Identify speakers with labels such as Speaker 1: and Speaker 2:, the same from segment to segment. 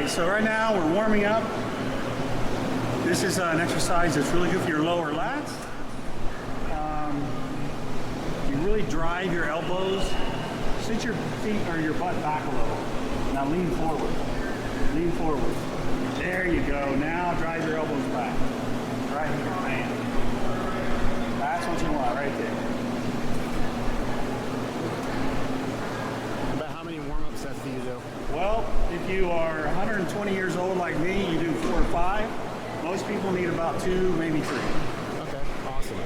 Speaker 1: right, so right now we're warming up. This is an exercise that's really good for your lower lats. You really drive your elbows. Sit your feet or your butt back a little. Now lean forward. Lean forward. There you go. Now drive your elbows back. Right here, man. That's what you want right there.
Speaker 2: About how many warm-up sets do you do?
Speaker 1: Well, if you are 120 years old like me, you do 4 or 5. Most people need about 2, maybe 3.
Speaker 2: Okay, awesome.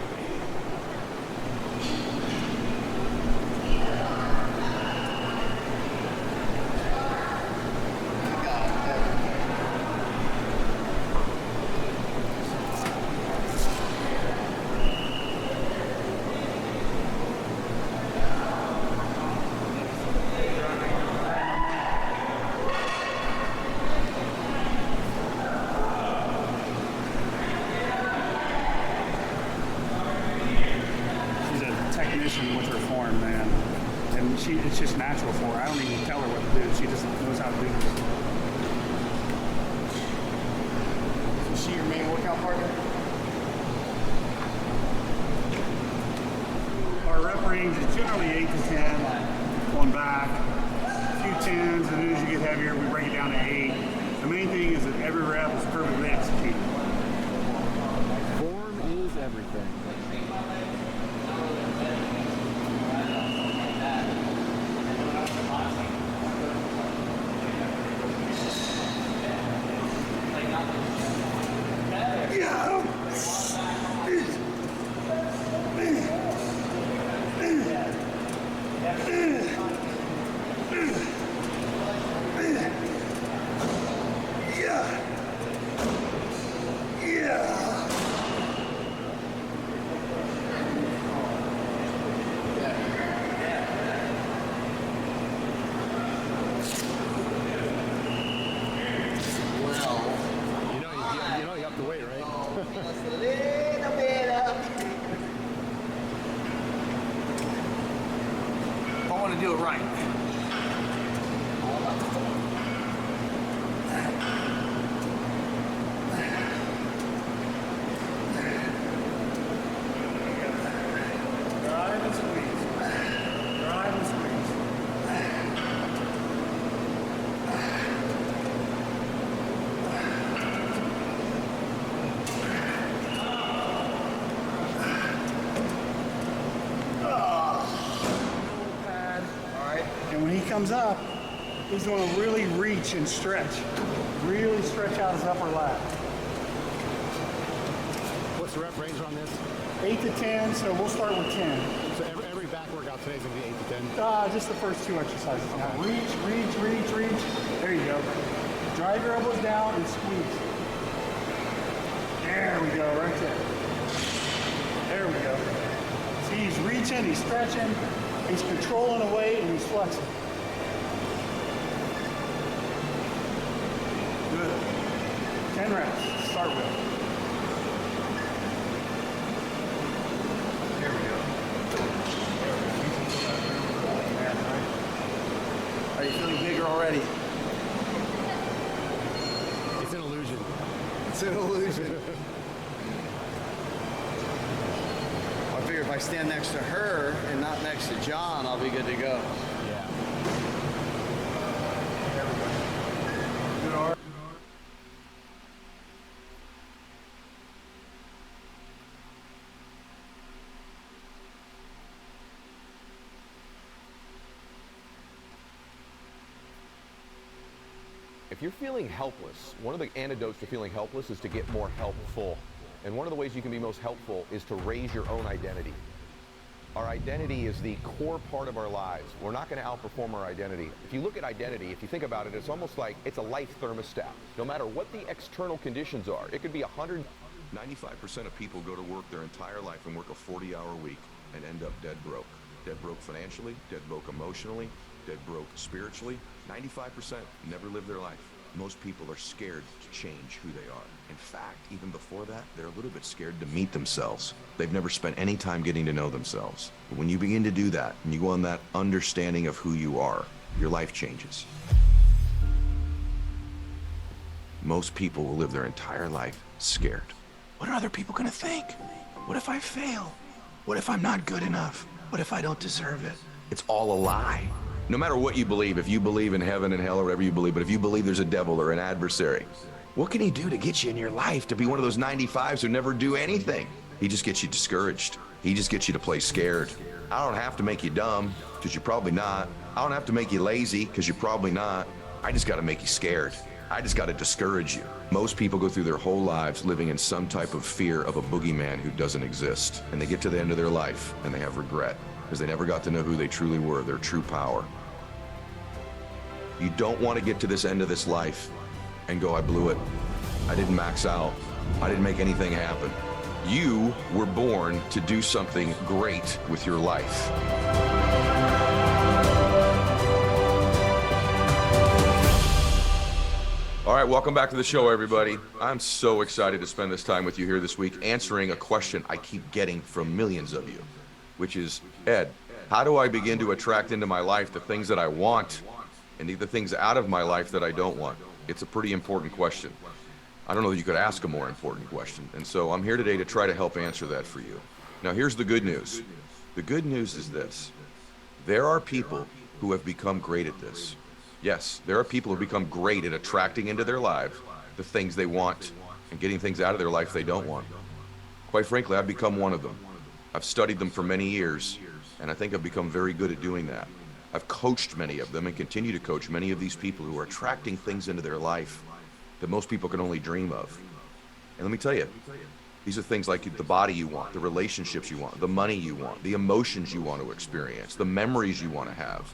Speaker 1: Technician with her form, man, and it's just natural for her. I don't even tell her what to do. She just knows how to do this.
Speaker 3: Is she your main workout partner?
Speaker 1: Our rep range is generally 8 to 10 on back, a few 10s, and then as you get heavier we break it down to 8. The main thing is that every rep is perfectly executed.
Speaker 2: Form is everything.
Speaker 3: To do it right.
Speaker 1: Drive and squeeze. Drive and squeeze. And when he comes up, he's going to really reach and stretch. Really stretch out his upper lat.
Speaker 2: What's the rep range on this?
Speaker 1: 8 to 10, so we'll start with 10.
Speaker 2: So every back workout today is going to be 8 to 10?
Speaker 1: Just the first 2 exercises. Now reach, reach, reach, reach. There you go. Drive your elbows down and squeeze. There we go, right there. There we go. See, he's reaching, he's stretching, he's controlling the weight, and he's flexing. Good. 10 reps to start with. There we go.
Speaker 3: Are you feeling bigger already?
Speaker 2: It's an illusion.
Speaker 3: It's an illusion. I figure if I stand next to her and not next to John, I'll be good to go.
Speaker 2: Yeah.
Speaker 1: Good arm.
Speaker 4: If you're feeling helpless, one of the antidotes to feeling helpless is to get more helpful. And one of the ways you can be most helpful is to raise your own identity. Our identity is the core part of our lives. We're not going to outperform our identity. If you look at identity, if you think about it, it's almost like it's a life thermostat. No matter what the external conditions are, it could be 100.
Speaker 5: 95% of people go to work their entire life and work a 40-hour week and end up dead broke. Dead broke financially, dead broke emotionally, dead broke spiritually. 95% never live their life. Most people are scared to change who they are. In fact, even before that, they're a little bit scared to meet themselves. They've never spent any time getting to know themselves. But when you begin to do that, and you go on that understanding of who you are, your life changes. Most people will live their entire life scared. What are other people gonna think? What if I fail? What if I'm not good enough? What if I don't deserve it? It's all a lie. No matter what you believe, if you believe in heaven and hell or whatever you believe, but if you believe there's a devil or an adversary, what can he do to get you in your life to be one of those 95s who never do anything? He just gets you discouraged. He just gets you to play scared. I don't have to make you dumb, because you're probably not. I don't have to make you lazy, because you're probably not. I just got to make you scared. I just got to discourage you. Most people go through their whole lives living in some type of fear of a boogeyman who doesn't exist. And they get to the end of their life and they have regret because they never got to know who they truly were, their true power. You don't want to get to this end of this life and go, I blew it. I didn't max out. I didn't make anything happen. You were born to do something great with your life. All right, welcome back to the show, everybody. I'm so excited to spend this time with you here this week answering a question I keep getting from millions of you, which is, Ed, how do I begin to attract into my life the things that I want and the things out of my life that I don't want? It's a pretty important question. I don't know that you could ask a more important question. And so I'm here today to try to help answer that for you. Now, here's the good news. The good news is this. There are people who have become great at this. Yes, there are people who become great at attracting into their lives the things they want and getting things out of their life they don't want. Quite frankly, I've become one of them. I've studied them for many years, and I think I've become very good at doing that. I've coached many of them and continue to coach many of these people who are attracting things into their life that most people can only dream of. And let me tell you, these are things like the body you want, the relationships you want, the money you want, the emotions you want to experience, the memories you want to have.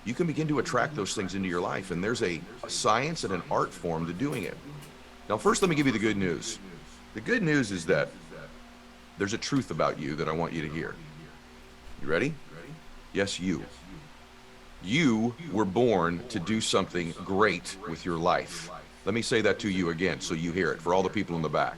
Speaker 5: You can begin to attract those things into your life, and there's a science and an art form to doing it. Now, first, let me give you the good news. The good news is that there's a truth about you that I want you to hear. You ready? Yes, you. You were born to do something great with your life. Let me say that to you again so you hear it, for all the people in the back.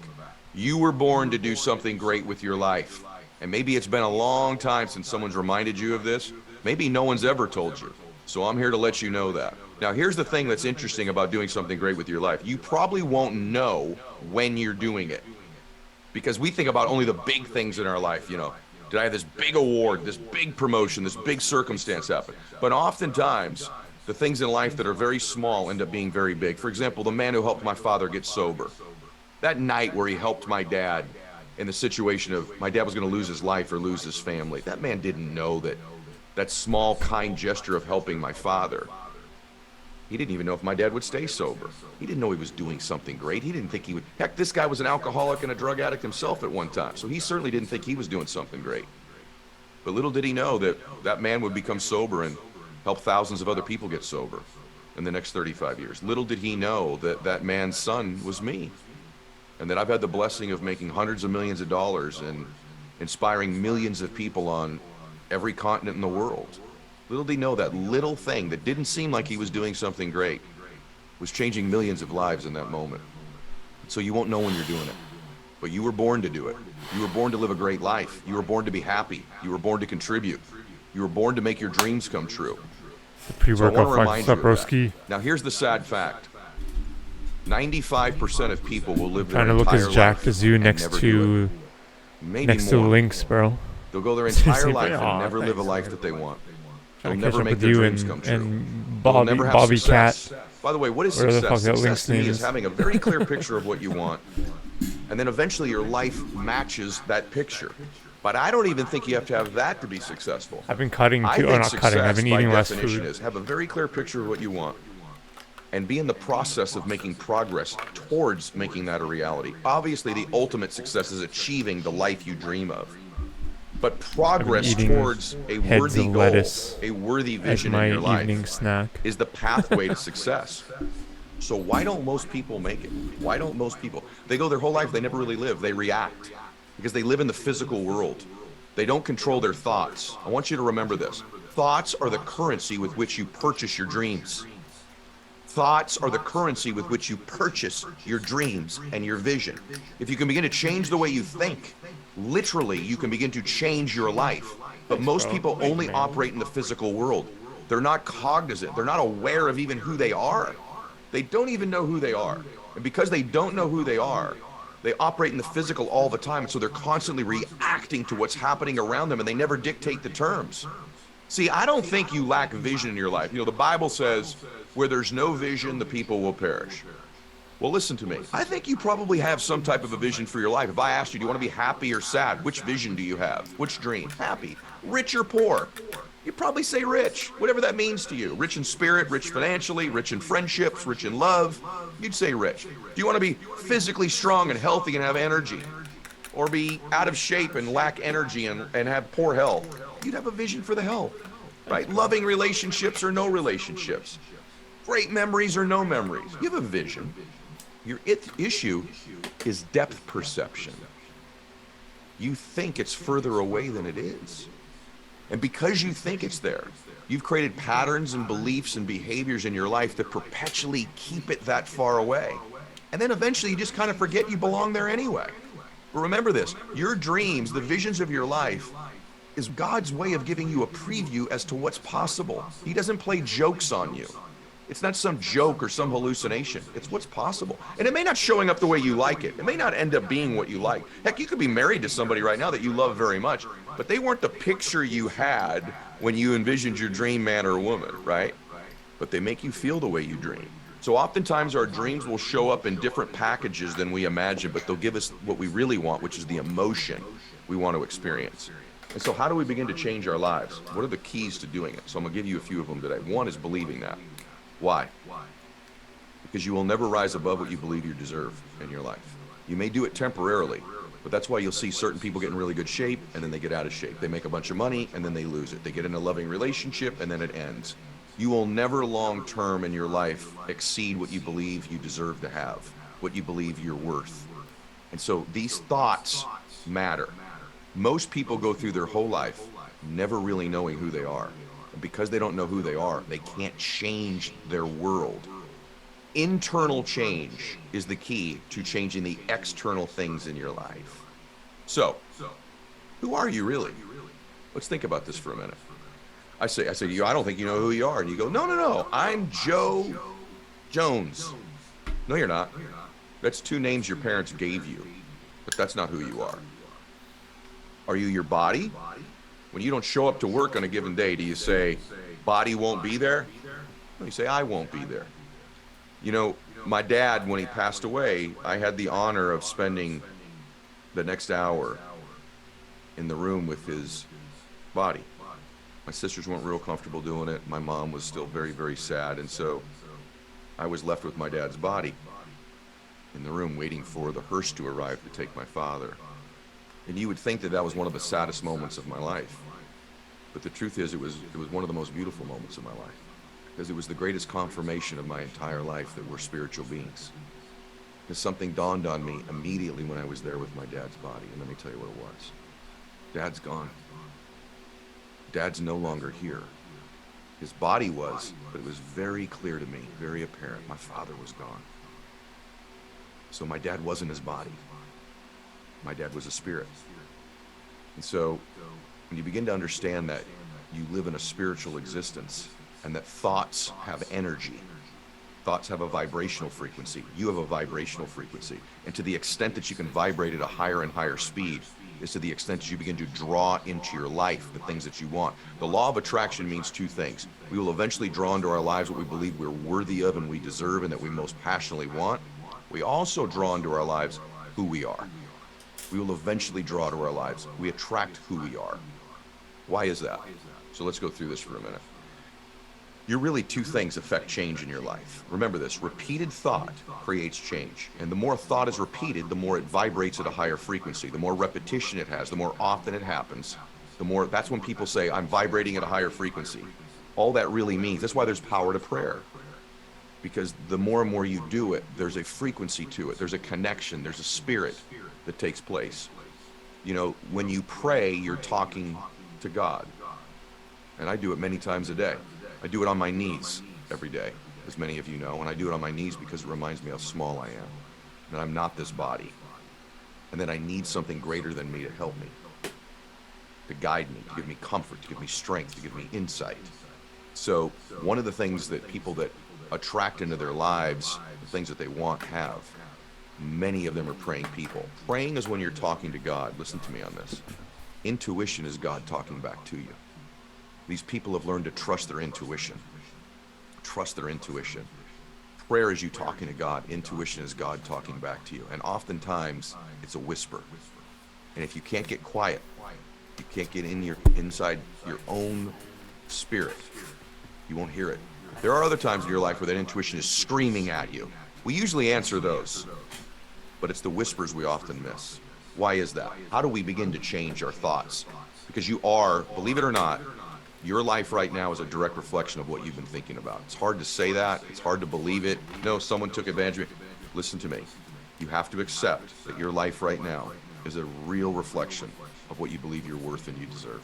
Speaker 5: You were born to do something great with your life. And maybe it's been a long time since someone's reminded you of this. Maybe no one's ever told you. So I'm here to let you know that. Now, here's the thing that's interesting about doing something great with your life. You probably won't know when you're doing it, because we think about only the big things in our life. You know, did I have this big award, this big promotion, this big circumstance happen? But oftentimes, the things in life that are very small end up being very big. For example, the man who helped my father get sober. That night where he helped my dad in the situation of my dad was going to lose his life or lose his family. That man didn't know that small, kind gesture of helping my father. He didn't even know if my dad would stay sober. He didn't know he was doing something great. He didn't think he would. Heck, this guy was an alcoholic and a drug addict himself at one time, so he certainly didn't think he was doing something great. But little did he know that that man would become sober and help thousands of other people get sober in the next 35 years. Little did he know that that man's son was me, and that I've had the blessing of making hundreds of millions of dollars and inspiring millions of people on every continent in the world. Little did he know that little thing that didn't seem like he was doing something great was changing millions of lives in that moment. So you won't know when you're doing it, but you were born to do it. You were born to live a great life. You were born to be happy. You were born to contribute. You were born to make your dreams come true.
Speaker 6: The pre-workout
Speaker 5: So
Speaker 6: fight, sup, broski?
Speaker 5: now here's the sad fact. 95% of people will live their
Speaker 6: Trying to look
Speaker 5: entire
Speaker 6: as jacked
Speaker 5: life
Speaker 6: as you
Speaker 5: and
Speaker 6: next
Speaker 5: never do
Speaker 6: to
Speaker 5: it. Maybe
Speaker 6: next to
Speaker 5: more.
Speaker 6: Lynx, bro.
Speaker 5: They'll go their entire
Speaker 6: Seriously,
Speaker 5: life
Speaker 6: aw,
Speaker 5: and never live a
Speaker 6: thanks,
Speaker 5: life
Speaker 6: man.
Speaker 5: that they want. They'll
Speaker 6: Trying to catch
Speaker 5: never
Speaker 6: up
Speaker 5: make
Speaker 6: with
Speaker 5: their
Speaker 6: you
Speaker 5: dreams
Speaker 6: and,
Speaker 5: come true.
Speaker 6: and
Speaker 5: They'll
Speaker 6: Bobby,
Speaker 5: never have
Speaker 6: Bobby
Speaker 5: success.
Speaker 6: Cat.
Speaker 5: By the way, what is
Speaker 6: Whatever the
Speaker 5: success?
Speaker 6: fuck that Link's
Speaker 5: Success to me
Speaker 6: name
Speaker 5: is
Speaker 6: is.
Speaker 5: having a very clear picture of what you want, and then eventually your life matches that picture. But I don't even think you have to have that to be successful.
Speaker 6: I've been cutting
Speaker 5: I
Speaker 6: too, or
Speaker 5: think
Speaker 6: not cutting, I've
Speaker 5: success
Speaker 6: been
Speaker 5: by
Speaker 6: eating less
Speaker 5: definition
Speaker 6: food.
Speaker 5: is have a very clear picture of what you want and be in the process of making progress towards making that a reality. Obviously, the ultimate success is achieving the life you dream of. But progress
Speaker 6: eating
Speaker 5: towards a
Speaker 6: heads
Speaker 5: worthy
Speaker 6: of
Speaker 5: goal,
Speaker 6: lettuce
Speaker 5: a worthy
Speaker 6: as
Speaker 5: vision
Speaker 6: my
Speaker 5: in your life
Speaker 6: evening snack.
Speaker 5: is the pathway to success. So why don't most people make it? Why don't most people? They go their whole life, they never really live. They react because they live in the physical world. They don't control their thoughts. I want you to remember this. Thoughts are the currency with which you purchase your dreams. Thoughts are the currency with which you purchase your dreams and your vision. If you can begin to change the way you think, literally, you can begin to change your life. But most people only operate in the physical world. They're not cognizant. They're not aware of even who they are. They don't even know who they are. And because they don't know who they are, they operate in the physical all the time. And so they're constantly reacting to what's happening around them, and they never dictate the terms. See, I don't think you lack vision in your life. You know, the Bible says, where there's no vision, the people will perish. Well, listen to me. I think you probably have some type of a vision for your life. If I asked you, do you want to be happy or sad? Which vision do you have? Which dream? Happy. Rich or poor? You'd probably say rich, whatever that means to you. Rich in spirit, rich financially, rich in friendships, rich in love. You'd say rich. Do you want to be physically strong and healthy and have energy? Or be out of shape and lack energy and have poor health? You'd have a vision for the health, right? Loving relationships or no relationships. Great memories or no memories. You have a vision. Your issue is depth perception. You think it's further away than it is. And because you think it's there, you've created patterns and beliefs and behaviors in your life that perpetually keep it that far away. And then eventually you just kind of forget you belong there anyway. But remember this, your dreams, the visions of your life, is God's way of giving you a preview as to what's possible. He doesn't play jokes on you. It's not some joke or some hallucination. It's what's possible. And it may not showing up the way you like it. It may not end up being what you like. Heck, you could be married to somebody right now that you love very much, but they weren't the picture you had when you envisioned your dream man or woman, right? But they make you feel the way you dream. So oftentimes our dreams will show up in different packages than we imagine, but they'll give us what we really want, which is the emotion we want to experience. And so how do we begin to change our lives? What are the keys to doing it? So I'm gonna give you a few of them today. One is believing that. Why? Because you will never rise above what you believe you deserve in your life. You may do it temporarily, but that's why you'll see certain people get in really good shape and then they get out of shape. They make a bunch of money and then they lose it. They get in a loving relationship and then it ends. You will never long term in your life exceed what you believe you deserve to have, what you believe you're worth. And so these thoughts matter. Most people go through their whole life never really knowing who they are. And because they don't know who they are, they can't change their world. Internal change is the key to changing the external things in your life. So, who are you really? Let's think about this for a minute. I say to you, I don't think you know who you are. And you go, no, I'm Joe Jones. No, you're not. That's two names your parents gave you, but that's not who you are. Are you your body? When you don't show up to work on a given day, do you say, body won't be there? No, you say, I won't be there. You know, my dad, when he passed away, I had the honor of spending the next hour in the room with his body. My sisters weren't real comfortable doing it. My mom was still very, very sad. And so I was left with my dad's body in the room waiting for the hearse to arrive to take my father. And you would think that that was one of the saddest moments of my life. But the truth is, it was one of the most beautiful moments of my life. Because it was the greatest confirmation of my entire life that we're spiritual beings. Because something dawned on me immediately when I was there with my dad's body. And let me tell you what it was. Dad's gone. Dad's no longer here. His body was, but it was very clear to me, very apparent. My father was gone. So my dad wasn't his body. My dad was a spirit. And so when you begin to understand that you live in a spiritual existence and that thoughts have energy, thoughts have a vibrational frequency, you have a vibrational frequency. And to the extent that you can vibrate at a higher and higher speed is to the extent that you begin to draw into your life the things that you want. The law of attraction means two things. We will eventually draw into our lives what we believe we're worthy of and we deserve and that we most passionately want. We also draw into our lives who we are. We will eventually draw to our lives. We attract who we are. Why is that? So let's go through this for a minute. You're really two things affect change in your life. Remember this, repeated thought creates change. And the more a thought is repeated, the more it vibrates at a higher frequency. The more repetition it has, the more often it happens, the more, that's when people say, I'm vibrating at a higher frequency. All that really means, that's why there's power to prayer. Because the more and more you do it, there's a frequency to it. There's a connection, there's a spirit that takes place. You know, when you pray, you're talking to God. And I do it many times a day. I do it on my knees every day, as many of you know, and I do it on my knees because it reminds me how small I am, that I'm not this body, and that I need something greater than me to help me, to guide me, to give me comfort, to give me strength, to give me insight. So one of the things that people that attract into their lives the things that they want have, many of them are praying people. Praying is when you're talking to God. Listen to me on this. Intuition is God talking back to you. These people have learned to trust their intuition. Trust their intuition. Prayer is you talking to God. Intuition is God talking back to you. And oftentimes, it's a whisper. And if you can't get quiet, you can't get inside your own spirit, you won't hear it. There are other times in your life where that intuition is screaming at you. We usually answer those, but it's the whispers we often miss. Why is that? How do we begin to change our thoughts? Because you are, believe it or not, your life right now is a direct reflection of what you've been thinking about. It's hard to say that. It's hard to believe it. No, someone took advantage of me. Listen to me. You have to accept that your life right now is a real reflection of what you believe you're worth and you deserve.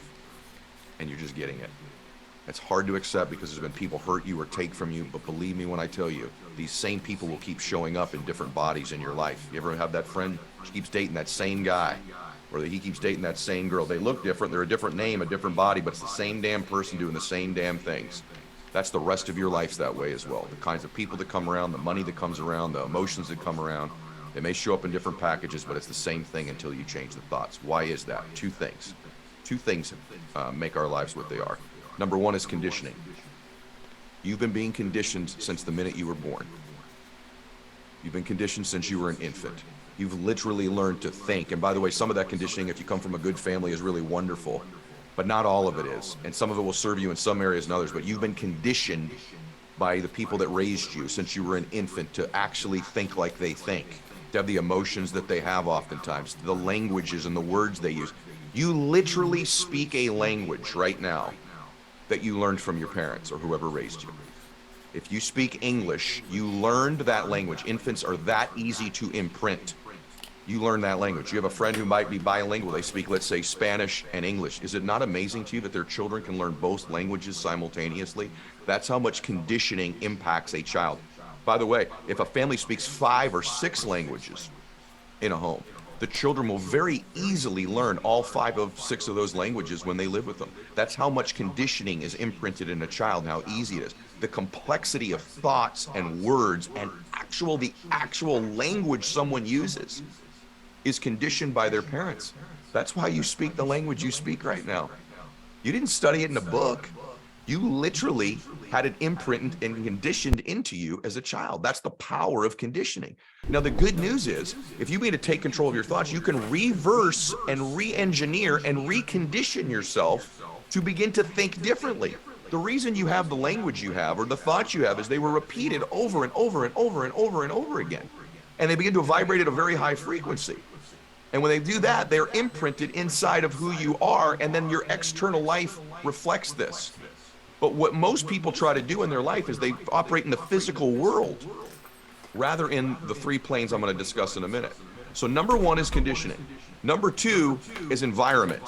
Speaker 5: And you're just getting it. It's hard to accept because there's been people hurt you or take from you, but believe me when I tell you, these same people will keep showing up in different bodies in your life. You ever have that friend who keeps dating that same guy, or that he keeps dating that same girl? They look different, they're a different name, a different body, but it's the same damn person doing the same damn things. That's the rest of your life's that way as well. The kinds of people that come around, the money that comes around, the emotions that come around, they may show up in different packages, but it's the same thing until you change the thoughts. Why is that? Two things. Two things make our lives what they are. Number one is conditioning. You've been being conditioned since the minute you were born. You've been conditioned since you were an infant. You've literally learned to think. And by the way, some of that conditioning, if you come from a good family, is really wonderful. But not all of it is. And some of it will serve you in some areas and others. But you've been conditioned by the people that raised you since you were an infant to actually think like they think, to have the emotions that they have oftentimes, the languages and the words they use. You literally speak a language right now that you learned from your parents or whoever raised you. If you speak English, you learned that language. Infants are that easy to imprint. You learn that language. You have a friend who might be bilingual. They speak, let's say, Spanish and English. Is it not amazing to you that their children can learn both languages simultaneously? That's how much conditioning impacts a child. By the way, if a family speaks 5 or 6 languages in a home, the children will very easily learn all 5 of 6 of those languages when they live with them. That's how much conditioning is imprinted in a child and how easy it is. The complexity of thoughts and words and the actual language someone uses is conditioned by their parents. That's why you speak the language you speak right now. You didn't study it in a book. You literally had it imprinted and conditioned into you as a child. That's the power of conditioning. Now, the good news is, if you begin to take control of your thoughts, you can reverse and re-engineer and recondition yourself to begin to think differently. The reason you have the language you have or the thoughts you have is they were repeated over and over and over and over and over again. And they begin to vibrate at a very high frequency. And when they do that, they're imprinted inside of who you are, and then your external life reflects this. But what most people try to do in their life is they operate in the physical world rather in the 3 planes I'm going to discuss in a minute. So number 1 is conditioning. Number 2 is environment.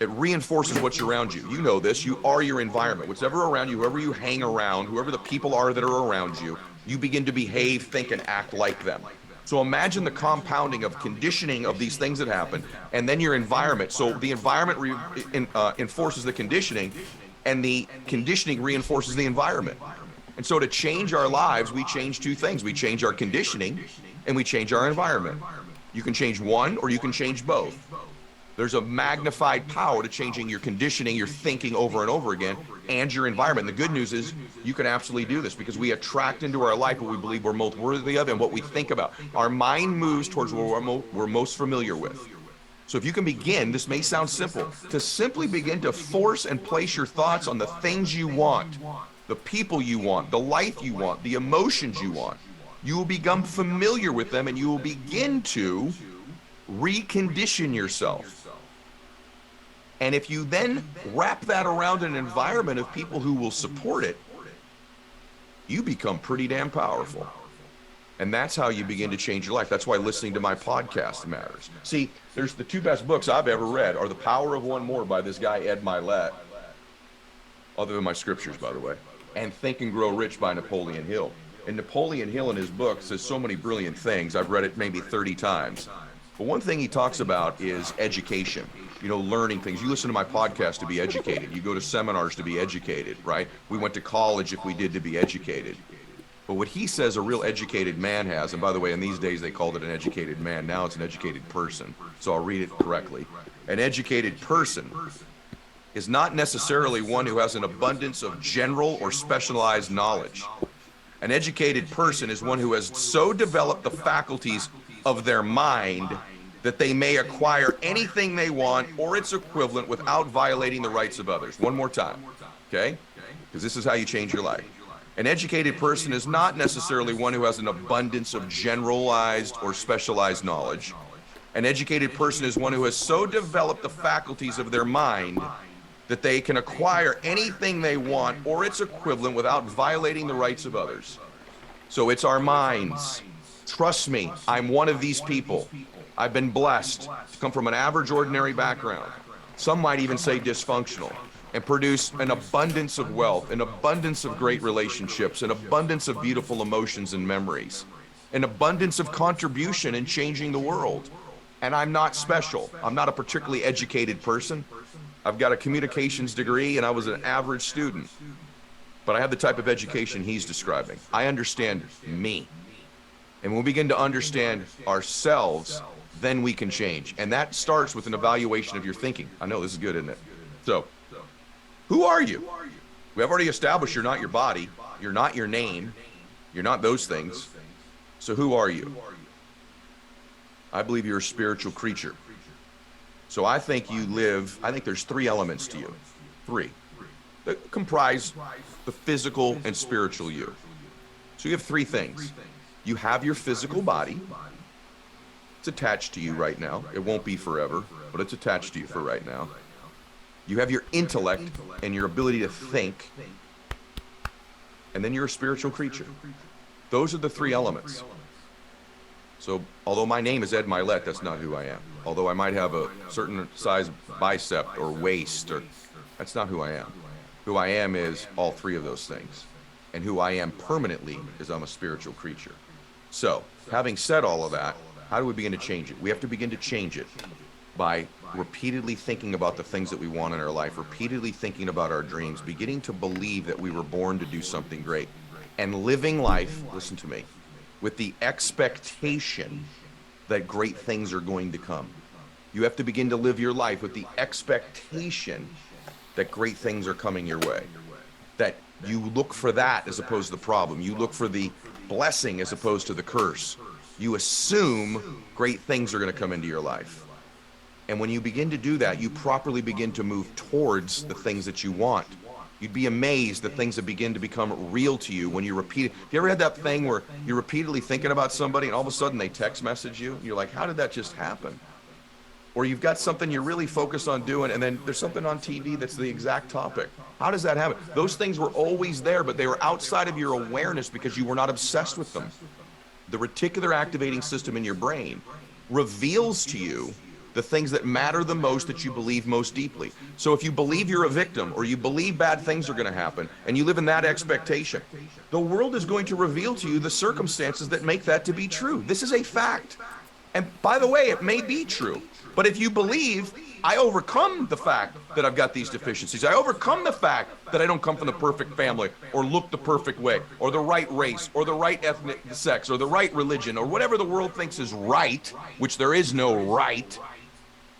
Speaker 5: It reinforces what's around you. You know this. You are your environment. Whatever around you, whoever you hang around, whoever the people are that are around you, you begin to behave, think, and act like them. So imagine the compounding of conditioning of these things that happen, and then your environment. So the environment enforces the conditioning, and the conditioning reinforces the environment. And so to change our lives, we change 2 things. We change our conditioning, and we change our environment. You can change one, or you can change both. There's a magnified power to changing your conditioning, your thinking over and over again, and your environment. And the good news is you can absolutely do this because we attract into our life what we believe we're most worthy of and what we think about. Our mind moves towards what we're most familiar with. So if you can begin, this may sound simple, to simply begin to force and place your thoughts on the things you want, the people you want, the life you want, the emotions you want, you will become familiar with them and you will begin to recondition yourself. And if you then wrap that around an environment of people who will support it, you become pretty damn powerful. And that's how you begin to change your life. That's why listening to my podcast matters. See, there's the 2 best books I've ever read are The Power of One More by this guy, Ed Milet, other than my scriptures, by the way, and Think and Grow Rich by Napoleon Hill. And Napoleon Hill in his book says so many brilliant things. I've read it maybe 30 times. But one thing he talks about is education. learning things. You listen to my podcast to be educated. You go to seminars to be educated, right? We went to college if we did to be educated. But what he says a real educated man has, and by the way, in these days they called it an educated man. Now it's an educated person. So I'll read it correctly. An educated person is not necessarily one who has an abundance of general or specialized knowledge. An educated person is one who has so developed the faculties of their mind that they may acquire anything they want or its equivalent without violating the rights of others. One more time, okay? Because this is how you change your life. An educated person is not necessarily one who has an abundance of generalized or specialized knowledge. An educated person is one who has so developed the faculties of their mind that they can acquire anything they want or its equivalent without violating the rights of others. So it's our minds. Trust me, I'm one of these people. I've been blessed to come from an average, ordinary background. Some might even say dysfunctional, and produce an abundance of wealth, an abundance of great relationships, an abundance of beautiful emotions and memories, an abundance of contribution in changing the world. And I'm not special. I'm not a particularly educated person. I've got a communications degree and I was an average student, but I have the type of education he's describing. I understand me. And when we begin to understand ourselves, then we can change. And that starts with an evaluation of your thinking. I know this is good, isn't it? So, who are you? We have already established you're not your body. You're not your name. You're not those things. So who are you? I believe you're a spiritual creature. So I think there's three elements to you. Three. That comprise the physical and spiritual you. So you have three things. You have your physical body. It's attached to you right now. It won't be forever, but it's attached to you for right now. You have your intellect and your ability to think. And then you're a spiritual creature. Those are the three elements. So although my name is Ed Milet, that's not who I am. Although I might have a certain size bicep or waist, that's not who I am. Who I am is all three of those things. And who I am permanently is I'm a spiritual creature. So having said all of that, how do we begin to change it? We have to begin to change it by repeatedly thinking about the things that we want in our life, repeatedly thinking about our dreams, beginning to believe that we were born to do something great, and living life, listen to me, with the expectation that great things are going to come. You have to begin to live your life with the expectation that great things are coming your way. That you look for that as opposed to the problem. You look for the blessing as opposed to the curse. You assume great things are going to come into your life. And when you begin to do that, you properly begin to move towards the things that you want. You'd be amazed at things that begin to become real to you when you repeat it. Have you ever had that thing where you're repeatedly thinking about somebody and all of a sudden they text message you? And you're like, how did that just happen? Or you've got something you're really focused on doing and then there's something on TV that's the exact topic. How does that happen? Those things were always there, but they were outside of your awareness because you were not obsessed with them. The reticular activating system in your brain reveals to you the things that matter the most, that you believe most deeply. So if you believe you're a victim or you believe bad things are going to happen and you live in that expectation, the world is going to reveal to you the circumstances that make that to be true. This is a fact. And by the way, it may be true, but if you believe, I overcome the fact that I've got these deficiencies. I overcome the fact that I don't come from the perfect family or look the perfect way or the right race or the right ethnic sex or the right religion or whatever the world thinks is right, which there is no right.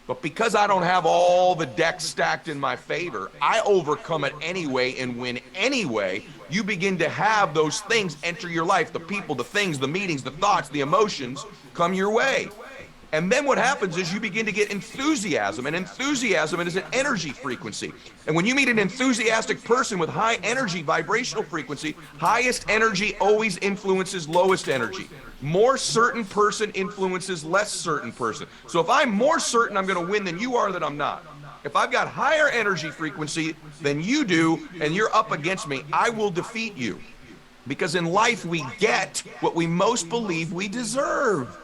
Speaker 5: But because I don't have all the decks stacked in my favor, I overcome it anyway and win anyway. You begin to have those things enter your life. The people, the things, the meetings, the thoughts, the emotions come your way. And then what happens is you begin to get enthusiasm, and enthusiasm is an energy frequency. And when you meet an enthusiastic person with high energy vibrational frequency, highest energy always influences lowest energy. More certain person influences less certain person. So if I'm more certain I'm going to win than you are, then I'm not. If I've got higher energy frequency than you do and you're up against me, I will defeat you. Because in life we get what we most believe we deserve.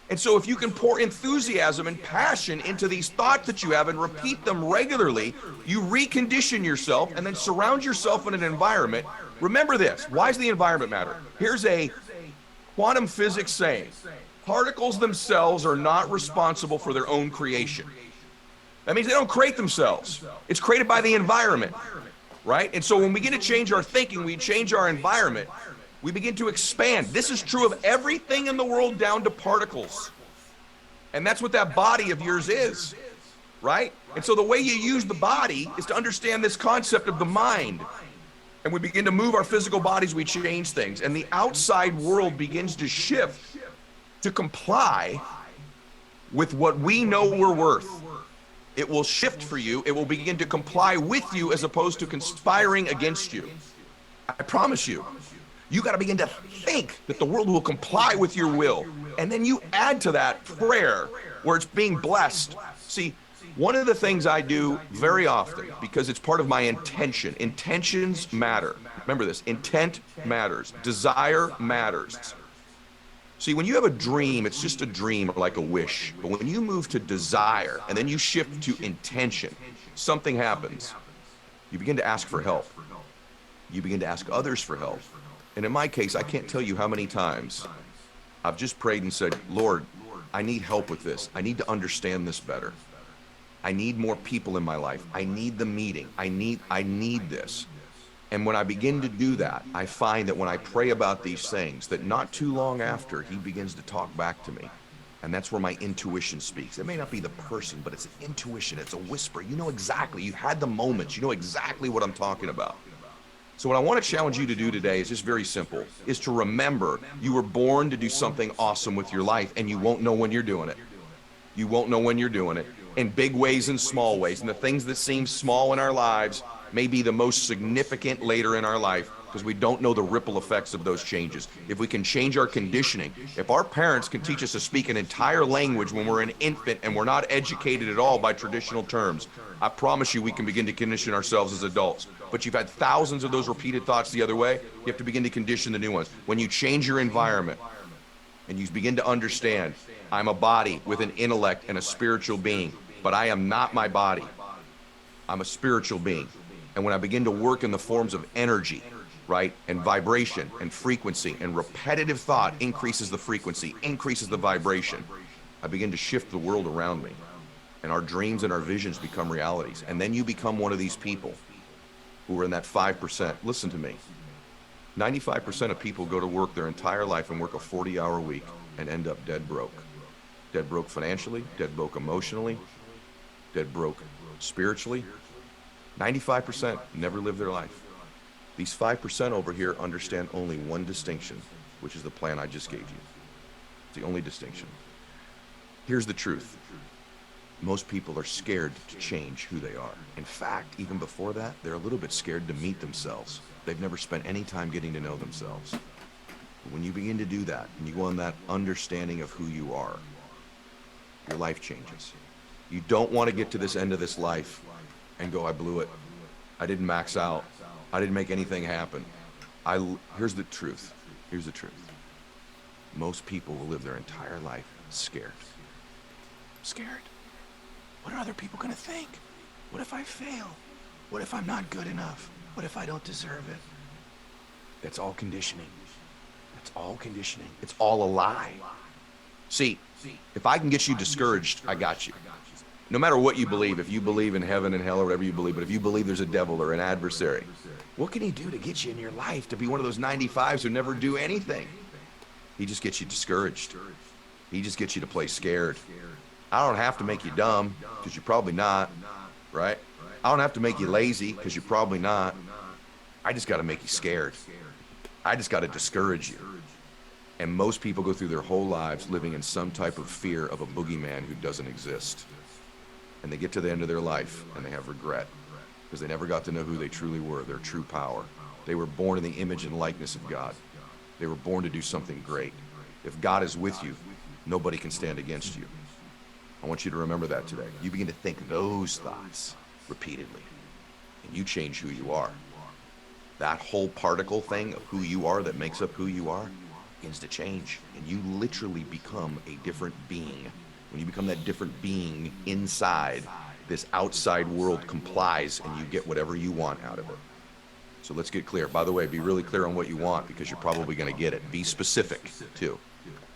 Speaker 5: And so if you can pour enthusiasm and passion into these thoughts that you have and repeat them regularly, you recondition yourself and then surround yourself in an environment. Remember this. Why does the environment matter? Here's a quantum physics saying, particles themselves are not responsible for their own creation. That means they don't create themselves. It's created by the environment, right? And so when we begin to change our thinking, we change our environment, we begin to expand. This is true of everything in the world down to particles. And that's what that body of yours is, right? And so the way you use the body is to understand this concept of the mind. And we begin to move our physical bodies, we change things. And the outside world begins to shift to comply with what we know we're worth. It will shift for you. It will begin to comply with you as opposed to conspiring against you. I promise you. You got to begin to think that the world will comply with your will. And then you add to that prayer where it's being blessed. See, one of the things I do very often, because it's part of my intention, intentions matter. Remember this, intent matters. Desire matters. See, when you have a dream, it's just a dream or like a wish. But when you move to desire and then you shift to intention, something happens. You begin to ask for help. You begin to ask others for help. And in my case, I can't tell you how many times I've just prayed and said, Lord, I need help with this. I need to understand this better. I need more people in my life. I need the meeting. I need this. And when I begin to do that, I find that when I pray about these things, that not too long after, he begins to talk back to me. And that's where my intuition speaks. It may not be the person, but it's an intuition. It's a whisper. You know exactly. You've had the moments. You know exactly what I'm talking about. So what I want to challenge you to do today is just very simple, is to remember you were born to do something awesome with your life, and you won't know when you're doing it. You won't know when you're doing it, in big ways and small ways. And the things that seem small in our lives may be the most significant later in our life, because we don't know the ripple effects of those changes. If we can change our conditioning, if our parents can teach us to speak an entire language when we're an infant and we're not educated at all by traditional terms, I promise you we can begin to condition ourselves as adults. But you've had thousands of those repeated thoughts the other way, you have to begin to condition the new ones. When you change your environment and you begin to understand, I'm a body with an intellect and a spiritual being, but I am not my body. I'm a spiritual being. And when I begin to work in the forms of energy, right, and vibration and frequency, and repetitive thought increases the frequency, increases the vibration, I begin to shift the world around me. And our dreams and our visions become realities. And then you become one of these people who are in that 5%. Listen to me. 95% of people go to work their entire life and work a 40-hour week and end up dead broke. Dead broke financially, dead broke emotionally, dead broke spiritually. 95% never live their life. These 5% over here understand only one distinction, which is the plan I just gave you. It's the only distinction. Here's the truth. Most people are scared to change who they are. In fact, even before that, they're a little bit scared to meet themselves. They've never spent any time getting to know themselves. But when you begin to do that, and you go on that understanding of who you are, your life changes. You don't want to get to this end of this life and go, I blew it. I didn't max out. I didn't make anything happen. Here's the truth. Here's the truth. Most people will live their entire life scared. Scared. What are other people going to think? What if I fail? What if I'm not good enough? What if I don't deserve it? That's all conditioning. That's all conditioning. It's all a lie. See, if I can get you discouraged, I got you. No matter what you believe, if you believe in heaven and hell or whatever you believe, but if you believe there's a devil or an adversary, what can he do to get you in your life to be one of those 95s who never do anything? He just gets you discouraged. He just gets you to play scared. I don't have to make you dumb, because you're probably not, right? I don't have to make you lazy, because you're probably not. I just got to make you scared. I just got to discourage you. And most people go through their whole lives living in some type of fear of a boogeyman who doesn't exist. And they get to the end of their life and they have regret because they never got to know who they truly were, their true power. They were born in the image and likeness of God. They were born to do something great. If God is with you, nobody can stand against you. I want you to remember that today. You begin to think those thoughts repeatedly, and you change who you are. That whole particle thing of who you are that makes up who you are begins to change, and you literally become a different being. When you become that different being inside, this outside world complies, and you get whatever you want out of it. So let's get clear. By the way, be really clear on what you want, because you're probably going to get it. Be specific too.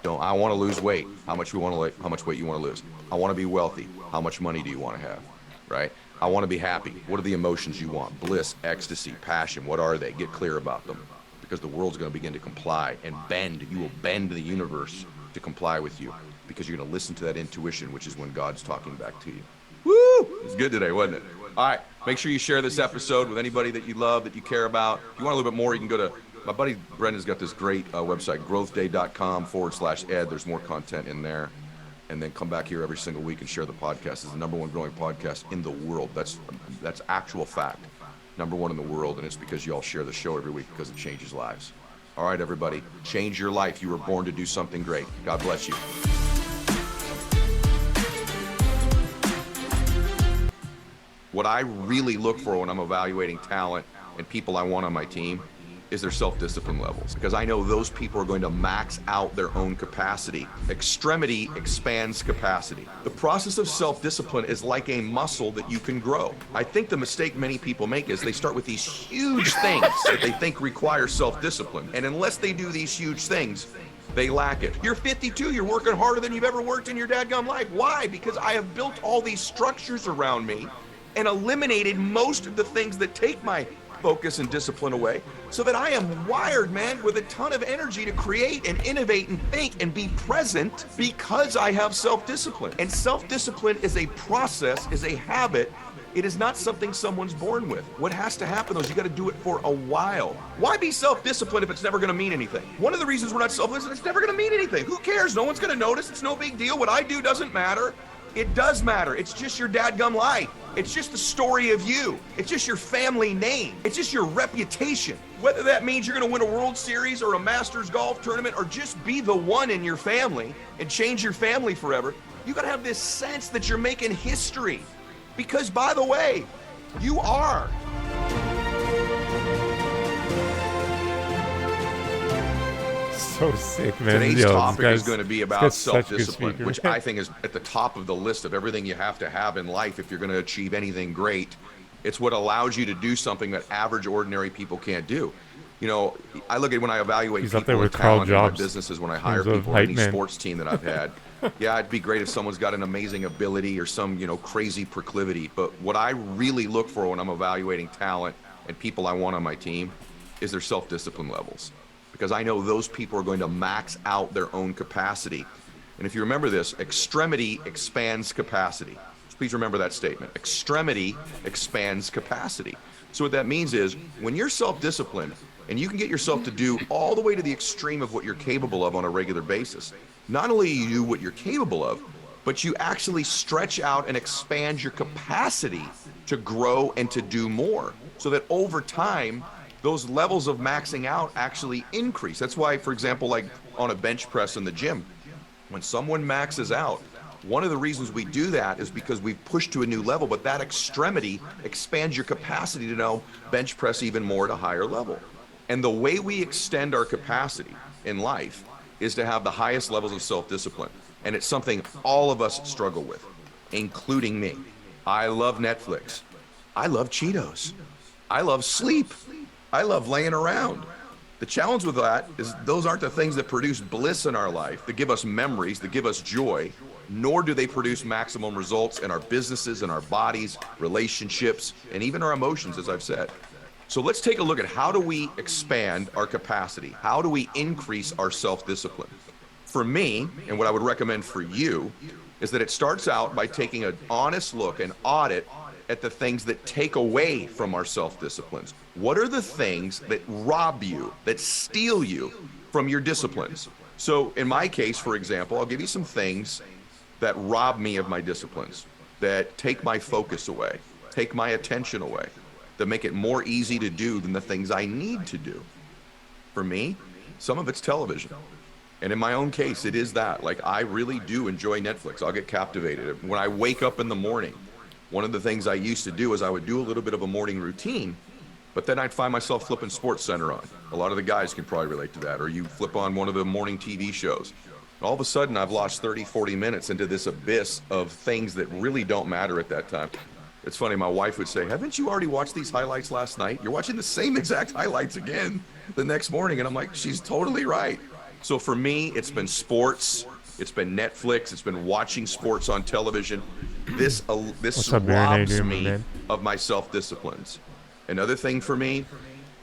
Speaker 5: Don't, I want to lose weight. How much weight you want to lose? I want to be wealthy. How much money do you want to have? right? I want to be happy. What are the emotions you want? Bliss, ecstasy, passion. What are they? Get clear about them, because the world's going to begin to comply and bend. You will bend the universe to comply with you, because you're going to listen to that intuition, which is when God's talking back to you. Woo! It was good today, wasn't it? All right. Make sure you share this episode with anybody that you love, that you care about. If you want a little bit more, you can go to my buddy Brendan's got this great website, growthday.com/Ed. There's more content in there. And then come back here every single week and share the podcast. It's the #1 growing podcast in the world. That's actual fact. #1 in the world, and it's because you all share the show every week, because it changes lives. All right, everybody, change your life. You were born to do something great. God bless you. What I really look for when I'm evaluating talent and people I want on my team is their self-discipline levels, because I know those people are going to max out their own capacity. Extremity expands capacity. The process of self-discipline is like a muscle that you can grow. I think the mistake many people make is they start with these huge things that they think require self-discipline, and unless they do these huge things, they lack it. You're 52, you're working harder than you've ever worked in your dadgum life. Why? Because I have built all these structures around me and eliminated most of the things that take my focus and discipline away, so that I am wired, man, with a ton of energy to create and innovate and think and be present, because I have self-discipline. And self-discipline is a process, is a habit. It is not something someone's born with. What has to happen though is you got to do it for a while. Why be self-disciplined if it's never going to mean anything? One of the reasons we're not self-disciplined, it's never going to mean anything. Who cares? No one's going to notice. It's no big deal. What I do doesn't matter. It does matter. It's just your dadgum life. It's just the story of you. It's just your family name. It's just your reputation. Whether that means you're going to win a World Series or a Masters golf tournament, or just be the one in your family and change your family forever, you got to have this sense that you're making history. Because, by the way, you are.
Speaker 6: So sick, man.
Speaker 5: Today's
Speaker 6: Yo,
Speaker 5: topic
Speaker 6: this
Speaker 5: is going to be
Speaker 6: this
Speaker 5: about
Speaker 6: guy's such a good
Speaker 5: self-discipline,
Speaker 6: speaker.
Speaker 5: which I think is at the top of the list of everything you have to have in life if you're going to achieve anything great. It's what allows you to do something that average, ordinary people can't do. You know, I look at when I evaluate
Speaker 6: He's up there
Speaker 5: people with
Speaker 6: with Carl
Speaker 5: talent in my
Speaker 6: Jobs
Speaker 5: businesses, when I
Speaker 6: in
Speaker 5: hire
Speaker 6: terms of
Speaker 5: people in
Speaker 6: hype
Speaker 5: any
Speaker 6: man.
Speaker 5: sports team that I've had. Yeah, it'd be great if someone's got an amazing ability or some, crazy proclivity. But what I really look for when I'm evaluating talent and people I want on my team is their self-discipline levels. Because I know those people are going to max out their own capacity. And if you remember this, extremity expands capacity. So please remember that statement. Extremity expands capacity. So what that means is, when you're self-disciplined and you can get yourself to do all the way to the extreme of what you're capable of on a regular basis, not only you do what you're capable of, but you actually stretch out and expand your capacity to grow and to do more, so that over time, those levels of maxing out actually increase. That's why, for example, like on a bench press in the gym, when someone maxes out, one of the reasons we do that is because we've pushed to a new level, but that extremity expands your capacity to now bench press even more at a higher level. And the way we extend our capacity in life is to have the highest levels of self-discipline. And it's something all of us struggle with, including me. I love Netflix. I love Cheetos. I love sleep. I love laying around. The challenge with that is those aren't the things that produce bliss in our life, that give us memories, that give us joy, nor do they produce maximum results in our businesses, in our bodies, relationships, and even our emotions, as I've said. So let's take a look at how do we expand our capacity? How do we increase our self-discipline? For me, and what I would recommend for you, is that it starts out by taking an honest look, an audit at the things that take away from our self-disciplines. What are the things that rob you, that steal you from your disciplines? So in my case, for example, I'll give you some things that rob me of my disciplines, that take my focus away, take my attention away, that make it more easy to do than the things I need to do. For me, some of it's television. And in my own case, it is that. Like, I really do enjoy Netflix. I'll get captivated. When I wake up in the morning, one of the things I used to do is I would do a little bit of a morning routine, but then I'd find myself flipping Sports Center on. A lot of the guys can probably relate to that. Or you flip on one of the morning TV shows. And all of a sudden, I've lost 30, 40 minutes into this abyss of things that really don't matter at that time. It's funny, my wife would say, haven't you already watched these highlights last night? You're watching the same exact highlights again the next morning. And I'm like, she's totally right. So for me, it's been sports, It's been Netflix. It's been watching sports on television. This
Speaker 6: What's up, Baron? How you
Speaker 5: robs
Speaker 6: doing,
Speaker 5: me
Speaker 6: man?
Speaker 5: of my self-disciplines. Another thing for me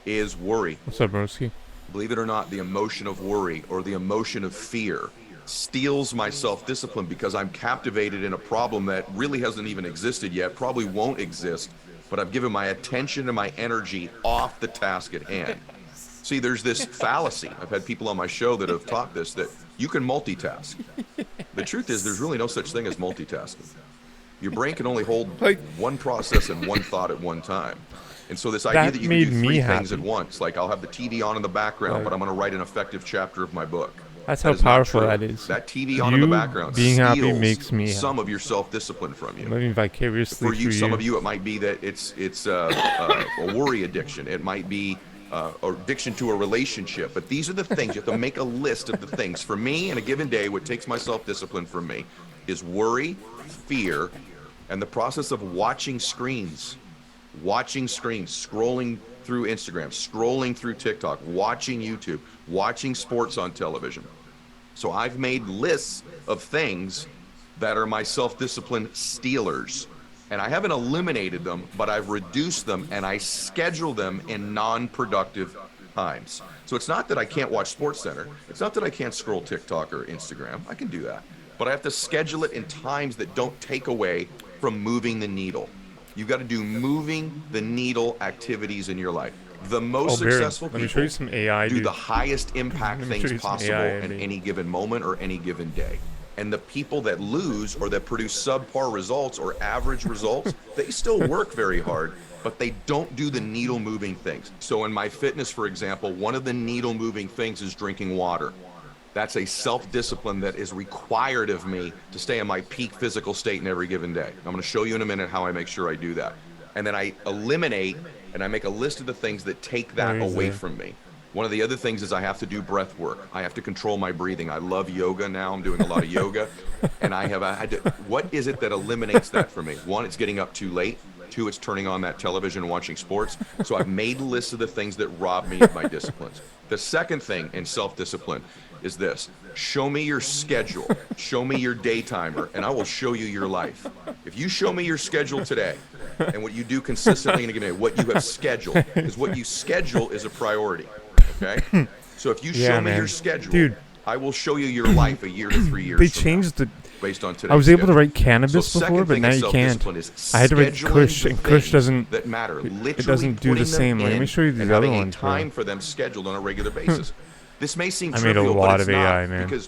Speaker 5: is worry.
Speaker 6: What's up, broski?
Speaker 5: Believe it or not, the emotion of worry or the emotion of fear steals my self-discipline because I'm captivated in a problem that really hasn't even existed yet, probably won't exist, but I've given my attention and my energy off the task at hand. See, there's this fallacy. I've had people on my show that have taught this, that you can multitask. The truth is there's really no such thing as multitasking. Your brain can only hold one process and one thought at one time. And so this idea that you can do three things at once, like I'll have the TV on in the background, but I'm going to write an effective chapter of my book.
Speaker 6: That's how powerful that is.
Speaker 5: That TV on in the background
Speaker 6: being happy
Speaker 5: steals
Speaker 6: makes me
Speaker 5: some of your self-discipline from you.
Speaker 6: Living vicariously
Speaker 5: For you,
Speaker 6: through
Speaker 5: some of you, it might be that it's a worry addiction. It might be addiction to a relationship. But these are the things. You have to make a list of the things. For me, in a given day, what takes my self-discipline from me is worry, fear, and the process of watching screens. Watching screens, scrolling through Instagram, scrolling through TikTok, watching YouTube, watching sports on television. So I've made lists of things that are my self-discipline stealers. And I haven't eliminated them, but I've reduced them and I schedule them in non-productive times. So it's not that I can't watch SportsCenter. It's not that I can't scroll TikTok or Instagram. I can do that. But I have to schedule it in times that don't take away from moving the needle. You've got to do moving the needle activities in your life. The most successful people do the highest impact things possible in any given moment or any given day. And the people that lose or that produce subpar results or average results, they still work very hard, but they don't do the needle moving things. So in my fitness, for example, one of the needle moving things is drinking water. That's a self-discipline that is required of me to stay in my peak physical state in every given day. I'm going to show you in a minute how I make sure I do that. And then I eliminate and I make a list of the things that take that away from me. One of the other things is I have to do breath work. I have to control my breathing. I love yoga now. I'm doing a lot of yoga. And I had to, what is it that eliminates that for me? One, it's getting up too late. Two, it's turning on that television and watching sports. So I've made lists of the things that rob me of my disciplines. The second thing in self-discipline is this: show me your schedule, show me your day timer, and I will show you your life. If you show me your schedule today and what you do consistently in a given day, what you have scheduled, because what you schedule is a priority, okay? So if you show me your schedule, I will show you your life a year to 3 years
Speaker 6: They changed the...
Speaker 5: based on today's
Speaker 6: I was able
Speaker 5: schedule.
Speaker 6: to write cannabis before, but now you can't. I had to write Kush, and Kush doesn't...
Speaker 5: That matter.
Speaker 6: It doesn't do the same. Let me show you these other ones, bro.
Speaker 5: Time for them scheduled on a regular basis. This may seem
Speaker 6: I made a
Speaker 5: trivial,
Speaker 6: lot
Speaker 5: but it's
Speaker 6: of AI,
Speaker 5: not,
Speaker 6: man.
Speaker 5: because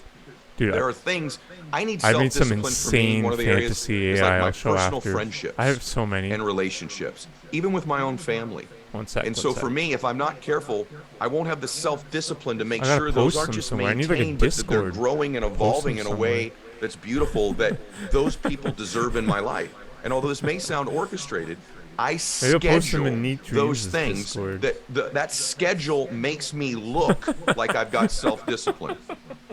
Speaker 6: Dude,
Speaker 5: there are things I need.
Speaker 6: I made some
Speaker 5: self-discipline for me.
Speaker 6: insane
Speaker 5: One of the areas
Speaker 6: fantasy
Speaker 5: is
Speaker 6: AI.
Speaker 5: like my
Speaker 6: I'll show
Speaker 5: personal
Speaker 6: after.
Speaker 5: friendships.
Speaker 6: I have so many.
Speaker 5: And relationships, even with my own family.
Speaker 6: One sec.
Speaker 5: And so for me, if I'm not careful, I won't have the self-discipline to make
Speaker 6: I gotta
Speaker 5: sure those
Speaker 6: post
Speaker 5: aren't
Speaker 6: them
Speaker 5: just
Speaker 6: somewhere. I need, like, a
Speaker 5: maintained, but that they're
Speaker 6: Discord.
Speaker 5: growing and
Speaker 6: Post
Speaker 5: evolving
Speaker 6: them
Speaker 5: in a way that's beautiful that those people deserve in my life. And although this may sound orchestrated, I schedule those things that schedule makes me look like I've got self-discipline.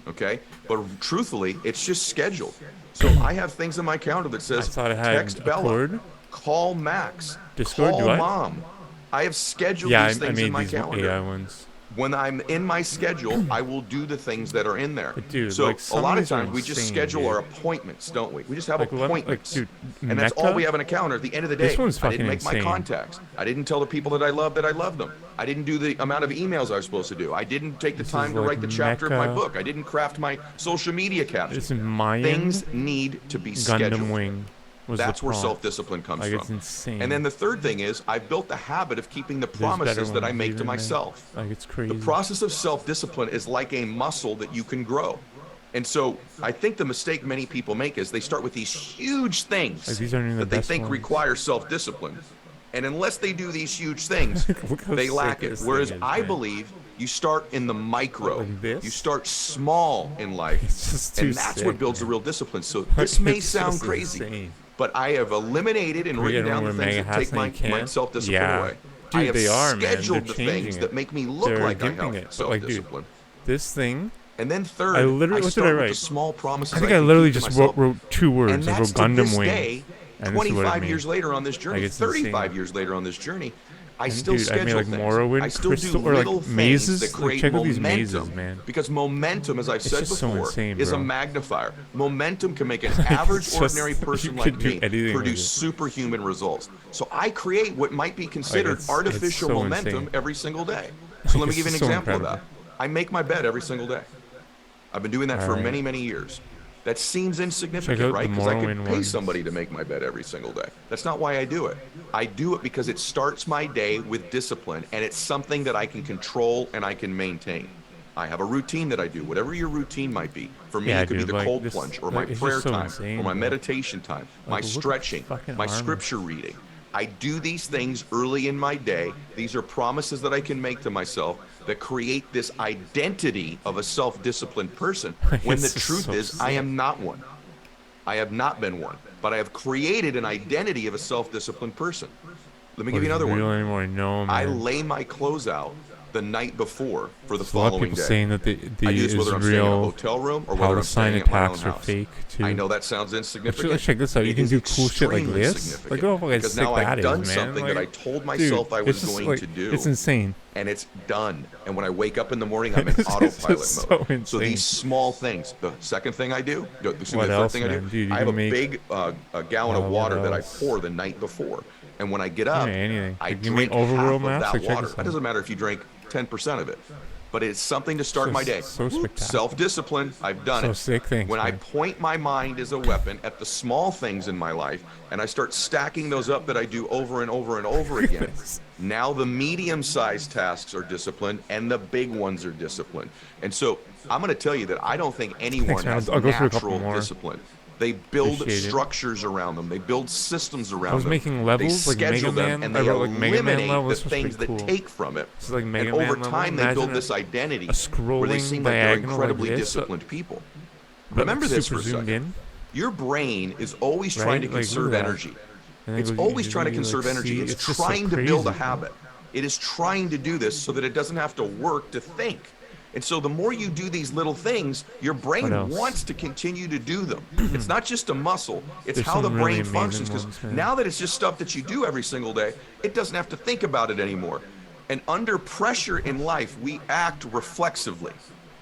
Speaker 5: Okay, but truthfully, it's just scheduled. So I have things in my calendar that says text Bella, call Max,
Speaker 6: Discord,
Speaker 5: call Mom. I have scheduled these things in my calendar.
Speaker 6: AI ones.
Speaker 5: When I'm in my schedule, I will do the things that are in there.
Speaker 6: But dude,
Speaker 5: so
Speaker 6: like,
Speaker 5: a lot of times we just schedule our appointments, don't we? We just have appointments.
Speaker 6: Dude,
Speaker 5: and that's all we have in a calendar. At the end of the day,
Speaker 6: this one's
Speaker 5: I didn't make
Speaker 6: insane.
Speaker 5: my contacts. I didn't tell the people that I love them. I didn't do the amount of emails I was supposed to do. I didn't take the time to write the chapter of my book. I didn't craft my social media captions. Things need to be scheduled.
Speaker 6: Gundam Wing.
Speaker 5: That's where self-discipline comes from.
Speaker 6: It's insane.
Speaker 5: And then the third thing is I've built the habit of keeping the promises that I make to myself.
Speaker 6: Like, it's crazy.
Speaker 5: The process of self-discipline is like a muscle that you can grow. And so I think the mistake many people make is they start with these huge things that they think require self-discipline. And unless they do these huge things, they lack it. Whereas I believe you start in the micro. You start small in life. And that's what builds the real discipline. So this may sound crazy, but I have eliminated and written down the things that take my self-discipline away.
Speaker 6: Dude,
Speaker 5: I have
Speaker 6: they are,
Speaker 5: scheduled
Speaker 6: man.
Speaker 5: the things that make me look like I have self-discipline.
Speaker 6: This thing.
Speaker 5: And then third,
Speaker 6: I literally, what did I write?
Speaker 5: The small promises
Speaker 6: I think I literally just wrote 2 words. I wrote Gundam Wing.
Speaker 5: And 25 years later on this journey, 35 years later on this journey, I still
Speaker 6: dude,
Speaker 5: schedule
Speaker 6: like
Speaker 5: things.
Speaker 6: Morrowind,
Speaker 5: I still
Speaker 6: Crystal,
Speaker 5: do
Speaker 6: or
Speaker 5: little
Speaker 6: like
Speaker 5: things
Speaker 6: mazes.
Speaker 5: that create
Speaker 6: Check out these
Speaker 5: momentum.
Speaker 6: mazes, man.
Speaker 5: Because momentum, as I've said
Speaker 6: just so
Speaker 5: before,
Speaker 6: insane,
Speaker 5: is a
Speaker 6: bro.
Speaker 5: magnifier. Momentum can make an average,
Speaker 6: just-
Speaker 5: ordinary
Speaker 6: you
Speaker 5: person
Speaker 6: could
Speaker 5: like
Speaker 6: do
Speaker 5: me
Speaker 6: anything with
Speaker 5: produce
Speaker 6: it.
Speaker 5: superhuman results. So I create what might be considered
Speaker 6: it's
Speaker 5: artificial
Speaker 6: so
Speaker 5: momentum
Speaker 6: insane.
Speaker 5: every single day. So let me
Speaker 6: It's
Speaker 5: give you an
Speaker 6: so
Speaker 5: example
Speaker 6: incredible.
Speaker 5: of that. I make my bed every single day. I've been doing that for
Speaker 6: Alright.
Speaker 5: many, many years. That seems
Speaker 6: Check
Speaker 5: insignificant,
Speaker 6: out
Speaker 5: right?
Speaker 6: the
Speaker 5: Because I could
Speaker 6: Morrowind
Speaker 5: pay
Speaker 6: ones.
Speaker 5: somebody to make my bed every single day. That's not why I do it. I do it because it starts my day with discipline, and it's something that I can control and I can maintain. I have a routine that I do, whatever your routine might be. For me,
Speaker 6: Yeah,
Speaker 5: it could
Speaker 6: dude,
Speaker 5: be the
Speaker 6: like,
Speaker 5: cold
Speaker 6: this-
Speaker 5: plunge, or
Speaker 6: like,
Speaker 5: my
Speaker 6: it's just
Speaker 5: prayer
Speaker 6: so
Speaker 5: time,
Speaker 6: insane,
Speaker 5: or my
Speaker 6: bro.
Speaker 5: meditation time, my
Speaker 6: Like, look at the
Speaker 5: stretching,
Speaker 6: fucking
Speaker 5: my
Speaker 6: armor.
Speaker 5: scripture reading. I do these things early in my day. These are promises that I can make to myself that create this identity of a self-disciplined person, when the
Speaker 6: This is
Speaker 5: truth
Speaker 6: so
Speaker 5: is, I
Speaker 6: sick.
Speaker 5: am not one. I have not been one, but I have created an identity of a self-disciplined person. Let me give you another one.
Speaker 6: Real anymore? No, man.
Speaker 5: I lay my clothes out the night before for the
Speaker 6: There's a lot of
Speaker 5: following
Speaker 6: people
Speaker 5: day.
Speaker 6: saying that the
Speaker 5: I do this whether I'm staying in a
Speaker 6: Israel
Speaker 5: hotel room or whether I'm
Speaker 6: Palestine
Speaker 5: staying at my own
Speaker 6: attacks are
Speaker 5: house.
Speaker 6: fake too.
Speaker 5: I know that sounds insignificant.
Speaker 6: Actually, check this out. You
Speaker 5: It
Speaker 6: can
Speaker 5: is
Speaker 6: do cool shit like
Speaker 5: extremely
Speaker 6: this.
Speaker 5: significant,
Speaker 6: Like, oh, fucking
Speaker 5: because
Speaker 6: sick
Speaker 5: now
Speaker 6: that
Speaker 5: I've
Speaker 6: is,
Speaker 5: done
Speaker 6: man.
Speaker 5: something
Speaker 6: Like,
Speaker 5: that I told
Speaker 6: dude,
Speaker 5: myself I was
Speaker 6: it's just,
Speaker 5: going
Speaker 6: like,
Speaker 5: to do.
Speaker 6: It's insane.
Speaker 5: And it's done. And when I wake up in the morning, I'm in
Speaker 6: It's
Speaker 5: autopilot
Speaker 6: just
Speaker 5: mode.
Speaker 6: so insane.
Speaker 5: So these small things. The second thing I do, excuse me,
Speaker 6: What
Speaker 5: the
Speaker 6: else,
Speaker 5: third thing I
Speaker 6: man?
Speaker 5: do,
Speaker 6: Dude, you
Speaker 5: I have a
Speaker 6: can make-
Speaker 5: big a gallon
Speaker 6: Oh,
Speaker 5: of
Speaker 6: what
Speaker 5: water that I
Speaker 6: else?
Speaker 5: pour the night before. And when I get up,
Speaker 6: anything.
Speaker 5: I
Speaker 6: Like, you make
Speaker 5: drink half
Speaker 6: overworld
Speaker 5: of
Speaker 6: maps?
Speaker 5: that
Speaker 6: Like, check
Speaker 5: water.
Speaker 6: this
Speaker 5: It
Speaker 6: out.
Speaker 5: doesn't matter if you drink 10% of it. But it's something to start
Speaker 6: So-
Speaker 5: my day.
Speaker 6: so spectacular.
Speaker 5: Self-discipline, I've done
Speaker 6: So
Speaker 5: it.
Speaker 6: sick, thanks,
Speaker 5: When I
Speaker 6: man.
Speaker 5: point my mind as a weapon at the small things in my life, and I start stacking those up that I do over and over and over again, now the medium-sized tasks are disciplined and the big ones are disciplined. And so I'm going to tell you that I don't think anyone
Speaker 6: man.
Speaker 5: has
Speaker 6: I'll go through a couple
Speaker 5: natural
Speaker 6: more.
Speaker 5: discipline. They build
Speaker 6: Appreciate it.
Speaker 5: structures around them. They build systems around them.
Speaker 6: I was making levels,
Speaker 5: they
Speaker 6: like Mega
Speaker 5: schedule them,
Speaker 6: Man.
Speaker 5: and
Speaker 6: I
Speaker 5: they
Speaker 6: wrote, like, Mega Man
Speaker 5: eliminate
Speaker 6: level.
Speaker 5: the
Speaker 6: This was
Speaker 5: things
Speaker 6: pretty
Speaker 5: that
Speaker 6: cool.
Speaker 5: take from it.
Speaker 6: This is like Mega
Speaker 5: And over
Speaker 6: Man level.
Speaker 5: time, they build
Speaker 6: Imagine
Speaker 5: this
Speaker 6: a
Speaker 5: identity where they
Speaker 6: scrolling
Speaker 5: seem like they're
Speaker 6: diagonal like
Speaker 5: incredibly
Speaker 6: this,
Speaker 5: disciplined people.
Speaker 6: but
Speaker 5: Remember this for
Speaker 6: super
Speaker 5: a
Speaker 6: zoomed
Speaker 5: second.
Speaker 6: in.
Speaker 5: Your brain is always
Speaker 6: Right?
Speaker 5: trying to
Speaker 6: Like, look at
Speaker 5: conserve
Speaker 6: that.
Speaker 5: energy.
Speaker 6: And then
Speaker 5: It's
Speaker 6: it goes,
Speaker 5: always
Speaker 6: you
Speaker 5: trying to
Speaker 6: like,
Speaker 5: conserve energy.
Speaker 6: see,
Speaker 5: It's
Speaker 6: just so
Speaker 5: trying to build a
Speaker 6: crazy.
Speaker 5: habit. It is trying to do this so that it doesn't have to work to think. And so the more you do these little things, your
Speaker 6: What
Speaker 5: brain
Speaker 6: else?
Speaker 5: wants to continue to do them. It's not just a muscle, it's
Speaker 6: There's
Speaker 5: how the
Speaker 6: some really
Speaker 5: brain
Speaker 6: amazing
Speaker 5: functions. Because
Speaker 6: ones, man.
Speaker 5: now that it's just stuff that you do every single day, it doesn't have to think about it anymore. And under pressure in life, we act reflexively.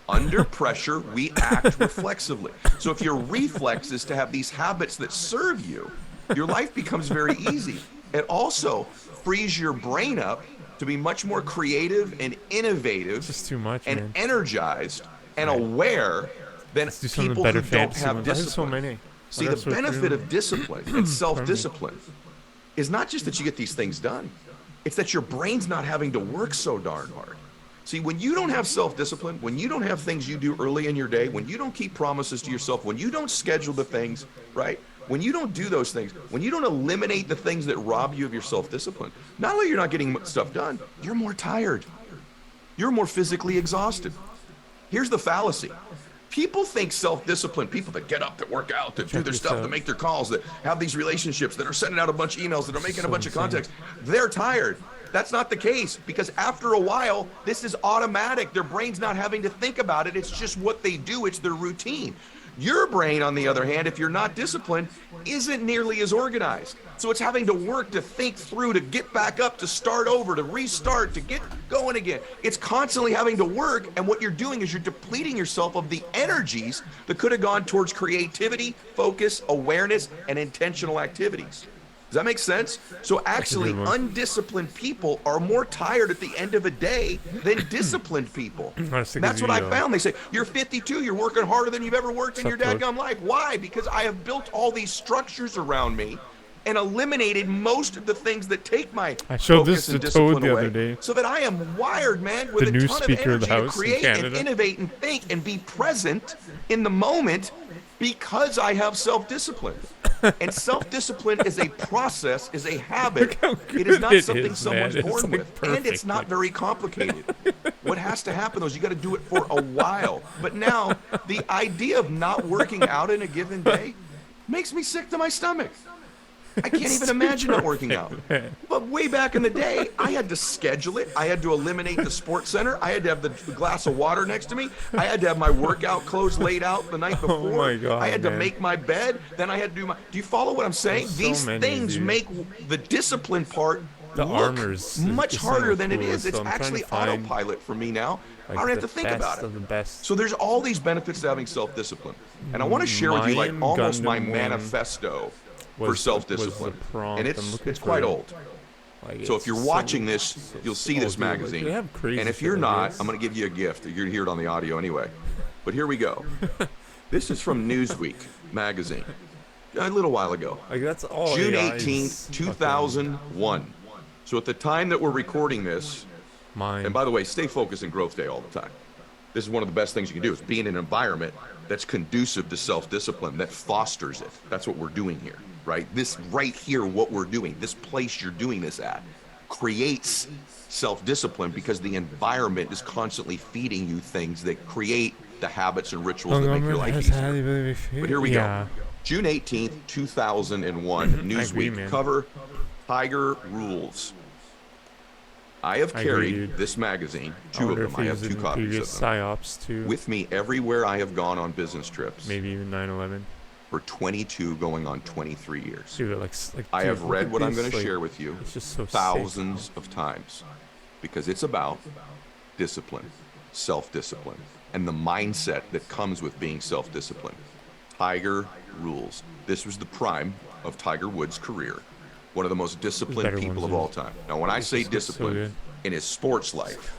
Speaker 5: Under pressure, we act reflexively. So if your reflex is to have these habits that serve you, your life becomes very easy. It also frees your brain up to be much more creative and innovative
Speaker 6: It's just too much,
Speaker 5: and
Speaker 6: man.
Speaker 5: energized and aware than
Speaker 6: Let's do some of the
Speaker 5: people
Speaker 6: better
Speaker 5: who don't
Speaker 6: fantasy
Speaker 5: have
Speaker 6: ones. I have so
Speaker 5: discipline.
Speaker 6: many.
Speaker 5: See,
Speaker 6: What
Speaker 5: the
Speaker 6: else was
Speaker 5: benefit
Speaker 6: there?
Speaker 5: of discipline and self-discipline is not just that you get these things done. It's that your brain's not having to work so darn hard. See, when you don't have self-discipline, when you don't have things you do early in your day, when you don't keep promises to yourself, when you don't schedule the things, right? When you don't do those things, when you don't eliminate the things that rob you of your self-discipline, not only you're not getting stuff done, you're more tired. You're more physically exhausted. Here's the fallacy. People think self-discipline, people that get up, that work out, that do their
Speaker 6: this
Speaker 5: stuff,
Speaker 6: out.
Speaker 5: that make their calls, that have these relationships, that are sending out a bunch of emails, that are making a
Speaker 6: So
Speaker 5: bunch of
Speaker 6: insane.
Speaker 5: contacts, they're tired. That's not the case, because after a while, this is automatic. Their brain's not having to think about it. It's just what they do. It's their routine. Your brain, on the other hand, if you're not disciplined, isn't nearly as organized. So it's having to work to think through, to get back up, to start over, to restart, to get going again. It's constantly having to work, and what you're doing is you're depleting yourself of the energies that could have gone towards creativity, focus, awareness, and intentional activities. Does that make sense? So actually,
Speaker 6: good one.
Speaker 5: undisciplined people are more tired at the end of a day than disciplined people.
Speaker 6: Wanna stick
Speaker 5: That's
Speaker 6: a
Speaker 5: what I
Speaker 6: video.
Speaker 5: found. They say, you're 52, you're working harder than you've ever worked in your
Speaker 6: What's up,
Speaker 5: dadgum life. Why? Because I have built all these structures around me and eliminated most of the things that take my
Speaker 6: I showed
Speaker 5: focus
Speaker 6: this
Speaker 5: and
Speaker 6: to
Speaker 5: discipline
Speaker 6: Toad the
Speaker 5: away,
Speaker 6: other day.
Speaker 5: so that I am wired, man, with
Speaker 6: The
Speaker 5: a
Speaker 6: new
Speaker 5: ton
Speaker 6: Speaker
Speaker 5: of
Speaker 6: of the
Speaker 5: energy
Speaker 6: House
Speaker 5: to
Speaker 6: in
Speaker 5: create and
Speaker 6: Canada.
Speaker 5: innovate and think and be present in the moment, because I have self-discipline. And self-discipline is a process, is a habit.
Speaker 6: how
Speaker 5: It is
Speaker 6: good
Speaker 5: not
Speaker 6: it
Speaker 5: something
Speaker 6: is,
Speaker 5: someone's
Speaker 6: man. It's,
Speaker 5: born
Speaker 6: like,
Speaker 5: with. And it's
Speaker 6: perfect.
Speaker 5: not very complicated. What has to happen though is you got to do it for a while. But now the idea of not working out in a given day makes me sick to my stomach. I can't even imagine not working out. But way back in the day, I had to schedule it. I had to eliminate the sports center. I had to have the glass of water next to me. I had to have my workout clothes laid out the night before.
Speaker 6: my God,
Speaker 5: I had to
Speaker 6: man.
Speaker 5: make my bed. Then I had to do my. Do you follow what I'm saying?
Speaker 6: So
Speaker 5: These
Speaker 6: many,
Speaker 5: things
Speaker 6: dude.
Speaker 5: make the discipline part
Speaker 6: The armor's
Speaker 5: much
Speaker 6: is
Speaker 5: harder
Speaker 6: so
Speaker 5: than it
Speaker 6: cool,
Speaker 5: is. It's
Speaker 6: so I'm trying
Speaker 5: actually
Speaker 6: to find,
Speaker 5: autopilot for me now.
Speaker 6: like,
Speaker 5: I don't have
Speaker 6: the
Speaker 5: to think
Speaker 6: best
Speaker 5: about it.
Speaker 6: of the best.
Speaker 5: So there's all these benefits to having self-discipline. And I want to share with you like
Speaker 6: Mayan
Speaker 5: almost my
Speaker 6: Gundam Wing
Speaker 5: manifesto for
Speaker 6: was
Speaker 5: self-discipline.
Speaker 6: the prompt.
Speaker 5: And
Speaker 6: I'm
Speaker 5: it's
Speaker 6: looking
Speaker 5: quite
Speaker 6: for it.
Speaker 5: old.
Speaker 6: Like,
Speaker 5: So
Speaker 6: it's
Speaker 5: if you're
Speaker 6: so-
Speaker 5: watching this,
Speaker 6: so-
Speaker 5: you'll see
Speaker 6: oh,
Speaker 5: this
Speaker 6: dude, like,
Speaker 5: magazine.
Speaker 6: they have crazy
Speaker 5: And if
Speaker 6: shit
Speaker 5: you're
Speaker 6: like
Speaker 5: not,
Speaker 6: this.
Speaker 5: I'm going to give you a gift. You're going to hear it on the audio anyway. But here we go. This is from Newsweek magazine. A little while ago.
Speaker 6: Like, that's all
Speaker 5: June
Speaker 6: AI's
Speaker 5: 18th,
Speaker 6: fucking
Speaker 5: 2001. So at the time that we're recording this,
Speaker 6: mind.
Speaker 5: and by the way, stay focused in growth day all the time. This is one of the best things you can do, is be in an environment that's conducive to self-discipline, that fosters it. That's what we're doing here, right? This right here, what we're doing, this place you're doing this at, creates self-discipline because the environment is constantly feeding you things that create the habits and rituals that make your life easier. But here we go. June 18th, 2001, Newsweek
Speaker 6: man.
Speaker 5: cover, Tiger Rules. I have
Speaker 6: I agree,
Speaker 5: carried
Speaker 6: dude.
Speaker 5: this magazine,
Speaker 6: I
Speaker 5: two of
Speaker 6: wonder
Speaker 5: them,
Speaker 6: if
Speaker 5: I
Speaker 6: he
Speaker 5: have
Speaker 6: was
Speaker 5: two
Speaker 6: in
Speaker 5: copies
Speaker 6: previous
Speaker 5: of them,
Speaker 6: psyops too.
Speaker 5: with me everywhere I have gone on business trips
Speaker 6: Maybe even 9/11.
Speaker 5: for 22 going on 23 years.
Speaker 6: Dude, like
Speaker 5: I
Speaker 6: dude,
Speaker 5: have
Speaker 6: look
Speaker 5: read
Speaker 6: at
Speaker 5: what I'm
Speaker 6: this,
Speaker 5: going to
Speaker 6: like,
Speaker 5: share with you
Speaker 6: It's just so
Speaker 5: thousands of times because it's about discipline, self-discipline, and the mindset that comes with being self-disciplined. Tiger Rules. This was the prime of Tiger Woods' career. One of the most disciplined
Speaker 6: better
Speaker 5: people
Speaker 6: ones,
Speaker 5: of
Speaker 6: dude.
Speaker 5: all time. Now, when I say
Speaker 6: just looks so
Speaker 5: discipline
Speaker 6: good.
Speaker 5: in his sports life,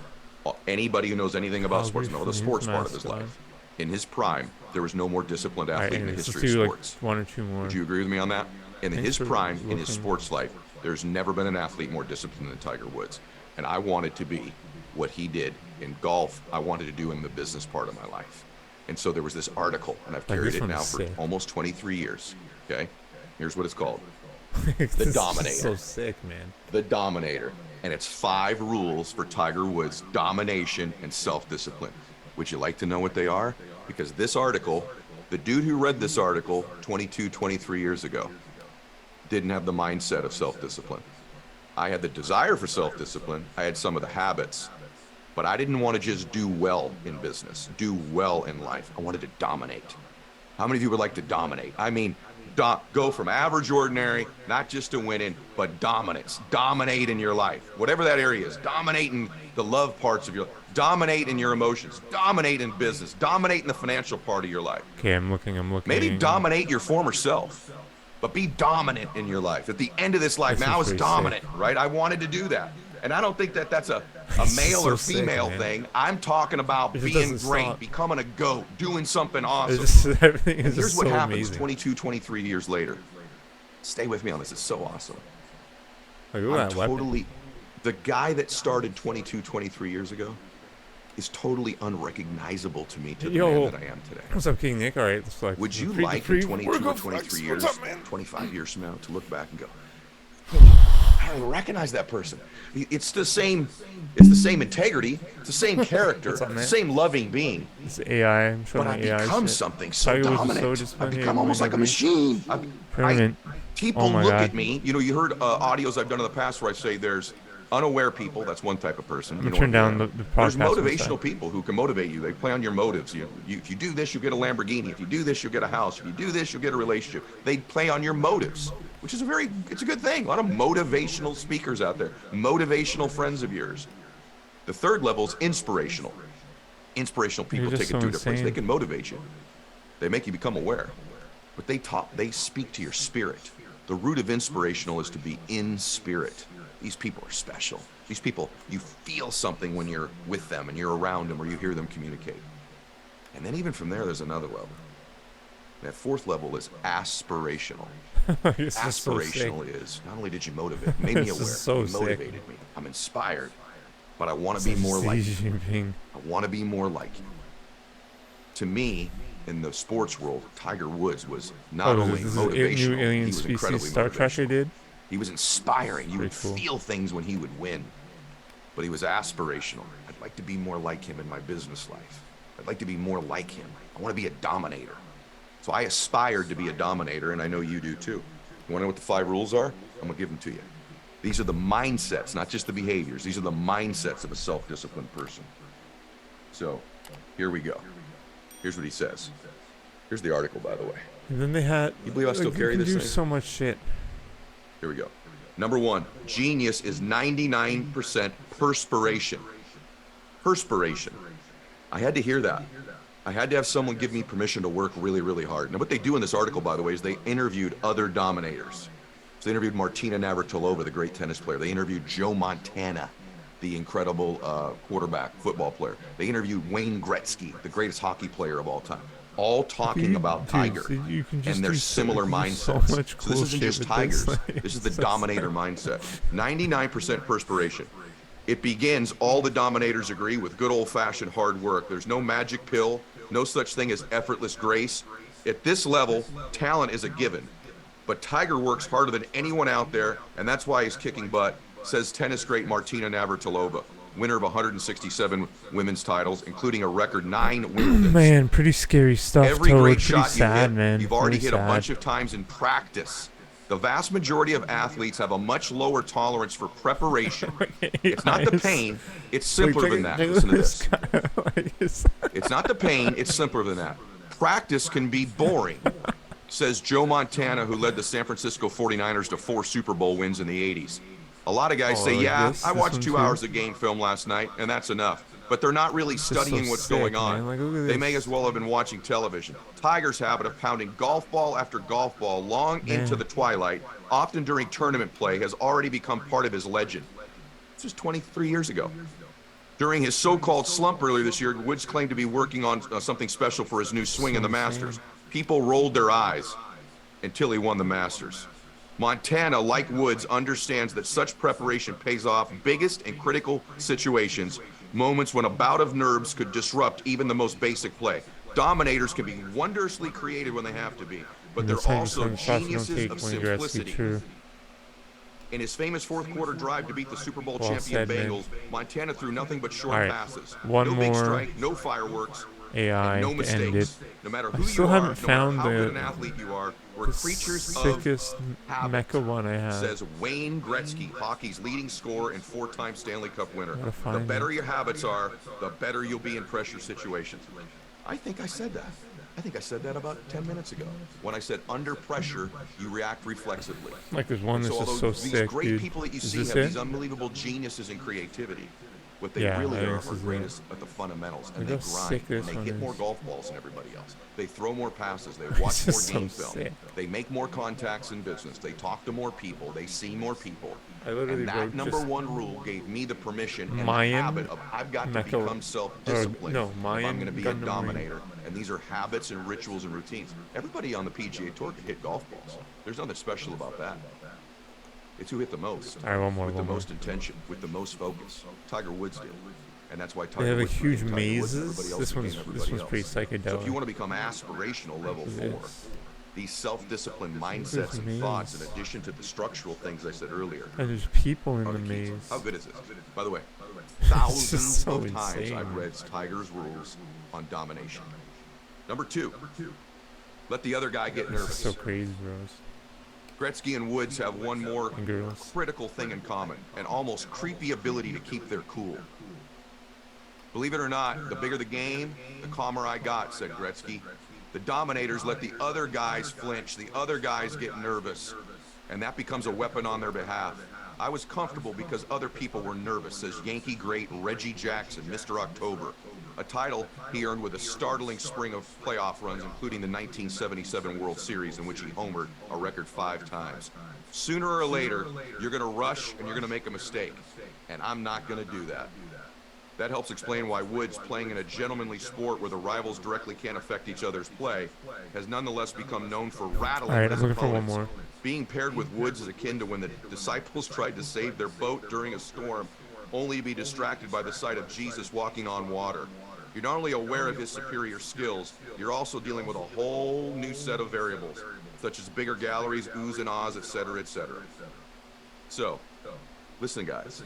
Speaker 5: anybody who knows anything about sports
Speaker 6: Calgary
Speaker 5: knows the
Speaker 6: Flames
Speaker 5: sports part of his
Speaker 6: mascot.
Speaker 5: life. In his prime, there was no more disciplined
Speaker 6: Alright,
Speaker 5: athlete in the
Speaker 6: anyways, let's
Speaker 5: history
Speaker 6: do
Speaker 5: of
Speaker 6: like
Speaker 5: sports.
Speaker 6: one or two more.
Speaker 5: Would you agree with me on that? In
Speaker 6: Thanks
Speaker 5: his
Speaker 6: for
Speaker 5: prime, in his
Speaker 6: looking.
Speaker 5: sports life, there's never been an athlete more disciplined than Tiger Woods. And I wanted to be what he did in golf. I wanted to do in the business part of my life. And so there was this article, and I've
Speaker 6: Like,
Speaker 5: carried
Speaker 6: this
Speaker 5: it now
Speaker 6: one's
Speaker 5: for
Speaker 6: sick.
Speaker 5: almost 23 years. Okay? Here's what it's called.
Speaker 6: This
Speaker 5: The
Speaker 6: is
Speaker 5: Dominator.
Speaker 6: so sick, man.
Speaker 5: The Dominator. And it's 5 rules for Tiger Woods' domination and self-discipline. Would you like to know what they are? Because this article, the dude who read this article 22, 23 years ago, didn't have the mindset of self-discipline. I had the desire for self-discipline. I had some of the habits, but I didn't want to just do well in business, do well in life. I wanted to dominate. How many of you would like to dominate? I mean, go from average, ordinary, not just to winning, but dominance. Dominate in your life, whatever that area is. Dominate in the love parts of your life. Dominate in your emotions. Dominate in business. Dominate in the financial part of your life.
Speaker 6: Okay, I'm looking.
Speaker 5: Maybe dominate your former self, but be dominant in your life. At the end of this life,
Speaker 6: This
Speaker 5: man, I
Speaker 6: is
Speaker 5: was
Speaker 6: pretty
Speaker 5: dominant, right? I wanted to do that. And I don't think that that's a male
Speaker 6: so
Speaker 5: or
Speaker 6: sick,
Speaker 5: female
Speaker 6: man.
Speaker 5: thing. I'm talking about
Speaker 6: It just
Speaker 5: being
Speaker 6: doesn't
Speaker 5: great,
Speaker 6: stop.
Speaker 5: becoming a goat, doing something awesome.
Speaker 6: It's just, everything is
Speaker 5: Here's
Speaker 6: just
Speaker 5: what
Speaker 6: so
Speaker 5: happens
Speaker 6: amazing.
Speaker 5: 22, 23 years later. Stay with me on this. It's so awesome.
Speaker 6: Like, look
Speaker 5: I'm
Speaker 6: at that weapon.
Speaker 5: totally, the guy that started 22, 23 years ago is totally unrecognizable to me to the
Speaker 6: Yo.
Speaker 5: man that I am today.
Speaker 6: What's up, King Nick? All right, let's like.
Speaker 5: Would you
Speaker 6: free-
Speaker 5: like
Speaker 6: free-
Speaker 5: in 22
Speaker 6: we're
Speaker 5: or
Speaker 6: going
Speaker 5: 23
Speaker 6: flex.
Speaker 5: years,
Speaker 6: What's up, man?
Speaker 5: 25 years from now, to look back and go, I don't even recognize that person. It's the same integrity, it's the same character,
Speaker 6: What's up,
Speaker 5: it's
Speaker 6: man?
Speaker 5: the same loving being.
Speaker 6: It's AI. I'm showing
Speaker 5: But
Speaker 6: my
Speaker 5: I've
Speaker 6: AI
Speaker 5: become
Speaker 6: shit.
Speaker 5: something so
Speaker 6: Tiger Woods was
Speaker 5: dominant.
Speaker 6: so
Speaker 5: I've
Speaker 6: disciplined, he
Speaker 5: become
Speaker 6: had
Speaker 5: almost
Speaker 6: one
Speaker 5: like a
Speaker 6: every
Speaker 5: machine.
Speaker 6: tournament.
Speaker 5: People
Speaker 6: Oh my
Speaker 5: look
Speaker 6: God.
Speaker 5: at me. You know, you heard audios I've done in the past where I say there's unaware people. That's one type of person.
Speaker 6: I'm
Speaker 5: You
Speaker 6: gonna
Speaker 5: know
Speaker 6: turn
Speaker 5: what I
Speaker 6: down
Speaker 5: mean?
Speaker 6: the
Speaker 5: There's
Speaker 6: podcast one
Speaker 5: motivational
Speaker 6: side.
Speaker 5: people who can motivate you. They play on your motives. If you do this, you'll get a Lamborghini. If you do this, you'll get a house. If you do this, you'll get a relationship. They play on your motives, which is it's a good thing. A lot of motivational speakers out there, motivational friends of yours. The third level is inspirational. Inspirational people
Speaker 6: just
Speaker 5: take it
Speaker 6: so
Speaker 5: to a different place.
Speaker 6: insane.
Speaker 5: They can motivate you. They make you become aware. But they speak to your spirit. The root of inspirational is to be in spirit. These people are special. These people, you feel something when you're with them and you're around them or you hear them communicate. And then even from there, there's another level. That fourth level is aspirational.
Speaker 6: This is so sick.
Speaker 5: Aspirational is not only did you motivate, made me
Speaker 6: This is
Speaker 5: aware,
Speaker 6: so
Speaker 5: you
Speaker 6: sick.
Speaker 5: motivated me. I'm inspired, but I want to be more like
Speaker 6: Xi
Speaker 5: you.
Speaker 6: Jinping.
Speaker 5: I want to be more like you. To me, in the sports world, Tiger Woods was not
Speaker 6: Oh,
Speaker 5: only
Speaker 6: this is a
Speaker 5: motivational,
Speaker 6: new
Speaker 5: he
Speaker 6: alien
Speaker 5: was
Speaker 6: species
Speaker 5: incredibly
Speaker 6: Star Trek they
Speaker 5: motivational.
Speaker 6: did.
Speaker 5: He was inspiring. You would
Speaker 6: Pretty cool.
Speaker 5: feel things when he would win. But he was aspirational. I'd like to be more like him in my business life. I'd like to be more like him. I want to be a dominator. So I aspired to be a dominator, and I know you do too. You want to know what the 5 rules are? I'm going to give them to you. These are the mindsets, not just the behaviors. These are the mindsets of a self-disciplined person. So here we go. Here's what he says. Here's the article, by the way.
Speaker 6: And then they had.
Speaker 5: You believe I still
Speaker 6: like,
Speaker 5: carry
Speaker 6: you
Speaker 5: this
Speaker 6: can do
Speaker 5: thing?
Speaker 6: so much shit.
Speaker 5: Here we go. Number one, genius is 99% perspiration. Perspiration. I had to hear that. I had to have someone give me permission to work really, really hard. Now, what they do in this article, by the way, is they interviewed other dominators. So they interviewed Martina Navratilova, the great tennis player. They interviewed Joe Montana, the incredible quarterback, football player. They interviewed Wayne Gretzky, the greatest hockey player of all time. All talking about Tiger and their similar mindsets. So this isn't just Tigers. This is the dominator mindset. 99% perspiration. It begins, all the dominators agree, with good old-fashioned hard work. There's no magic pill, no such thing as effortless grace. At this level, talent is a given. But Tiger works harder than anyone out there, and that's why he's kicking butt, says tennis great Martina Navratilova, winner of 167 women's titles, including a record 9 Wimbledons.
Speaker 6: Man, pretty scary stuff.
Speaker 5: Every great shot
Speaker 6: sad,
Speaker 5: you hit,
Speaker 6: man.
Speaker 5: you've already
Speaker 6: pretty
Speaker 5: hit a
Speaker 6: sad.
Speaker 5: bunch of times in practice. The vast majority of athletes have a much lower tolerance for preparation. It's not the pain, it's simpler than that. Listen to this. It's not the pain, it's simpler than that. Practice can be boring, says Joe Montana, who led the San Francisco 49ers to 4 Super Bowl wins in the 80s. A lot of guys say,
Speaker 6: like
Speaker 5: yeah,
Speaker 6: this
Speaker 5: I watched 2
Speaker 6: too?
Speaker 5: hours of game film last night, and that's enough. But they're not really studying
Speaker 6: so
Speaker 5: what's
Speaker 6: sick,
Speaker 5: going on.
Speaker 6: man. Like, look at
Speaker 5: They
Speaker 6: this.
Speaker 5: may as well have been watching television. Tiger's habit of pounding golf ball after golf ball long into the twilight, often during tournament play, has already become part of his legend. This was 23 years ago. During his so-called slump earlier this year, Woods claimed to be working on something special for his new swing in the Masters. People rolled their eyes until he won the Masters. Montana, like Woods, understands that such preparation pays off biggest in critical situations, moments when a bout of nerves could disrupt even the most basic play. Dominators can be wondrously creative when they have to be, but they're also geniuses of simplicity. In his famous fourth-quarter drive to beat the Super Bowl champion Bengals, Montana threw nothing but short passes.
Speaker 6: One
Speaker 5: no
Speaker 6: more
Speaker 5: big strike, no fireworks,
Speaker 6: AI
Speaker 5: and no
Speaker 6: to
Speaker 5: mistakes.
Speaker 6: end it.
Speaker 5: No matter
Speaker 6: I
Speaker 5: who
Speaker 6: still
Speaker 5: you
Speaker 6: haven't
Speaker 5: are,
Speaker 6: found
Speaker 5: no matter how good
Speaker 6: the-
Speaker 5: an athlete you are, we're
Speaker 6: The
Speaker 5: creatures of
Speaker 6: sickest
Speaker 5: habit,
Speaker 6: mecha one I have.
Speaker 5: says Wayne Gretzky, hockey's leading scorer and 4-time Stanley Cup winner.
Speaker 6: Gotta
Speaker 5: The
Speaker 6: find
Speaker 5: better
Speaker 6: it.
Speaker 5: your habits are, the better you'll be in pressure situations. I think I said that. I think I said that about 10 minutes ago. When I said under pressure, you react reflexively.
Speaker 6: Like there's one
Speaker 5: And
Speaker 6: that's
Speaker 5: so
Speaker 6: just
Speaker 5: although
Speaker 6: so
Speaker 5: these
Speaker 6: sick,
Speaker 5: great
Speaker 6: dude.
Speaker 5: people that you
Speaker 6: Is
Speaker 5: see
Speaker 6: this
Speaker 5: have
Speaker 6: it?
Speaker 5: these unbelievable geniuses and creativity, what they
Speaker 6: Yeah,
Speaker 5: really
Speaker 6: I think
Speaker 5: are
Speaker 6: this is
Speaker 5: greatest at the fundamentals, and
Speaker 6: Look
Speaker 5: they
Speaker 6: how
Speaker 5: grind,
Speaker 6: sick
Speaker 5: and
Speaker 6: this
Speaker 5: they
Speaker 6: one
Speaker 5: hit more
Speaker 6: is.
Speaker 5: golf balls than everybody else. They throw more passes, they
Speaker 6: This
Speaker 5: watch more
Speaker 6: is so
Speaker 5: game film,
Speaker 6: sick.
Speaker 5: they make more contacts in business, they talk to more people, they see more people.
Speaker 6: I literally
Speaker 5: And that
Speaker 6: wrote
Speaker 5: number
Speaker 6: just
Speaker 5: one rule gave me the permission and the
Speaker 6: Mayan
Speaker 5: habit of I've got to
Speaker 6: Mecha-
Speaker 5: become self-disciplined
Speaker 6: no,
Speaker 5: if I'm
Speaker 6: Mayan
Speaker 5: going to be a
Speaker 6: Gundam Ring.
Speaker 5: dominator. And these are habits and rituals and routines. Everybody on the PGA Tour can hit golf balls. There's nothing special about that. It's who hit the most,
Speaker 6: All right, one more,
Speaker 5: with the
Speaker 6: one more.
Speaker 5: most intention, with the most focus. Tiger Woods did. And that's why Tiger
Speaker 6: They have a
Speaker 5: Woods
Speaker 6: huge
Speaker 5: became Tiger Woods and
Speaker 6: mazes.
Speaker 5: everybody else
Speaker 6: This
Speaker 5: became
Speaker 6: one's
Speaker 5: everybody
Speaker 6: pretty
Speaker 5: else. So if
Speaker 6: psychedelic.
Speaker 5: you want to become aspirational level 4,
Speaker 6: Yes.
Speaker 5: these self-disciplined mindsets
Speaker 6: There's
Speaker 5: and
Speaker 6: maze.
Speaker 5: thoughts, in addition to the structural things I said earlier,
Speaker 6: And there's people in
Speaker 5: are
Speaker 6: the
Speaker 5: the keys.
Speaker 6: maze.
Speaker 5: How good is this? By the way,
Speaker 6: just
Speaker 5: thousands
Speaker 6: so
Speaker 5: of times
Speaker 6: insane.
Speaker 5: I've read Tiger's rules on domination. Number 2, let the other guy get
Speaker 6: This is
Speaker 5: nervous.
Speaker 6: so crazy, bros.
Speaker 5: Gretzky and Woods have one more
Speaker 6: And girls.
Speaker 5: critical thing in common, an almost creepy ability to keep their cool. Believe it or not, the bigger the game, the calmer I got, said Gretzky. The dominators let the other guys flinch, the other guys get nervous, and that becomes a weapon on their behalf. I was comfortable because other people were nervous, says Yankee great Reggie Jackson, Mr. October, a title he earned with a startling spring of playoff runs, including the 1977 World Series, in which he homered a record 5 times. Sooner or later, you're going to rush and you're going to make a mistake, and I'm not going to do that. That helps explain why Woods, playing in a gentlemanly sport where the rivals directly can't affect each other's play, has nonetheless become known for rattling
Speaker 6: All right,
Speaker 5: his
Speaker 6: I'm looking for one
Speaker 5: opponents.
Speaker 6: more.
Speaker 5: Being paired with Woods is akin to when the disciples tried to save their boat during a storm, only to be distracted by the sight of Jesus walking on water. You're not only aware of his superior skills, you're also dealing with a whole new set of variables, such as bigger galleries, oohs and ahs, etc., etc. So, listen, guys.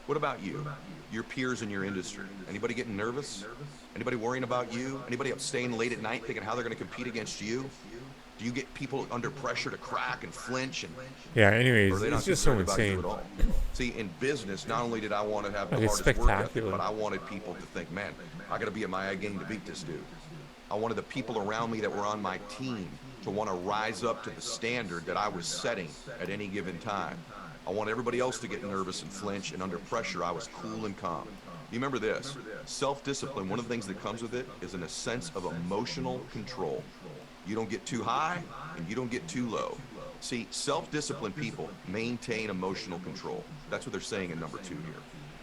Speaker 5: What about you? Your peers in your industry? Anybody getting nervous? Anybody worrying about you? Anybody up staying late at night thinking how they're going to compete against you? Do you get people under pressure to crack and flinch? And
Speaker 6: Yeah,
Speaker 5: or
Speaker 6: anyways,
Speaker 5: are they not
Speaker 6: it's just so
Speaker 5: concerned about you
Speaker 6: insane.
Speaker 5: at all? See, in business, not only did I want to have the
Speaker 6: Like, it's
Speaker 5: hardest work ethic,
Speaker 6: spectacular.
Speaker 5: but I wanted people to think, man, I got to be at my A game to beat this dude. I wanted the people around me that were on my team to want to rise up to the standard that I was setting at any given time. I want everybody else to get nervous and flinch, and under pressure, I was cool and calm. You remember this, self-discipline, one of the things that comes with it is a sense of emotional control. You don't get too high, and you don't get too low. See, self-disciplined people maintain emotional control. That's what they're saying in number 2 here.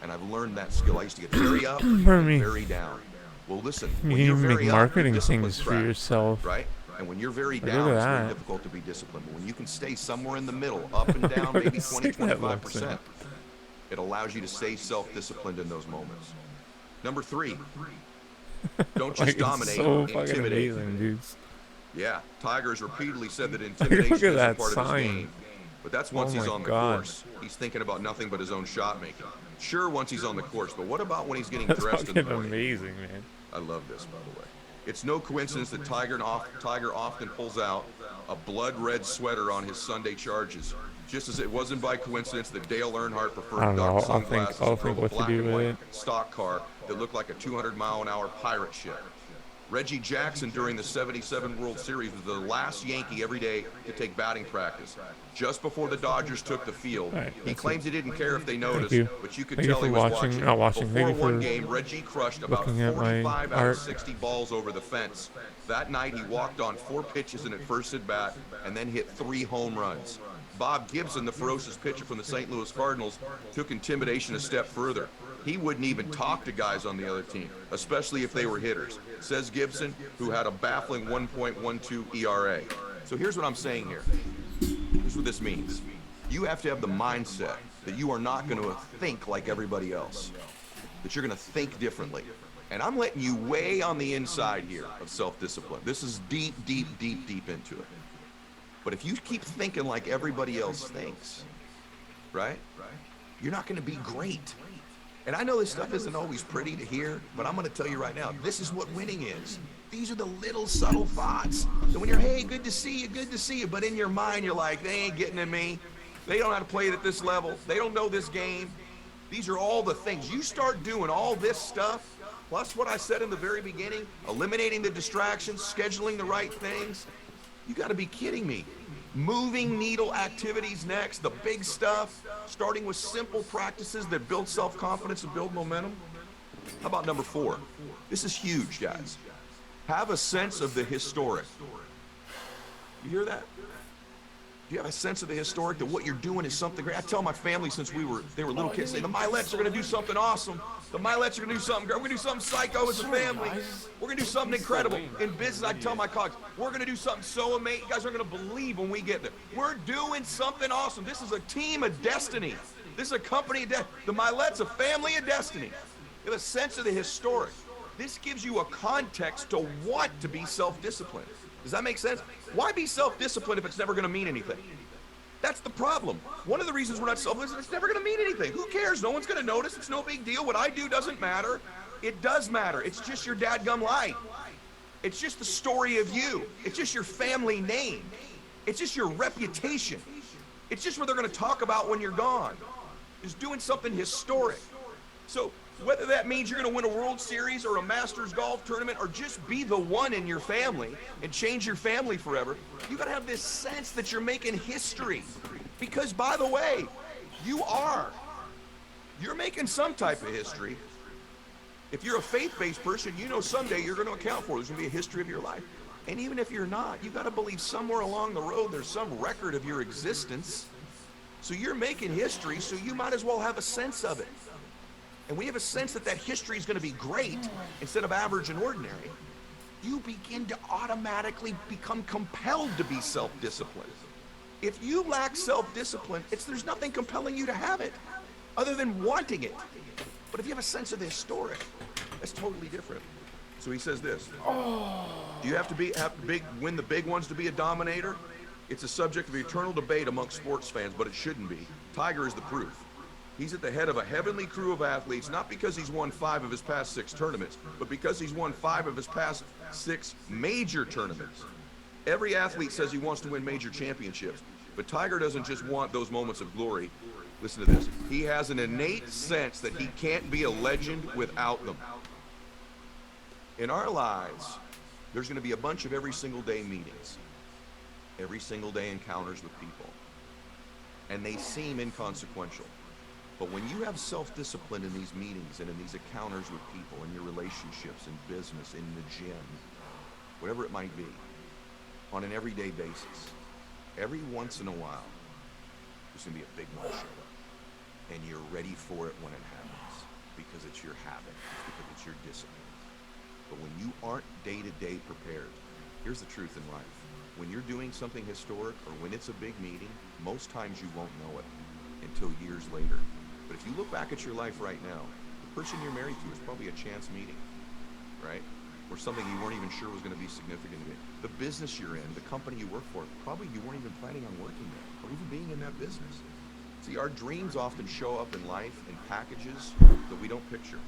Speaker 5: And I've learned that skill. I used to get very up and very down. Well, listen, when you're very up, your discipline's
Speaker 6: for yourself.
Speaker 5: right? And when you're very down, it's very difficult to be disciplined. But when you can stay somewhere in the middle, up and down, maybe 20, 25%, it allows you to stay self-disciplined in those moments. Number 3, don't just dominate, intimidate.
Speaker 6: Amazing, dudes.
Speaker 5: Yeah, Tiger's repeatedly said that intimidation is a part of his game. But that's once he's on the course. He's thinking about nothing but his own shot making. Sure, once he's on the course, but what about when he's getting dressed in the morning?
Speaker 6: Amazing, man.
Speaker 5: I love this, by the way. It's no coincidence that Tiger often pulls out a blood red sweater on his Sunday charges. Just as it wasn't by coincidence that Dale Earnhardt preferred dark sunglasses over a black and white stock car that looked like a 200-mile-an-hour pirate ship. Reggie Jackson during the '77 World Series was the last Yankee every day to take batting practice. Just before the Dodgers took the field, he claims he didn't care if they noticed, but you could tell he was watching. Before one game, Reggie crushed about 45 out of 60 balls over the fence. That night, he walked on 4 pitches in at first at bat and then hit 3 home runs. Bob Gibson, the ferocious pitcher from the St. Louis Cardinals, took intimidation a step further. He wouldn't even talk to guys on the other team, especially if they were hitters, says Gibson, who had a baffling 1.12 ERA. So here's what I'm saying here. Here's what this means. You have to have the mindset that you are not going to think like everybody else, that you're going to think differently. And I'm letting you way on the inside here of self-discipline. This is deep, deep, deep, deep into it. But if you keep thinking like everybody else thinks, right, you're not going to be great. And I know this stuff isn't always pretty to hear, but I'm going to tell you right now, this is what winning is. These are the little subtle thoughts. So when you're, hey, good to see you, but in your mind you're like, they ain't getting at me. They don't know how to play it at this level. They don't know this game. These are all the things. You start doing all this stuff, plus what I said in the very beginning, eliminating the distractions, scheduling the right things. You got to be kidding me. Moving needle activities next, the big stuff, starting with simple practices that build self-confidence and build momentum. How about number 4? This is huge, guys. Have a sense of the historic. You hear that? Do you have a sense of the historic, that what you're doing is something great? I tell my family since they were little kids, say the Milettes are going to do something awesome. The Milettes are going to do something great. We're going to do something psycho as a family. We're going to do something incredible. In business, I tell my colleagues, we're going to do something so amazing. You guys are going to believe when we get there. We're doing something awesome. This is a team of destiny. This is a company of destiny. The Milettes, a family of destiny. You have a sense of the historic. This gives you a context to want to be self-disciplined. Does that make sense? Why be self-disciplined if it's never going to mean anything? That's the problem. One of the reasons we're not self-disciplined, it's never going to mean anything. Who cares? No one's going to notice. It's no big deal. What I do doesn't matter. It does matter. It's just your dadgum life. It's just the story of you. It's just your family name. It's just your reputation. It's just what they're going to talk about when you're gone. Is doing something historic. So whether that means you're going to win a World Series or a Masters golf tournament or just be the one in your family and change your family forever, you got to have this sense that you're making history. Because, by the way, you are. You're making some type of history. If you're a faith-based person, you know someday you're going to account for it. There's going to be a history of your life. And even if you're not, you got to believe somewhere along the road there's some record of your existence. So you're making history, so you might as well have a sense of it. And when you have a sense that that history is going to be great instead of average and ordinary, you begin to automatically become compelled to be self-disciplined. If you lack self-discipline, there's nothing compelling you to have it other than wanting it. But if you have a sense of the historic, that's totally different. So he says this. Do you have to win the big ones to be a dominator? It's a subject of eternal debate amongst sports fans, but it shouldn't be. Tiger is the proof. He's at the head of a heavenly crew of athletes, not because he's won 5 of his past 6 tournaments, but because he's won 5 of his past 6 major tournaments. Every athlete says he wants to win major championships, but Tiger doesn't just want those moments of glory. Listen to this. He has an innate sense that he can't be a legend without them. In our lives, there's going to be a bunch of every single day meetings, every single day encounters with people. and they seem inconsequential. But when you have self-discipline in these meetings and in these encounters with people, in your relationships, in business, in the gym, whatever it might be, on an everyday basis, every once in a while, there's going to be a big one show up. And you're ready for it when it happens, because it's your habit, because it's your discipline. But when you aren't day-to-day prepared, here's the truth in life. When you're doing something historic or when it's a big meeting, most times you won't know it until years later. But if you look back at your life right now, the person you're married to is probably a chance meeting, right? Or something you weren't even sure was going to be significant to you. The business you're in, the company you work for, probably you weren't even planning on working there or even being in that business. See, our dreams often show up in life in packages that we don't picture,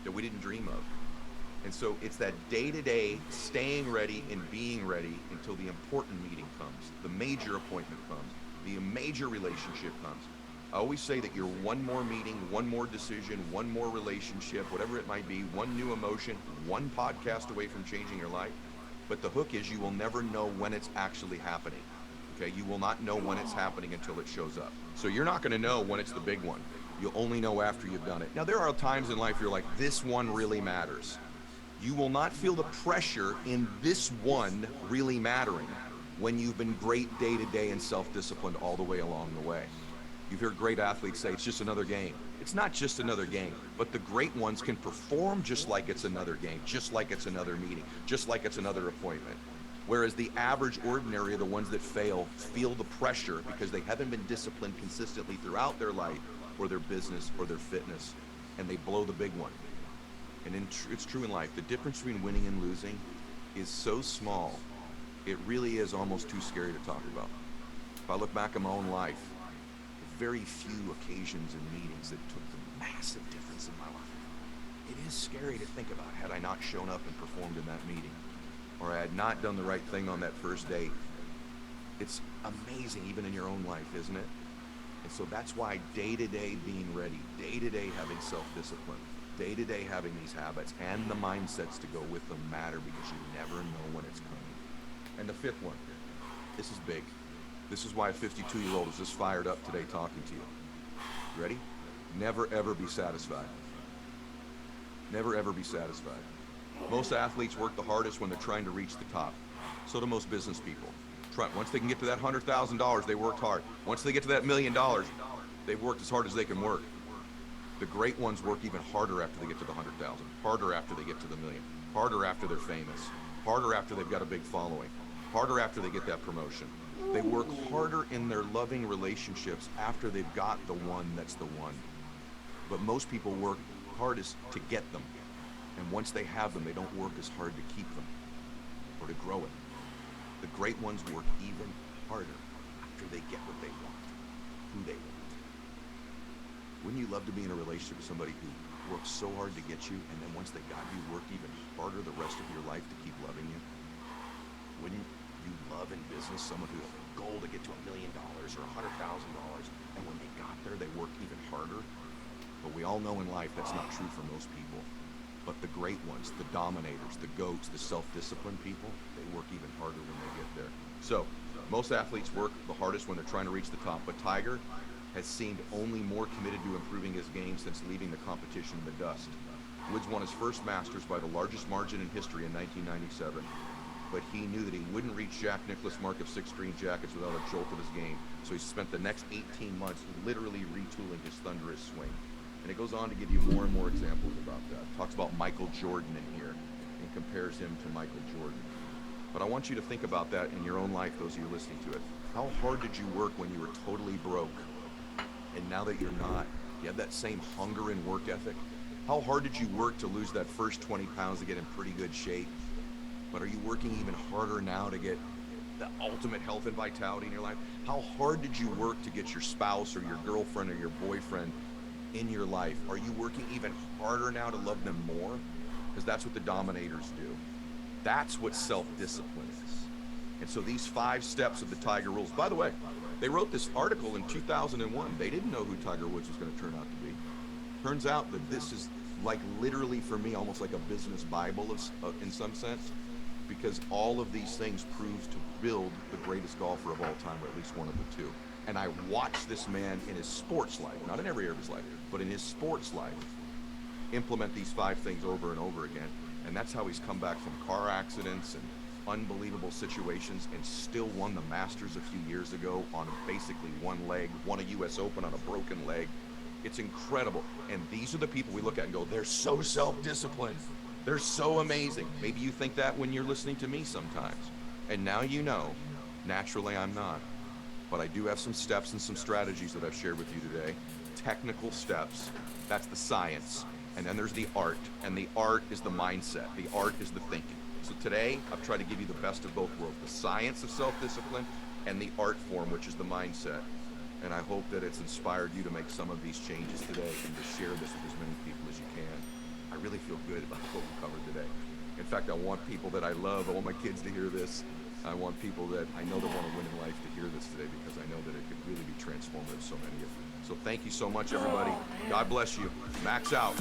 Speaker 5: that we didn't dream of. And so it's that day-to-day staying ready and being ready until the important meeting comes, the major appointment comes, the major relationship comes. I always say that you're one more meeting, one more decision, one more relationship, whatever it might be, one new emotion, one podcast away from changing your life. But the hook is you will never know when it's actually happening. Okay, you will not know when it's happening until it shows up. So you're not going to know when it's the big one. You'll only know after you've done it. Now, there are times in life you're like, this one really matters. You will not feel the pressure in this one really mattering when you've been great day to day and self-disciplined all the way along the way. You've heard great athletes say it's just another game. It's not just another game, but the great ones can perform just like it's another game, just like it's another meeting, just like it's another appointment. Whereas the average ordinary are the ones that fail, feel the pressure because they haven't been disciplined consistently throughout their life or their business or their fitness, and they blow the big one. And it's true in life. The difference between winning and losing is so small, it really is almost too scary to talk about. If I look back at my own life, very few occasions and meetings that took the massive difference in my life. It is scary to think about had I not shown up and performed in that meeting, or I had not done the right thing on that first date. It's amazing even in your own life, isn't it? And so that's why day-to-day being ready, day-to-day having self-discipline, day-to-day having these habits and the mindsets to go with them matter, because you never know when it's coming. And the fifth one, this is big. This is why a 52-year-old is just fired up today talking to you. You ready? Never ever be satisfied. Never ever be satisfied. Most athletes work the hardest when they're trying to reach the top. So do most business people. Once they can get to that $100,000, they worked hard. Once they get to that $1 million, they've worked as hard as they can work. The great ones work even harder after they get to the 100,000, harder after they get to the million, harder after they're famous, harder after they've got a big following, harder after they get that promotion. They work harder in their loving relationships after they've got the one that's the one. But most people work hardest to get them. And once they have them, they don't work as hard to keep them or to grow it. The great ones work even harder after they get what they want, who they want. Wouldn't you love to be in a relationship with somebody who worked so hard to get you, and then once they got you, worked even harder the rest of your life to keep loving you? Wouldn't you love in business someone who had a goal to get to $1 million or $100,000, and when they got there, they worked even harder? But we all know in life that's not true for most people. But the great ones, the dominators, the goats, the self-disciplined people, they work even harder when they get there. So, most athletes work the hardest when they're trying to reach the top, but Tiger has seemed only more committed to improving his game since leaving the competition in the dust. Woods won his first Masters by the largest margin in history in 1997, but he knew that he wouldn't reach Jack Nicklaus' mark of 6 green jackets without a jolt of his game, so he spent the next 18 months literally retooling his thunderous swing. And it goes on to give you more and more examples about that. It talks about Michael Jordan in here and compares him to Michael Jordan. But I want you to think about that in your own life, those of you listening to it. How hard did you work when you were totally broke? And now that you're not, you have that same hunger and work ethic? How hard did you work to lose that first 20 pounds to get in pretty good shape? But are you working even harder now to get the ultimate health and vitality in your life? How hard did you work to get your spouse or your girlfriend or your boyfriend in your life? Are you working even harder now to love them more? Because that's what the dominators do. That's what self-discipline is. And so these 5 steps of the Tiger rules, by the way, they wrote this article in 2001. They didn't know who Tiger Woods was going to turn out to be. Turns out that this is like literally for me almost like a business Bible in some sense, because all of these things prove to build the greatest golfer of all time, or at least one of the two. And I watched this man in his sports life, not in every area of his life, but in his sports life, implement these 5 things over and over again. And that's how he's come back from car accidents and unbelievable situations and still won the Masters a few years ago on basically one leg, won a US Open on a broken leg. It's incredible. And these are the people we look at and go, they're so self-disciplined. They're so amazing. Maybe you think that when you're listening to me sometimes. And now you know, naturally I'm not. But I do have some steps and some strategies that I've shared with you today. Technical steps, that's the science. And then there's the art, and the art is the mindset. The art is the thinking. So today, I've tried to give you the best of both worlds, the science of self-discipline and the art form, which is the mindset. And I hope that it's inspired you to make some of these changes today and to share this with as many people as you can. I really feel good about what we covered today. In fact, I want people that I love, I want my kids to hear this. I want people that I know that want to win in life to hear this today, because I know that it could really be transformative to so many of you. So thank you so much, everybody. God bless you. Max out.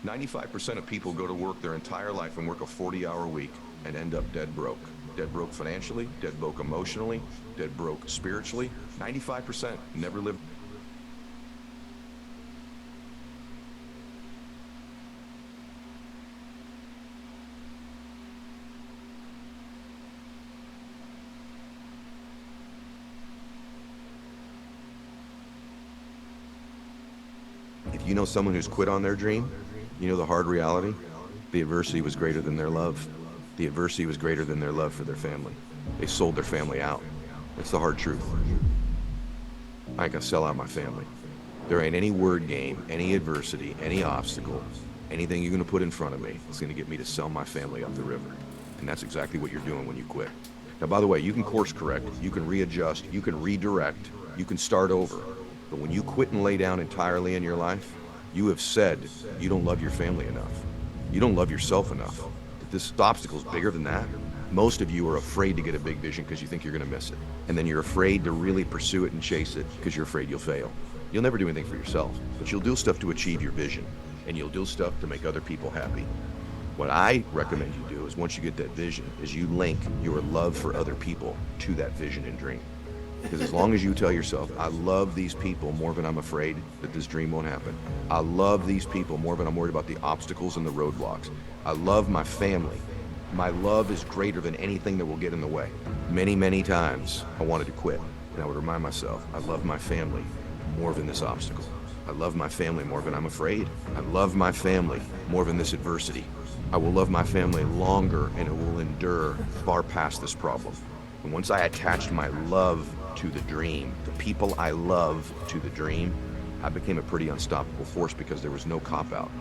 Speaker 5: 95% of people go to work their entire life and work a 40-hour week and end up dead broke. Dead broke financially, dead broke emotionally, dead broke spiritually. 95% never live. If you know someone who's quit on their dream, you know the hard reality? The adversity was greater than their love. The adversity was greater than their love for their family. They sold their family out. That's the hard truth. I ain't gonna sell out my family. There ain't any word game, any adversity, any obstacle, anything you're gonna put in front of me that's gonna get me to sell my family up the river. And that's exactly what you're doing when you quit. Now, by the way, you can course correct, you can readjust, you can redirect, you can start over. But when you quit and lay down entirely in your life, you have said you don't love your family enough. You don't love yourself enough. If this obstacle is bigger than that, most of you are afraid to get a big vision because you think you're going to miss it. And then you're afraid to really pursue it and chase it because you're afraid you'll fail. You'll never do anything for yourself, but you'll do stuff to achieve your vision, and you'll do stuff to make other people happy. What I recommend you do is, once you get that vision, is you link your love for other people to that vision and dream. Because as long as you tell yourself, I love these people more than I'm afraid that this dream won't happen. I love these people more than I'm worried about the obstacles and the roadblocks. I love my family. My love is greater than anything that will get in the way. Many, many times I wanted to quit, and I would remind myself, I love my family more than this obstacle. I love my family more than I'm afraid. I love my family more than this adversity. I will love my family longer, and it will endure far past this problem. And once I attached my love to the dream, the people I love to the dream, I became a pretty unstoppable force because there was no cop-out.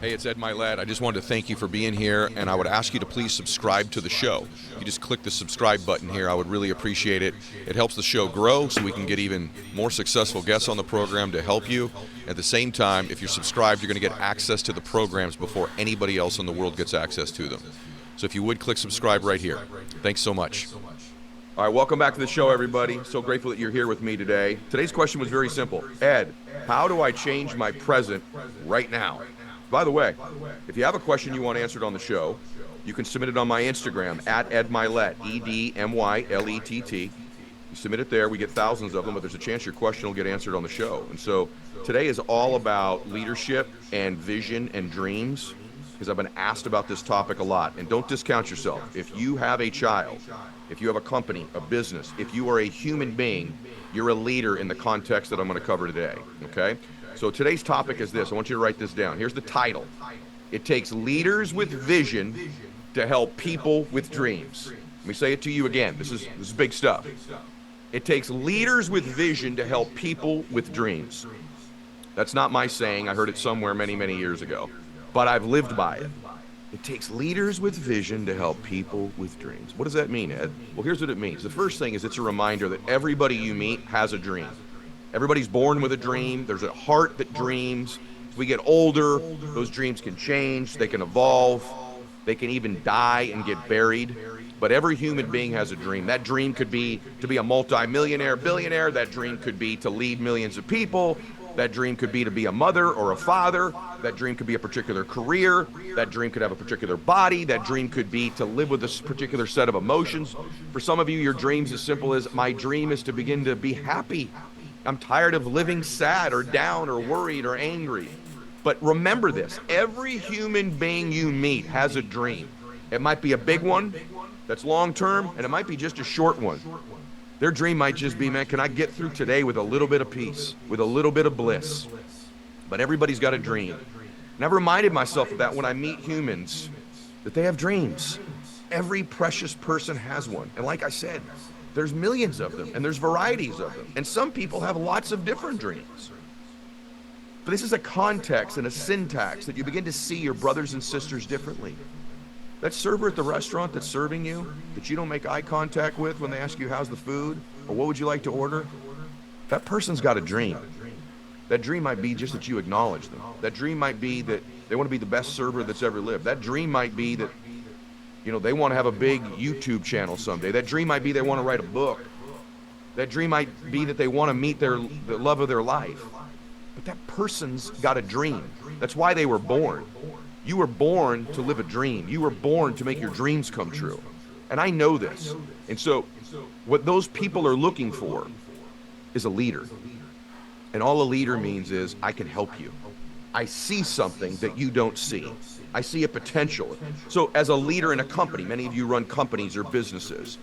Speaker 5: Hey, it's Ed Milet. I just wanted to thank you for being here, and I would ask you to please subscribe to the show. You just click the subscribe button here. I would really appreciate it. It helps the show grow so we can get even more successful guests on the program to help you. At the same time, if you're subscribed, you're going to get access to the programs before anybody else in the world gets access to them. So if you would, click subscribe right here. Thanks so much. All right, welcome back to the show, everybody. So grateful that you're here with me today. Today's question was very simple. Ed, how do I change my present right now? By the way, if you have a question you want answered on the show, you can submit it on my Instagram, at Ed Milet, EDMYLETT. You submit it there. We get thousands of them, but there's a chance your question will get answered on the show. And so today is all about leadership and vision and dreams, because I've been asked about this topic a lot. And don't discount yourself. If you have a child, if you have a company, a business, if you are a human being, you're a leader in the context that I'm going to cover today, okay? So today's topic is this. I want you to write this down. Here's the title. It takes leaders with vision to help people with dreams. Let me say it to you again. This is big stuff. It takes leaders with vision to help people with dreams. That's not my saying. I heard it somewhere many, many years ago, but I've lived by it. It takes leaders with vision to help people with dreams. What does that mean, Ed? Well, here's what it means. The first thing is it's a reminder that everybody you meet has a dream. Everybody's born with a dream. There's a heart that dreams. As we get older, those dreams can change. They can evolve. They can even die and get buried. But every human being has a dream. That dream could be to be a multi-millionaire, billionaire. That dream could be to lead millions of people. That dream could be to be a mother or a father. That dream could be a particular career. That dream could have a particular body. That dream could be to live with a particular set of emotions. For some of you, your dream's as simple as, my dream is to begin to be happy. I'm tired of living sad or down or worried or angry. But remember this, every human being you meet has a dream. It might be a big one that's long term, and it might be just a short one. Their dream might just be, man, can I get through today with a little bit of peace, with a little bit of bliss? But everybody's got a dream. And I've reminded myself of that when I meet humans, that they have dreams. Every precious person has one. And like I said, there's millions of them, and there's varieties of them. And some people have lots of different dreams. But this is a context and a syntax that you begin to see your brothers and sisters differently. That server at the restaurant that's serving you, that you don't make eye contact with when they ask you how's the food, or what would you like to order, that person's got a dream. That dream might be just that you acknowledge them. That dream might be that they want to be the best server that's ever lived. That dream might be that, you know, they want to have a big YouTube channel someday. That dream might be they want to write a book. That dream might be that they want to meet the love of their life. But that person's got a dream. That's why they were born. You were born to live a dream. You were born to make your dreams come true. And I know this. And so what those people are looking for is a leader. And all a leader means is, I can help you. I see something that you don't see. I see a potential. So as a leader in a company, many of you run companies or businesses.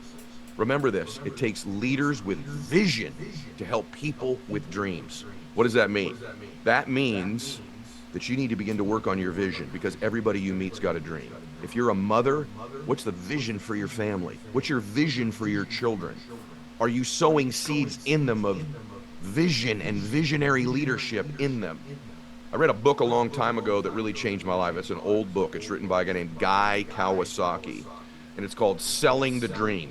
Speaker 5: Remember this, it takes leaders with vision to help people with dreams. What does that mean? That means that you need to begin to work on your vision, because everybody you meet's got a dream. If you're a mother, what's the vision for your family? What's your vision for your children? Are you sowing seeds in them of vision and visionary leadership in them? I read a book a long time ago that really changed my life. It's an old book. It's written by a guy named Guy Kawasaki, and it's called Selling the Dream.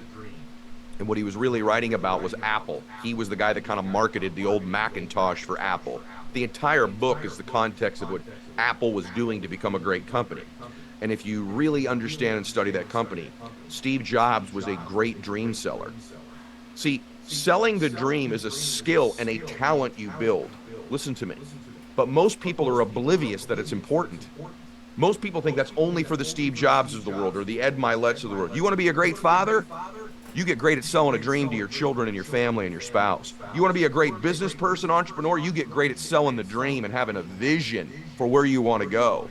Speaker 5: And what he was really writing about was Apple. He was the guy that kind of marketed the old Macintosh for Apple. The entire book is the context of what Apple was doing to become a great company. And if you really understand and study that company, Steve Jobs was a great dream seller. See, selling the dream is a skill and a talent you build. Listen to me. But most people are oblivious that it's important. Most people think that's only for the Steve Jobs of the world or the Ed Milets of the world. You want to be a great father? You get great at selling a dream to your children and your family and your spouse. You want to be a great business person, entrepreneur? You get great at selling the dream and having a vision for where you want to go.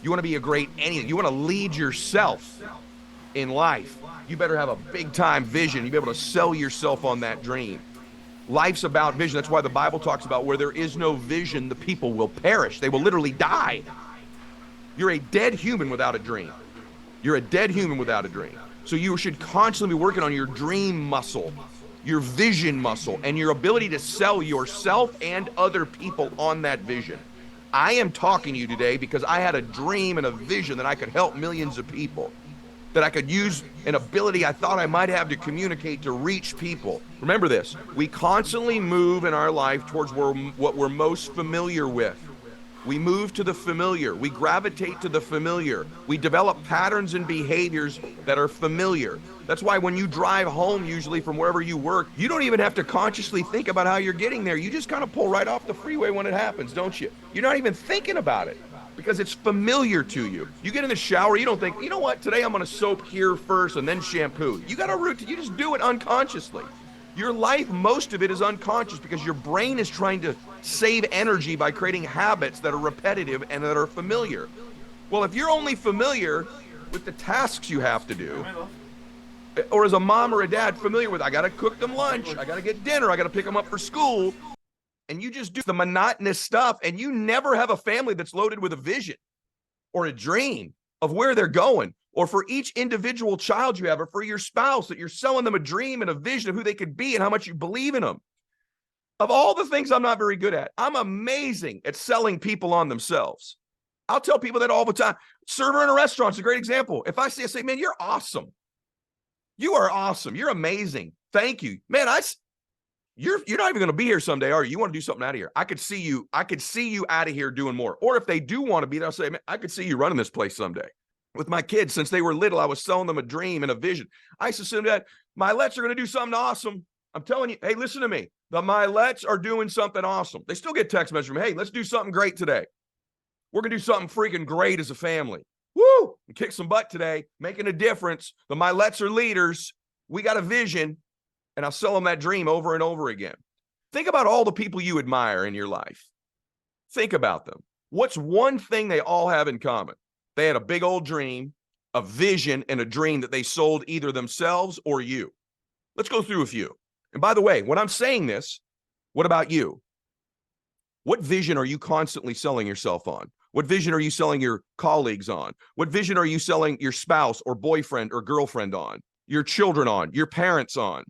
Speaker 5: You want to be a great anything. You want to lead yourself in life. You better have a big time vision. You be able to sell yourself on that dream. Life's about vision. That's why the Bible talks about where there is no vision, the people will perish. They will literally die. You're a dead human without a dream. You're a dead human without a dream. So you should constantly be working on your dream muscle, your vision muscle, and your ability to sell yourself and other people on that vision. I am talking to you today because I had a dream and a vision that I could help millions of people, that I could use an ability I thought I might have to communicate to reach people. Remember this, we constantly move in our life towards what we're most familiar with. We move to the familiar. We gravitate to the familiar. We develop patterns and behaviors that are familiar. That's why when you drive home, usually from wherever you work, you don't even have to consciously think about how you're getting there. You just kind of pull right off the freeway when it happens, don't you? You're not even thinking about it because it's familiar to you. You get in the shower, you don't think, you know what, today I'm going to soap here first and then shampoo. You got a routine. You just do it unconsciously. Your life, most of it is unconscious because your brain is trying to save energy by creating habits that are repetitive and that are familiar. Well, if you're only familiar with the tasks you have to do, or as a mom or a dad familiar with, I got to cook them lunch, I got to get dinner, I got to pick them up for school, and you just do the monotonous stuff, and you never have a family that's loaded with a vision or a dream of where they're going, or for each individual child you have, or for your spouse, that you're selling them a dream and a vision of who they could be and how much you believe in them. Of all the things I'm not very good at, I'm amazing at selling people on themselves. I'll tell people that all the time. Server in a restaurant's a great example. If I say, man, you're awesome. You are awesome. You're amazing. Thank you. Man, you're not even going to be here someday, are you? You want to do something out of here. I could see you out of here doing more. Or if they do want to be there, I'll say, man, I could see you running this place someday. With my kids, since they were little, I was selling them a dream and a vision. I used to assume that my Lets are going to do something awesome. I'm telling you, hey, listen to me. The Milettes are doing something awesome. They still get text messages from me. Hey, let's do something great today. We're going to do something freaking great as a family. Woo! And kick some butt today, making a difference. The Milettes are leaders. We got a vision. And I'll sell them that dream over and over again. Think about all the people you admire in your life. Think about them. What's one thing they all have in common? They had a big old dream, a vision, and a dream that they sold either themselves or you. Let's go through a few. And by the way, when I'm saying this, what about you? What vision are you constantly selling yourself on? What vision are you selling your colleagues on? What vision are you selling your spouse or boyfriend or girlfriend on? Your children on? Your parents on?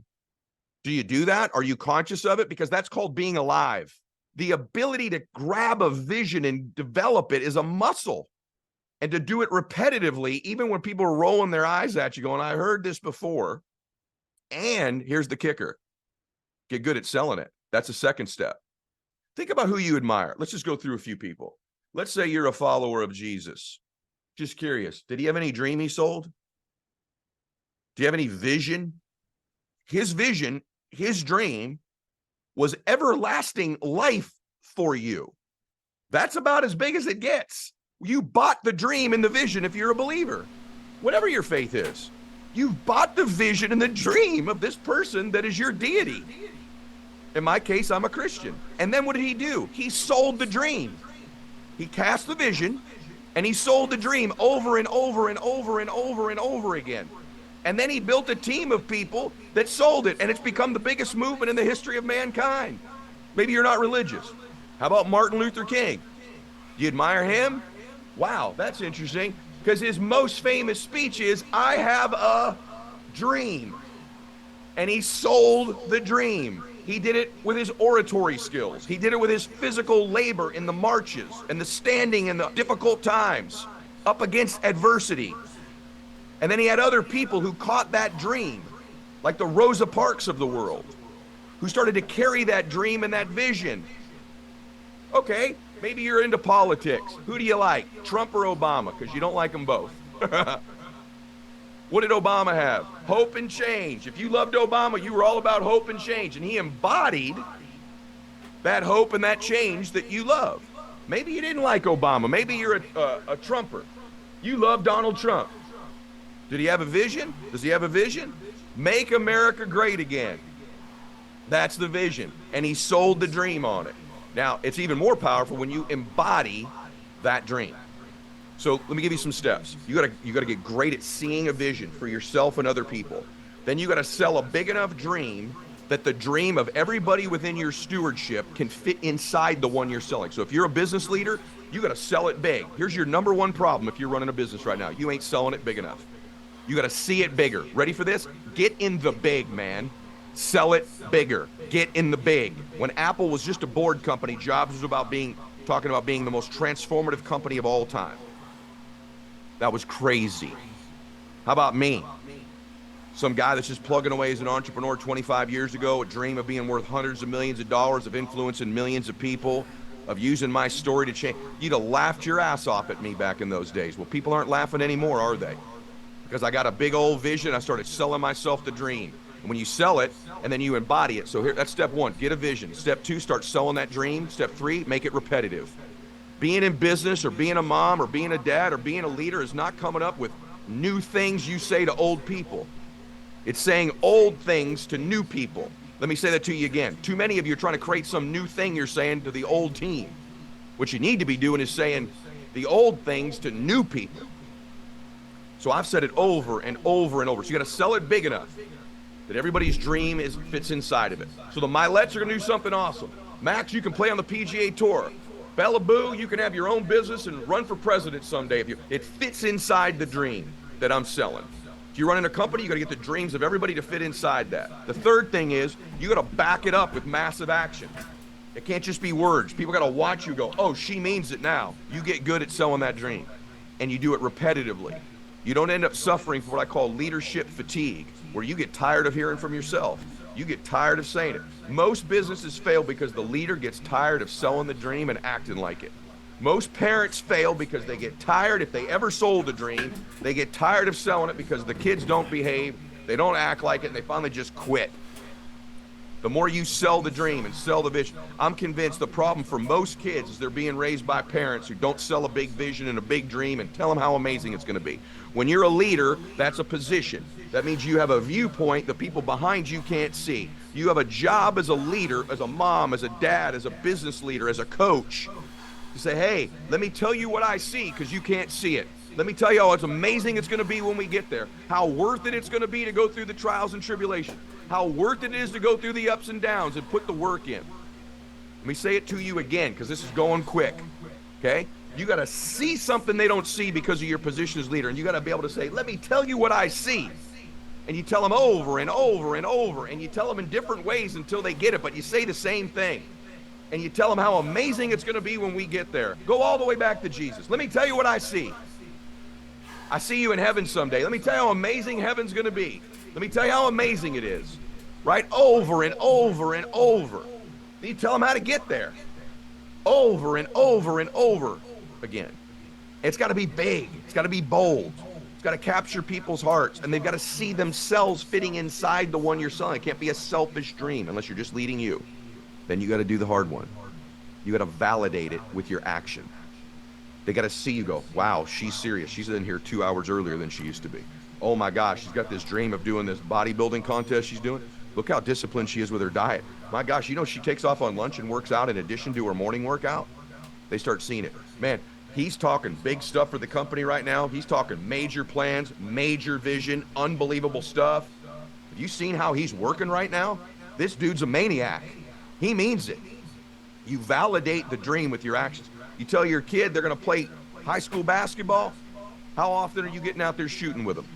Speaker 5: Do you do that? Are you conscious of it? Because that's called being alive. The ability to grab a vision and develop it is a muscle. And to do it repetitively, even when people are rolling their eyes at you going, I heard this before. And here's the kicker. Get good at selling it. That's a second step. Think about who you admire. Let's just go through a few people. Let's say you're a follower of Jesus. Just curious. Did he have any dream he sold? Do you have any vision? His vision, his dream was everlasting life for you. That's about as big as it gets. You bought the dream and the vision if you're a believer. Whatever your faith is. You've bought the vision and the dream of this person that is your deity. In my case, I'm a Christian. And then what did he do? He sold the dream. He cast the vision and he sold the dream over and over and over and over and over again. And then he built a team of people that sold it, and it's become the biggest movement in the history of mankind. Maybe you're not religious. How about Martin Luther King? Do you admire him? Wow, that's interesting, because his most famous speech is, I have a dream. And he sold the dream. He did it with his oratory skills. He did it with his physical labor in the marches and the standing in the difficult times, up against adversity. And then he had other people who caught that dream, like the Rosa Parks of the world, who started to carry that dream and that vision. Okay, maybe you're into politics. Who do you like, Trump or Obama? Because you don't like them both. What did Obama have? Hope and change. If you loved Obama, you were all about hope and change. And he embodied that hope and that change that you love. Maybe you didn't like Obama. Maybe you're a Trumper. You love Donald Trump. Did he have a vision? Does he have a vision? Make America great again. That's the vision. And he sold the dream on it. Now, it's even more powerful when you embody that dream. So let me give you some steps. You gotta get great at seeing a vision for yourself and other people. Then you gotta sell a big enough dream that the dream of everybody within your stewardship can fit inside the one you're selling. So if you're a business leader, you gotta sell it big. Here's your number one problem if you're running a business right now. You ain't selling it big enough. You got to see it bigger. Ready for this? Get in the big, man. Sell it bigger. Get in the big. When Apple was just a board company, Jobs was about being talking about being the most transformative company of all time. That was crazy. How about me? Some guy that's just plugging away as an entrepreneur 25 years ago, a dream of being worth hundreds of millions of dollars, of influencing millions of people, of using my story to change. You'd have laughed your ass off at me back in those days. Well, people aren't laughing anymore, are they? Because I got a big old vision. I started selling myself the dream. And when you sell it, and then you embody it. So here, that's step one, get a vision. Step two, start selling that dream. Step three, make it repetitive. Being in business or being a mom or being a dad or being a leader is not coming up with new things you say to old people. It's saying old things to new people. Let me say that to you again. Too many of you are trying to create some new thing you're saying to the old team. What you need to be doing is saying the old things to new people. So I've said it over and over and over. So you got to sell it big enough that everybody's dream fits inside of it. So the Milettes are going to do something awesome. Max, you can play on the PGA Tour. Bella Boo, you can have your own business and run for president someday. It fits inside the dream that I'm selling. If you're running a company, you got to get the dreams of everybody to fit inside that. The third thing is you got to back it up with massive action. It can't just be words. People got to watch you go, oh, she means it now. You get good at selling that dream, and you do it repetitively. You don't end up suffering from what I call leadership fatigue, where you get tired of hearing from yourself. You get tired of saying it. Most businesses fail because the leader gets tired of selling the dream and acting like it. Most parents fail because they get tired, if they ever sold a dream, they get tired of selling it because the kids don't behave, they don't act like it, and they finally just quit. The more you sell the dream and sell the vision, I'm convinced the problem for most kids is they're being raised by parents who don't sell a big vision and a big dream and tell them how amazing it's going to be. When you're a leader, that's a position. That means you have a viewpoint the people behind you can't see. You have a job as a leader, as a mom, as a dad, as a business leader, as a coach, to say, hey, let me tell you what I see because you can't see it. Let me tell you how it's amazing it's going to be when we get there. How worth it it's going to be to go through the trials and tribulations. How worth it is to go through the ups and downs and put the work in. Let me say it to you again because this is going quick, okay? You got to see something they don't see because of your position as leader, and you got to be able to say, let me tell you what I see. And you tell them over and over and over, and you tell them in different ways until they get it, but you say the same thing. And you tell them how amazing it's going to be when we get there. Go all the way back to Jesus. Let me tell you what I see. I see you in heaven someday. Let me tell you how amazing heaven's going to be. Let me tell you how amazing it is. Right? Over and over and over. Then you tell them how to get there. Over and over and over again. It's got to be big. It's got to be bold. It's got to capture people's hearts. And they've got to see themselves fitting inside the one you're selling. It can't be a selfish dream unless you're just leading you. Then you got to do the hard one. You got to validate it with your action. They got to see you go, wow, she's serious. She's in here 2 hours earlier than she used to be. Oh my gosh, she's got this dream of doing this bodybuilding contest she's doing. Look how disciplined she is with her diet. My gosh, you know she takes off on lunch and works out in addition to her morning workout? They start seeing it. Man, he's talking big stuff for the company right now. He's talking major plans, major vision, unbelievable stuff. Have you seen how he's working right now? This dude's a maniac. He means it. You validate the dream with your actions. You tell your kid they're going to play high school basketball. How often are you getting out there shooting with them?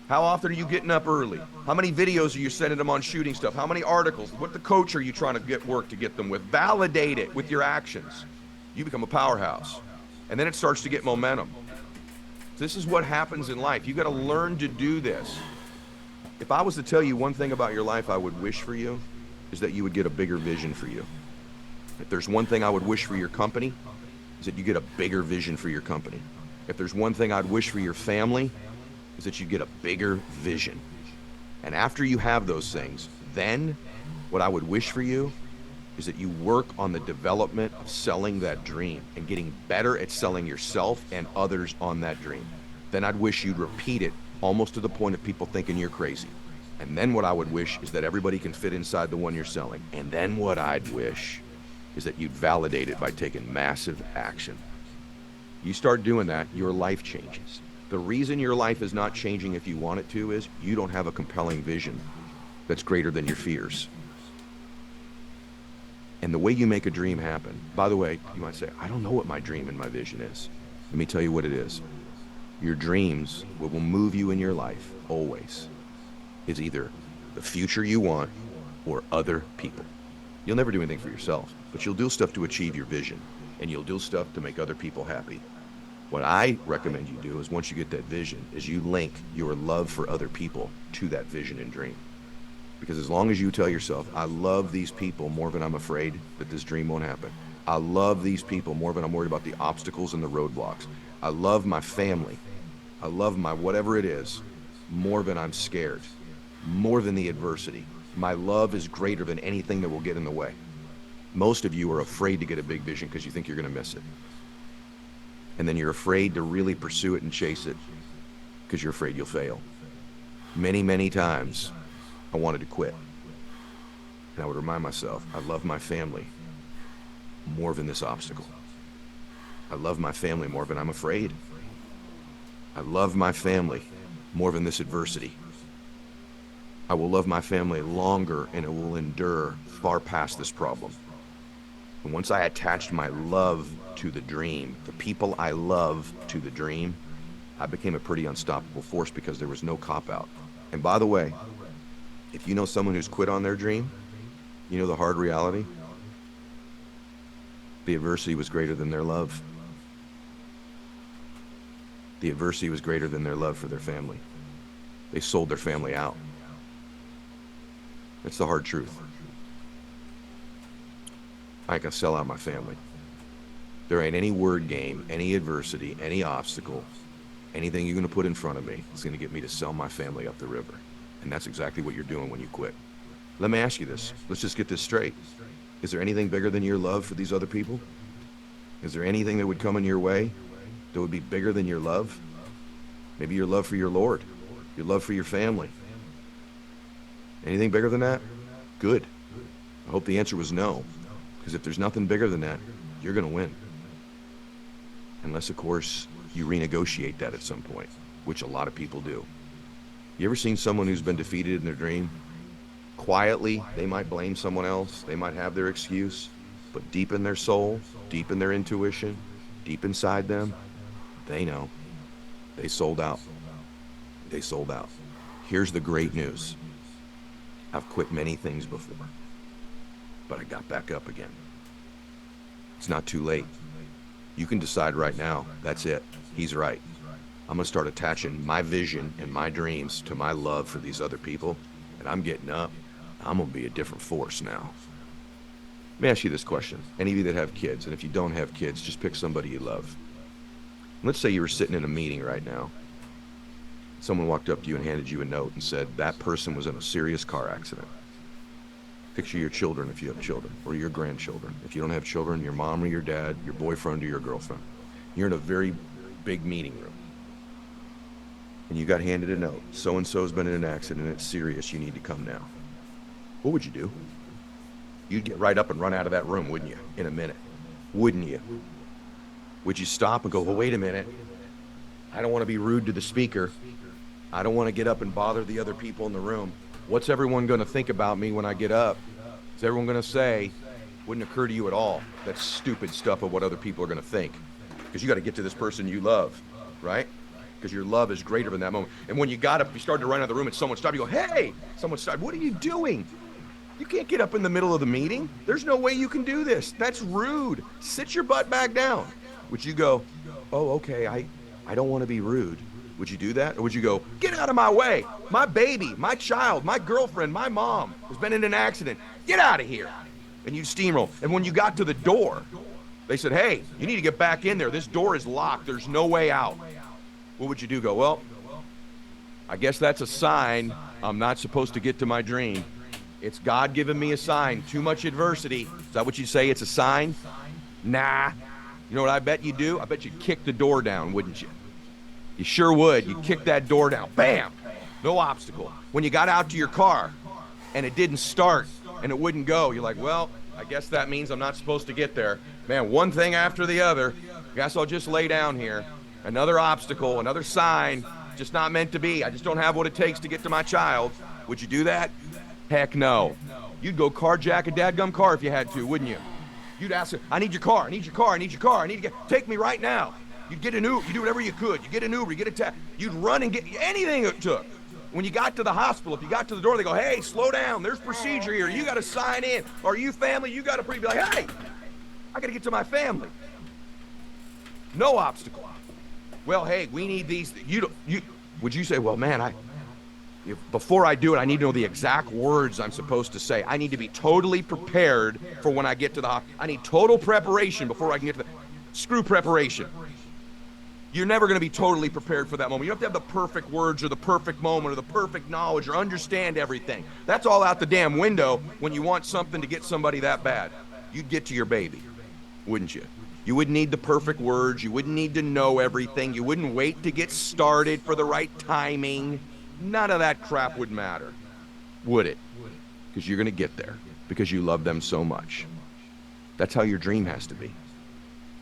Speaker 5: How often are you getting up early? How many videos are you sending them on shooting stuff? How many articles? What the coach are you trying to get work to get them with? Validate it with your actions. You become a powerhouse. And then it starts to get momentum. This is what happens in life. You got to learn to do this. If I was to tell you one thing about your life I would wish for you, is that you would get a bigger vision for you. If there's one thing I would wish for your company, is that you get a bigger vision for your company. If there's one thing I'd wish for your family, is that you get a bigger vision. And after you have those things, then what I would wish for you is that you work on the development of selling that dream and getting better at selling yourself and others on that dream. Then I'd wish you'd repeat it almost to the point of people thinking you're crazy. And then what I would wish is that everybody can fit inside the one you're selling. And then what I'd wish is that you'd validate it by taking massive action. You start doing that, your life changes. The reason your life is not changing if you want it to is you don't have a compelling vision that's greater than your fears. And the way you make a dream happen, by the way, you might say, I don't know what my dream and my vision is. Let me tell you what it is. Your dreams, what will move you in your life, always, is either the future you want or other people. You'll never do anything for yourself, but you'll do stuff to achieve your vision. and you'll do stuff to make other people happy. What I recommend you do is once you get that vision, is you link your love for other people to that vision and dream. Because as long as you tell yourself, I love these people more than I'm afraid that this dream won't happen. I love these people more than I'm worried about the obstacles and the roadblocks. I love my family. I love my whatever it is more than I'm scared, more than the adversity. My love is greater than anything that will get in the way. Most of you are afraid to get a big vision because you think you're going to miss it. And then you're afraid to really pursue it and chase it because you're afraid you'll fail. Many, many times I wanted to quit. And I would remind myself, I love my family more than this obstacle. I love my family more than I'm afraid. I love my family more than this adversity. I will love my family longer and it will endure far past this problem. And once I attached my love to the dream, the people I love to the dream, I became a pretty unstoppable force because there was no cop-out. And by the way, if you know someone who's quit on their dream, you know the hard reality? The adversity was greater than their love. The adversity was greater than their love for their family. They sold their family out. That's the hard truth. I ain't gonna sell out my family. There ain't any word game, any adversity, any obstacle, anything you're gonna put in front of me that's gonna get me to sell my family up the river. And that's exactly what you're doing when you quit. Let me ask you this. Let's just get this straight. Is there anything bigger than your love for these other people? Is there anything that would come in your way that would be bigger than your love? Maybe your love for your Lord, your love for your family. Anything bigger than that? Good. I hope the answer was no. Because if there's nothing bigger than that, you're going to win. Unless, of course, you renegotiate that at some point, which a lot of people do. You ever seen someone who's been defeated in their dream? Quietly, they might blame someone else. They might have their excuse. But deep in their soul, deep in their intuition, deep inside them, they know. They sold out. They sold out. Here's the great news. I've quit many things before, but I got back up again. It's not too late. You can decide right now, that's it. He's right. I'm gonna start attaching my vision and my dreams to my love for these other people, and I'm getting up. I'm gonna be a different force now. Let me ask you this question. Any of you that have kids, and if you don't have kids, just pick somebody you love. Let's say you were sitting in a meeting right now. Someone walked up to you and handed you a note and said that person was in a serious car accident. Picture your children if you have children, or your grandchildren. If you don't have children, your mom or your dad, your boyfriend or your girlfriend. You're in a very big meeting room. And you got handed a note. So-and-so's been in an accident, it's serious, you need to come now. What would you do? You'd get right up and run out of that room, wouldn't you, in a minute? Wouldn't you? Would you stop and go, well, wait a minute. I don't want to be rude to the speaker. I don't want to get up and bother the other people in the room. What's everyone going to think about me when I get up? Is everyone going to say, wouldn't occur to you at all, that stupid stuff of what other people are going to think? Because you got to get to this person you love, right? Because your love is greater than that moment. And when you got up, you started to run out of the room and someone stopped, you go, hey, someone stopped, what are you doing? You can't get up in the middle of the meeting. There's no way you can do this. That's rude. Sit your butt back down. Would you go, oh, okay, I don't want to be rude. Would you do that? Or would you go, get out of my way. My baby, my child, my girlfriend, my mom has been in an accident. Get out of here. And you'd steamroll. And when you got to the door, they said, hey, you need to get back in there. This door is locked. There's no way out. What would you do? Go, well, I guess that's a sign I'm not supposed to get to my dream. It's God giving me a sign. Too much adversity. Is that what you say? It's a sign? Nah. You know what I bet you do? I bet you'd kick the door down, wouldn't you? You sure would. You'd kick that door down. Bam! No obstacle. When you got out to your car and it didn't start and it wouldn't go, you're like, well, I guess that means I'm not supposed to get there. Man, one thing after the other. Guess I'll just lay down here. Another obstacle, another sign. Just not meant to be. I just don't have what it takes to get to my child. Would you do that? Heck no. You'd go carjack a dadgum car if you had to, wouldn't you? You'd ask, I need your car, I need your car, I need your car, I need to take me right now. You'd get an Uber, you do whatever you could. You get an Uber, you get a taxi, you'd run and get anything it took. When you got to the hospital, if you got to the door, they go, hey, slow down, there's procedure here, you got to sign in. Are you family? You got to be like, hey, I gotta get to my family. No obstacle. Well, hey, we need these. Would you say, well, man, before I do it, I need to know the exact words I'm supposed to say. I need to be totally prepared for when I get to the hospital. I need total preparation before I can get to the... Screw preparation. You're never going to be totally prepared for that moment. You don't have to have the perfect words or the perfect moment or the perfect knowledge or understand everything. That's all out the damn window when you want something to get somebody that bad. You'd get to your baby, wouldn't you? You wouldn't need the perfect words. You wouldn't need to know everything. You wouldn't wait to get started for the right timing. None of that crap would matter, would it? Because you're going to get there because you love them so much. That's how your dream has to be.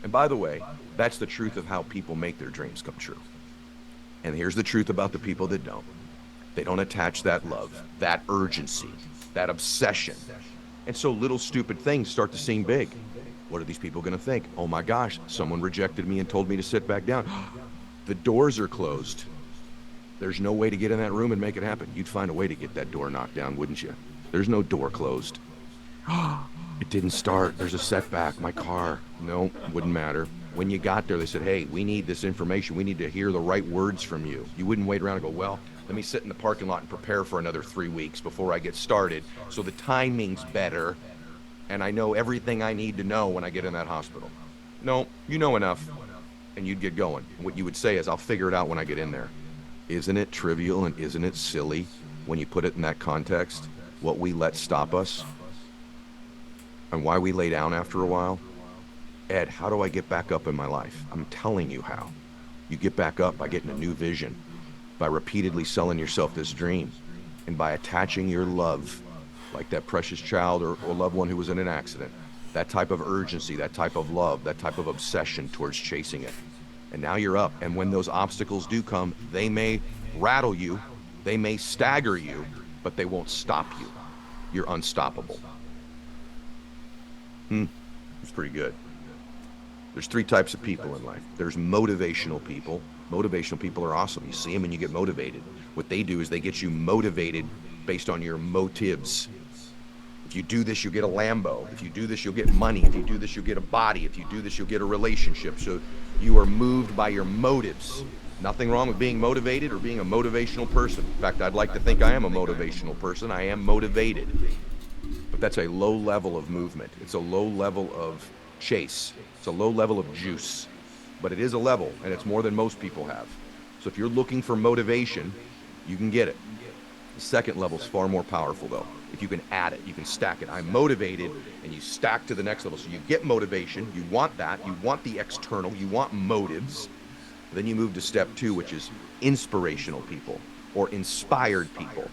Speaker 5: And by the way, that's the truth of how people make their dreams come true. And here's the truth about the people that don't. They don't attach that love, that urgency, that obsession. And so little stupid things start to seem big. What are these people going to think? Oh my gosh, someone rejected me and told me to sit back down. The doors are closed. There's no way to get in that room and make it happen. You'd find a way to get that door knocked down, wouldn't you? There's no door closed. It didn't start. There's a setback. My car. No, wouldn't matter. When you got there, they said, hey, we need this information. We need to hear the right words from you. You wouldn't wait around and go, well, let me sit in the parking lot and prepare for another 3 weeks before I get started so the timing's better and I know everything I need to know when I get in that hospital. No, you know enough, and you'd get going. What you would say is, I'll figure it out when I get in there. Isn't it trivial and isn't it silly when you put it in that context, what we let stop us and why we lay down after a while? Ed, how do I get back up in my life? I'm telling you how. You get back up by getting a new vision, by repeatedly selling yourself this dream, and by attaching your love, like that precious child or loved one who was in an accident, that type of urgency, that type of love, that type of obsession towards chasing it. And now you're up, and when those obstacles do come, they may rattle you, they may stagger you, but they won't stop you. You're unstoppable. It's pretty good. There's 3 types of people in life. There's motivational people. Motivational people are awesome. You see them and you get motivated. What they do is they get you motivated based on your motives. If you do this, you'll get a Lambo. If you do this, you'll get money. If you do this, you'll get a body. If you do this, you'll get a relationship. So you are moved by your motives. Nothing wrong with being motivated or being a motivational person. In fact, I'd like to think I am a motivational person. I am motivated. But that's a low level of movement. It's a low level of chase. It's a low level of juice. But it is a level, and it's more than most people have. So if you're looking for motivation, you can get it. The second level is far more powerful, though. If you can add it, you can stack it. I'm motivated, and you stack to the next level. So you get motivation, you want that, you want the external, you want motives. Then you move to step 2, which is inspirational people or inspired people.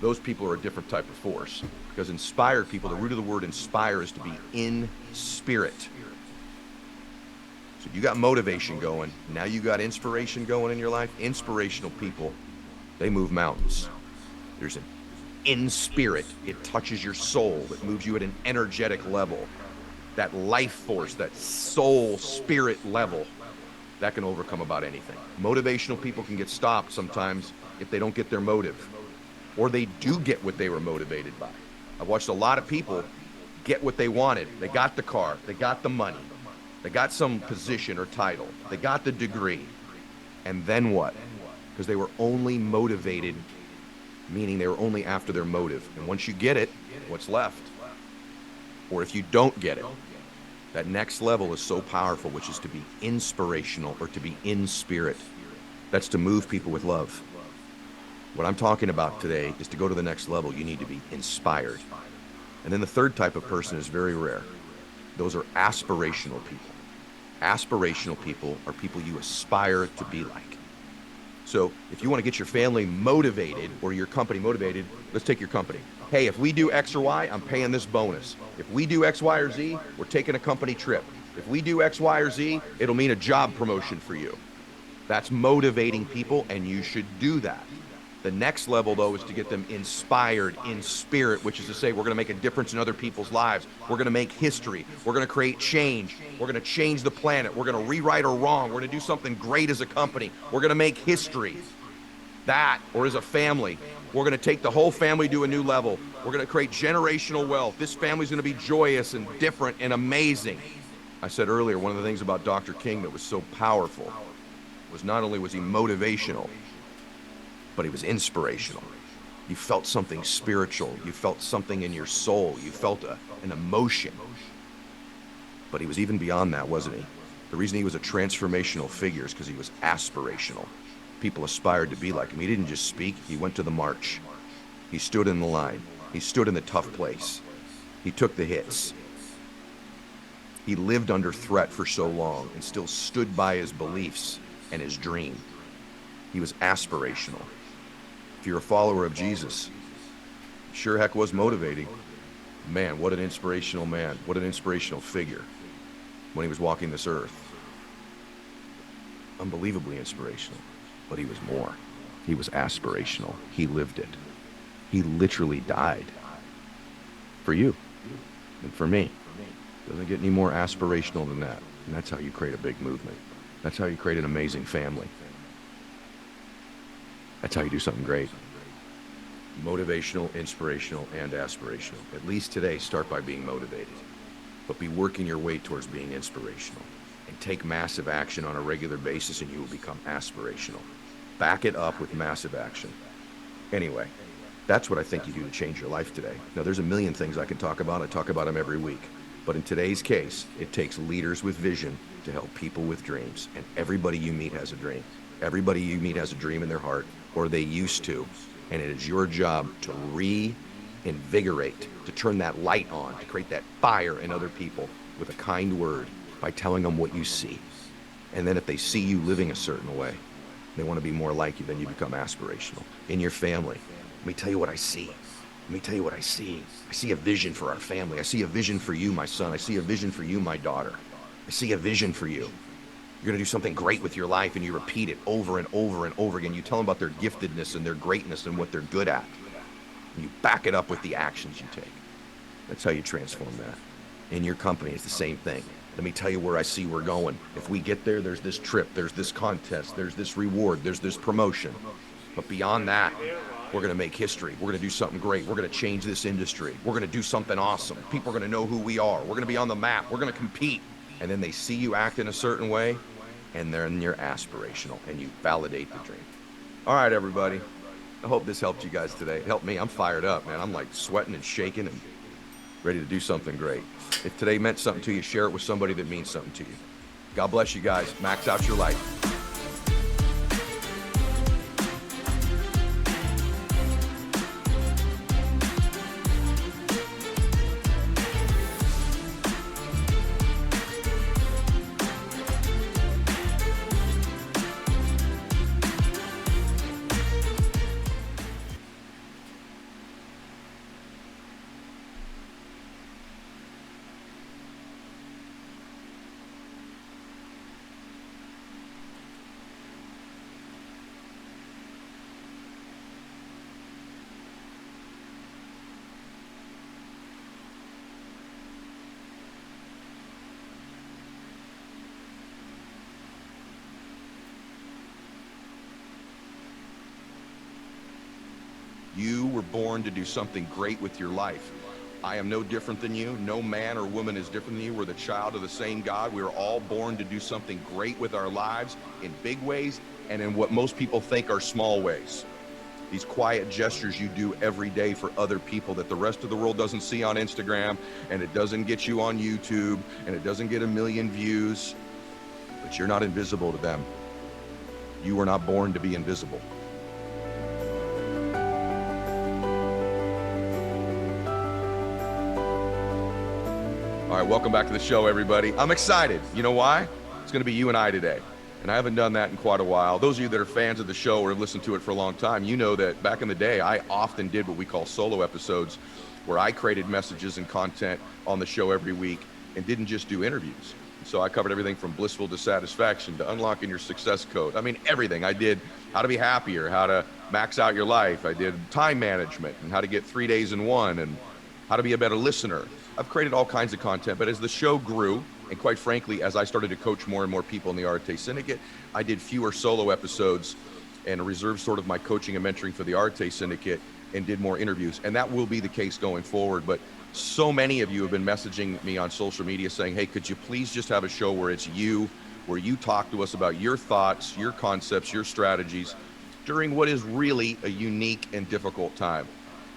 Speaker 5: Those people are a different type of force, because inspired people, the root of the word inspire is to be in spirit. So you got motivation going, now you got inspiration going in your life. Inspirational people, they move mountains. There's an in spirit, it touches your soul, it moves you at an energetic level. That life force, that soul spirit level, that can overcome about anything. Motivational people can get stopped sometimes if they don't get their motive, or they do get what they were motivated by. I've watched a lot of people get what they wanted. They got the car, they got the money, they got some position or title, they got the degree, and then what? Because they were only motivated, meaning they were only after their motive. And once you get it, what's left? Or if you don't get it, that next level is so powerful, which is to be inspirational or to be in spirit. That's to move people with love. What I'm talking about today is to go to the next level, you need to be inspired. And then the third type of person is very rare. Those are aspirational people. Aspirational people are people you aspire to be like. So if you want to get your family motivated or your company motivated, let's take your company. Hey, if we do X or Y, I'm paying this bonus. If we do X, Y, or Z, we're taking a company trip. If we do X, Y, or Z, it'll mean a job promotion for you. That's motivating people, and you should do that. The next level, though, is to get them inspired in spirit, which is to say we're going to make a difference in other people's lives. We're going to make history. We're going to create change. We're going to change the planet. We're going to rewrite a wrong. We're going to do something great as a company. We're going to make history. That, or as a family, we're going to take the whole family to a new level. We're going to create generational wealth. This family's going to be joyous and different and amazing. I said earlier, one of the things about Dr. King that was so powerful was not only was he motivational, but he was inspirational. You felt something spiritual. You felt something in your soul. You felt an emotion. But he was even beyond that, wasn't he? The reason he was a transformational figure is because he was aspirational. People aspired to be like him. He didn't just speak, he went to the march. He stood in the line. He stood in the tough place. He took the hits. He lived under threat for so long and still stood by his beliefs and his dream. He was aspirational. If you're a follower of Jesus, sure heck was motivating. Man, what an inspirational man. What an inspirational figure when he was walking this earth. Unbelievably inspirational. But he was more. He was aspirational. He lived it. He literally died for you and for me. Doesn't get any more aspirational than that. And that's how you create a big movement. That's how you create an amazing family. That's how you do something great. Motivational, inspirational, and aspirational. At least today, start by being motivated. But be working your way towards being inspirational. And take massive action on a regular basis and you will become aspirational. Back it up with massive action. Anyway, that's what I think you do to change your life today. Now, there's a million things I can talk about. I talk about them every week. But in today's case, it takes leaders with vision to help people with dreams. And everybody you meet has a dream. Everybody you meet has a dream in their heart, or they used to. And it is your job to reinvigorate, to turn that light on, to create that fire in other people with a kind word by telling them what you see. And then if they see you living a certain way, they want to be more like you, then you become aspirational. In your family, let me tell you what I see. Let me tell you what I see. I see a vision for our family. I see a vision for you, my son. I see a vision for you, my daughter. I see a vision for you. You're going to do something great with your life, and you repeat it over and over and over again. You tell them about their giftedness and their greatness and what they're good at. And you back it up with the actions you take. That's how you transform that. In your company, it's the same thing. Let me tell you where I see we're going. If we get there, there's this trip, there's this contest, there's this reward, there's this promotion. But beyond that, we're going to make history. We're going to do something great. We're going to change this industry. We're going to do something awesome. People are going to know who we are. We're going to be on the map. We're going to compete. And then they see you act in a certain way, and then you're aspirational, and you validate the dream. All right, everybody. I hope this helped you guys today. It helped me. I'm fired up, man. I'm like sweating and shaking and ready to do something great. If today meant something to you, share it with somebody that means something to you. God bless you guys. Max out your life. You were born to do something great with your life. I am no different than you. No man or woman is different than you. We're the child of the same God. We are all born to do something great with our lives in big ways and in what most people think are small ways. These quiet gestures you do every day for other people that the rest of the world doesn't see on Instagram, and it doesn't get you on YouTube, and it doesn't get 1 million views, but you're not invisible to them. You were not born to be invisible. All right, welcome back to the show, everybody. I'm excited. You know why? It's going to be you and I today. And I haven't done that in quite a while. Those of you that are fans of the show or have listened to it for a long time, you know that back in the day, I often did what we call solo episodes, where I created messages and content on the show every week and didn't just do interviews. So I covered everything from blissful to satisfaction to unlocking your success code. I mean, everything. I did how to be happier, how to max out your life. I did time management and how to get 3 days in one and how to be a better listener. I've created all kinds of content, but as the show grew, and quite frankly, as I started to coach more and more people in the Arte Syndicate, I did fewer solo episodes and reserved sort of my coaching and mentoring for the Arte Syndicate and did more interviews. And that will be the case going forward. But so many of you have been messaging me on social media saying, hey, could you please just have a show where it's you, where you talk to us about your thoughts, your concepts, your strategies during what is really a unique and difficult time.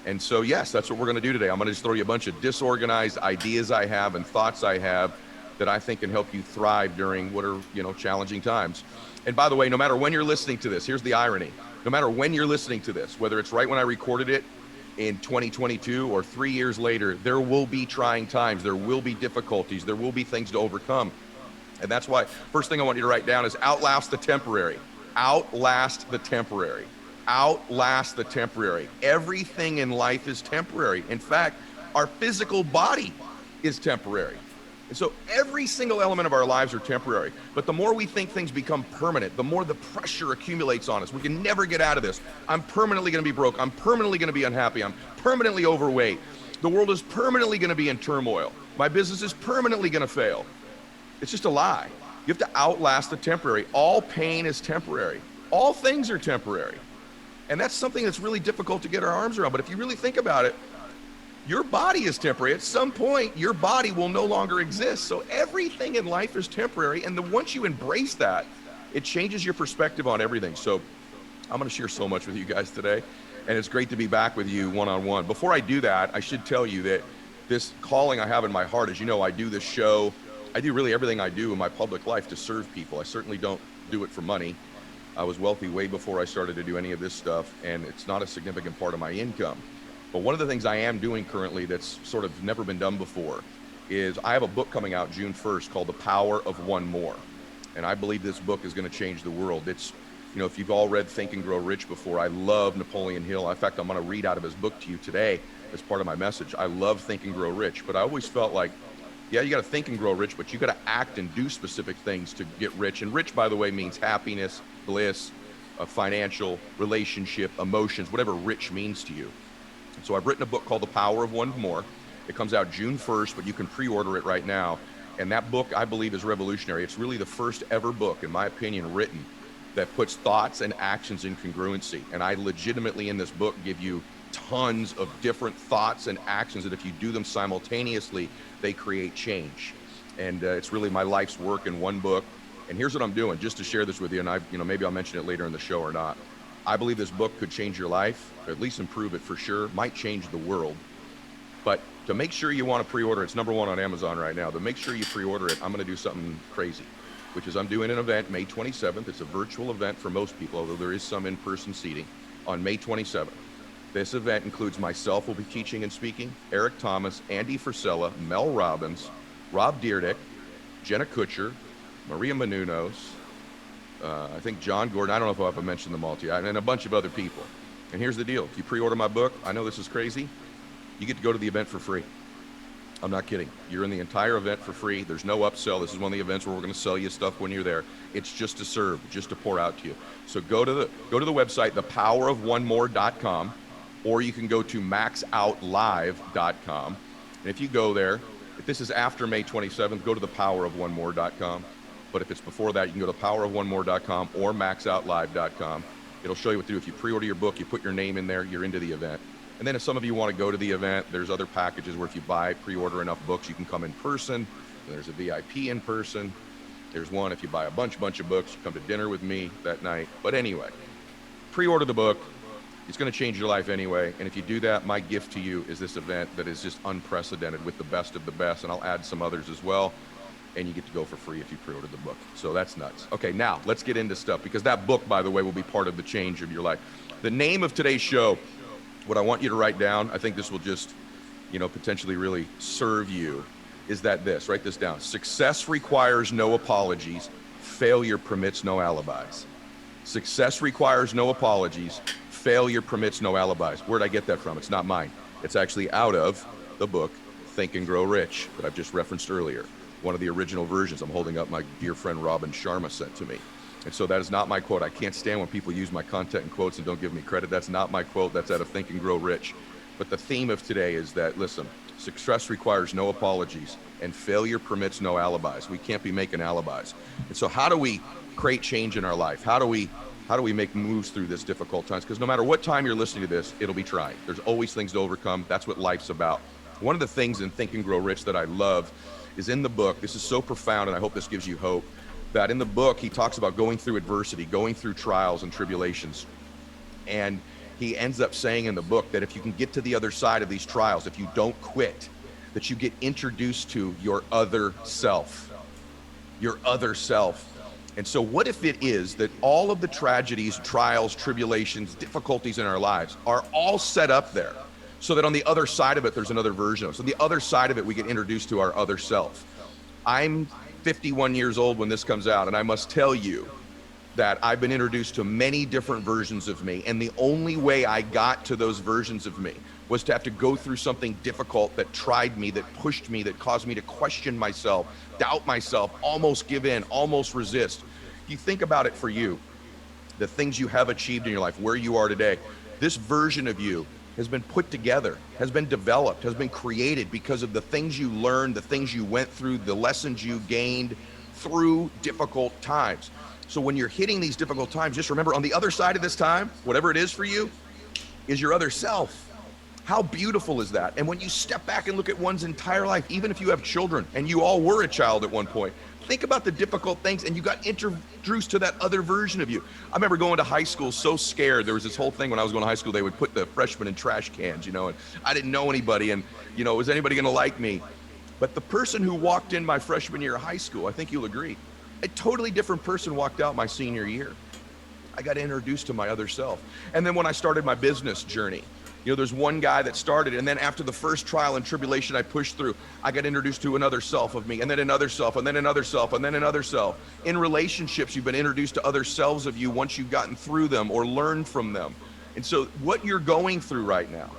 Speaker 5: And so, yes, that's what we're going to do today. I'm going to just throw you a bunch of disorganized ideas I have and thoughts I have that I think can help you thrive during what are, challenging times. And by the way, no matter when you're listening to this, here's the irony. No matter when you're listening to this, whether it's right when I recorded it in 2022 or 3 years later, there will be trying times. There will be difficulties. There will be things to overcome. And that's why first thing I want you to write down is outlast the temporary. Outlast the temporary. Outlast the temporary. Everything in life is temporary. In fact, our physical body is temporary. And so every single element of our lives are temporary. But the more we think things become permanent, the more the pressure accumulates on us. We can never get out of this. I'm permanently going to be broke. I'm permanently going to be unhappy. I'm permanently overweight. The world is permanently going to be in turmoil. My business is permanently going to fail. It's just a lie. You have to outlast the temporary. All pain is temporary. All things are temporary. And that's something that's really difficult to get our arms around. But if you really think about it, your body is temporary. At some point, your body will no longer exist. So everything in life is temporary. And once you embrace that, it changes your perspective on everything. So I'm going to share so much with you guys today. And it's great to be back with you one-on-one. Before I do that, I should tell you that this calling I have in my heart, as you know, I do this show. I do really everything I do in my public life to serve people. I certainly don't do it for money. I was wealthy way before I started to do any of this stuff, and it's not a significant part of my income. But one of the things I am doing currently that's sort of never been done before is I have a book coming out June 1st called The Power of One More. And I believe this book is going to change the world. It's, if you've all read Think and Grow Rich before, I love Napoleon Hill. In fact, I'm going to read out of his book to you today as part of my message. I love Think and Grow Rich, but I always felt like, yeah, you got to think and grow rich, but you got to act and do specific things to get rich. And rich, by the way, means happiness, bliss, financial, relationship, emotions, whatever rich means to you. So I've written a book called The Power of One More. It comes out June 1st, but you can pre-order it right now. And that book, I believe, is revolutionary. It's really the first ever book, in my opinion, written that puts thoughts and actions in congruency. And I legitimately, in this book, give you tons of different thoughts and actions that if you do them simultaneously, they create change. And it's really my life's work in one book. And here's what I'm doing, just to share this with you, and maybe I'll mention it later in the show or not. I believe this book could change your life, or at least improve it for sure, might change the world. But to make sure you want to pre-order, it's #1 on Amazon right now. To make sure you pre-order it, I'm going to do something crazy, which is I'm doing an event May 27th. It's a virtual event for most people, although there is some in-person seating on May 27th. This event includes myself will be teaching and speaking, Eric Thomas, Andy Frisella, Mel Robbins, Rob Dyrdek, Jenna Kutcher, Maria Menounos, I think John Gordon, I don't know if I've mentioned them all to you, and a bunch of other people. And here's the deal. If you pre-order my book, I know this is crazy, you get to go to the event for free. I'm not kidding. You're in the entire event for free. There's no upsell. This is one of the events where we're going to sell you stuff when you're there. It's just to serve, just to pour out to you. So go to the website, thepowerofonemore.com, or you can go to maxoutlive.com. And if you go there, if this is after May 27th, go to thepowerofonemore.com. But if it's before that, you can go to powerofonemore.com or maxoutlive.com. It'll show you what to do. If you pre-order your book, you put your name in there, you're into the event. And then if some of you want to go to the event, there's other packages where if you pre-order enough books, you can come in person. There's a VIP in person. There's one if you buy a bunch of books, you come to dinner with me that night. But anyway, pre-order the book. It's going to change your life anyway. And if you do that, my gift to you is this event that is just unprecedented with the best of the best. And I'll add some others as well. And you get to go for free if you pre-order the book. So that's nuts. Okay, now let's get into stuff, because that book, by the way, will be part of the change of your life. The name of today's show, what I want you to write down, I think this will just, potentially really serve you, is this. Write this down. Success requires no apologies. Failure permits no alibis. Success requires no apologies. Failure permits no alibis. Where'd I get that from? It's not mine. It's actually out of the book, Think and Grow Rich, that I've just referenced earlier. One of the original versions I'm holding up my dear friend Robin Sharma sent to me. And so that is not my quote. I can't stand when people use my content and quotes and don't give me credit. That's not my quote. That's out of Think and Grow Rich. But the theme of today is that, listen, success requires no apologies and failure permits no alibis. We can't be making alibis. And so how do we create change in our life? How do we How do we make moves through this difficult times? Because no matter what time you're listening to this, it'll be trying. There's always things to overcome. That's what life's about. One of the things in Think and Grow Rich that I love is in the book, this is so profound, and I hope this gives you hope, that in the book, he talks about going through adversity, going through trials and tribulations. And he ends up saying in the book that if you can get to the other side of these trials, if you don't quit, that you get introduced to your other self. Your other self. And so what if it is that all of the tragedies, trials, tribulations, difficulties in our lives are all set up there so that on the other side of it, there's another version of it. So the other side of it, we get introduced to our other self. I'm 51 years old when this comes out, and I must tell you that I've been introduced to many different versions of me, and the only way I got to those versions of me was to have to go through something difficult that tried me, that pushed me, that caused me to question myself, doubt myself, almost give in, almost resist. You think about it for you, the things you have achieved in your life, where you are today, this version of you has been put together, has been developed, has been created because of the things you learned, the things you went through, the lessons you gained through difficult times. So when you're hitting these difficult times, just remember on the other side of this time, whatever it is for you, is your other self. How beautiful is that? And when you step back and look at one's entire life, even if you have children and you all were a child at one point, think about the difficult things and you got introduced to that other version of you. I remember going to high school so scared. There was this whole thing when I was going to high school, they would put the freshmen in trash cans, and I didn't know anybody, and was anybody gonna like me? But the person who walked in my freshman year of high school, I think you'll agree, a totally different person walked out my senior year. I got introduced to my other self. And then when I started my business journey, there's one guy that started, and then after the first trial and tribulation I pushed through, I got introduced to another self of me, and then another self, and then another self, and then another self. In relationships, you've been introduced to other selves of you once you've gotten through them or learned from them. And so what you're going through right now,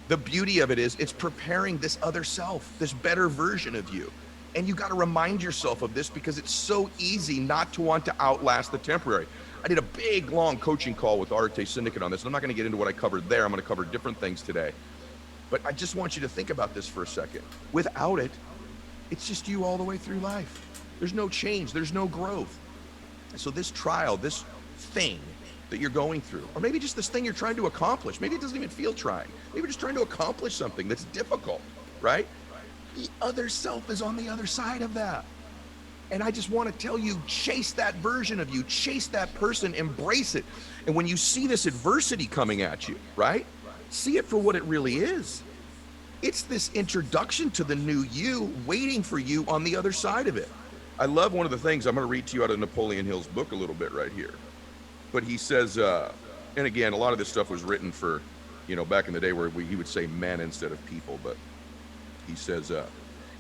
Speaker 5: the beauty of it is it's preparing this other self, this better version of you. And you got to remind yourself of this because it's so easy not to want to outlast the temporary. I did a big, long coaching call with Arte Syndicate on this, and I'm not going to get into what I covered there. I'm going to cover different things today. But I just want you to think about this for a second. Without it, it's just you all the way through life. There's no change. There's no growth. So this trial, this thing that you're going through, or maybe just this thing you're trying to accomplish, maybe it doesn't even feel trying. Maybe you're just trying to accomplish something that's difficult, right? The other self is on the other side of that. And I just want to tell you, chase that version of you, chase that person, embrace it. And when you see this adversity coming at you, right? See it for what it really is. It's this introduction to the new you waiting for you on the other side of it. I love one of the things, I'm going to read to you out of Napoleon Hill's book a little bit right here. But he says, and again, a lot of this stuff was written for, back in the day where he would say men instead of people. But he says,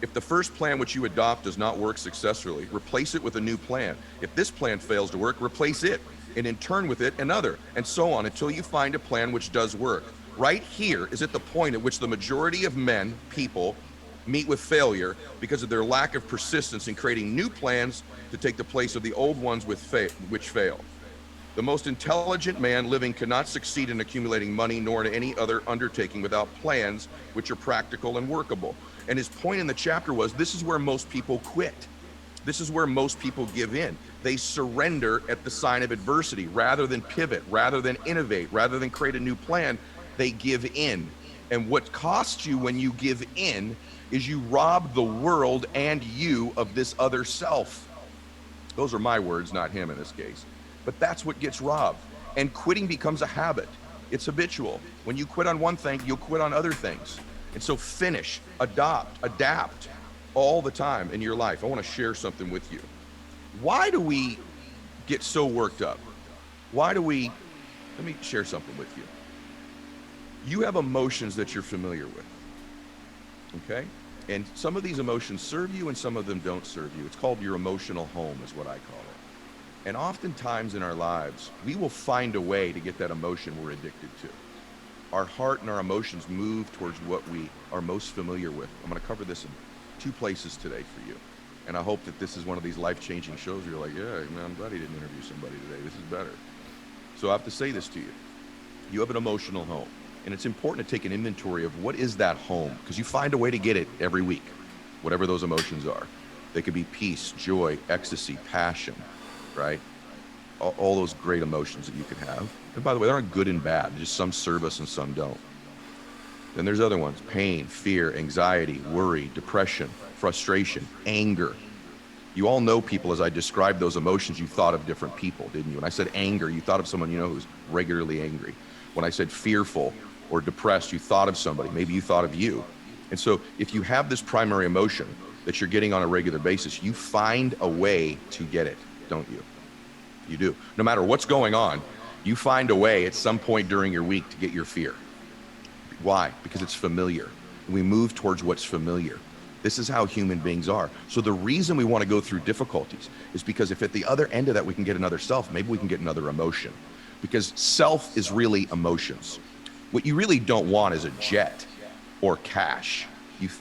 Speaker 5: if the first plan which you adopt does not work successfully, replace it with a new plan. If this plan fails to work, replace it, and in turn with it another, and so on until you find a plan which does work. Right here is at the point at which the majority of men, people, meet with failure because of their lack of persistence in creating new plans to take the place of the old ones which fail. The most intelligent man living cannot succeed in accumulating money nor in any other undertaking without plans which are practical and workable. And his point in the chapter was, this is where most people quit. This is where most people give in. They surrender at the sign of adversity. Rather than pivot, rather than innovate, rather than create a new plan, they give in. And what costs you when you give in is you rob the world and you of this other self. Those are my words, not him in this case. But that's what gets robbed. And quitting becomes a habit. It's habitual. When you quit on one thing, you'll quit on other things. And so finish, adapt all the time in your life. I want to share something with you. Why do we get so worked up? Let me share something with you. You have emotions that you're familiar with, okay? And some of these emotions serve you and some of them don't serve you. It's called your emotional home is what I call it. And oftentimes in our lives, we will find a way to get that emotion we're addicted to. Our heart and our emotions move towards what we are most familiar with. I'm going to cover this in 2 places today for you. And I hope that this is one of these life-changing shows where you're like, yeah, man, I'm glad he didn't interview somebody today. This is better. So I have to say this to you. You have an emotional home. And it's important to take an inventory of what is that home, because you find a way to get it every week, whatever those emotions are. They could be peace, joy, ecstasy, passion, right? all those great emotions that you can have. And by the way, they aren't good and bad. Just some serve us and some don't. Then there's other ones: pain, fear, anxiety, worry, depression, frustration, anger. You all know people, as I described those emotions, you thought of different people, didn't you? When I said anger, you thought of someone you know who's regularly angry. When I said fearful or depressed, you thought of somebody. Maybe you thought of you. And so if you have this primary emotion that you're getting on a regular basis, you find a way to get it, don't you? You do. No matter what's going on, you find a way at some point during your week to get your fear. Why? Because it's familiar. We move towards what's familiar. This is how human beings are. So the reason we want to go through difficulties is because if at the other end of that we can get another self, maybe we can get another emotion. Because self is really emotions. What you really don't want is a jet or cash.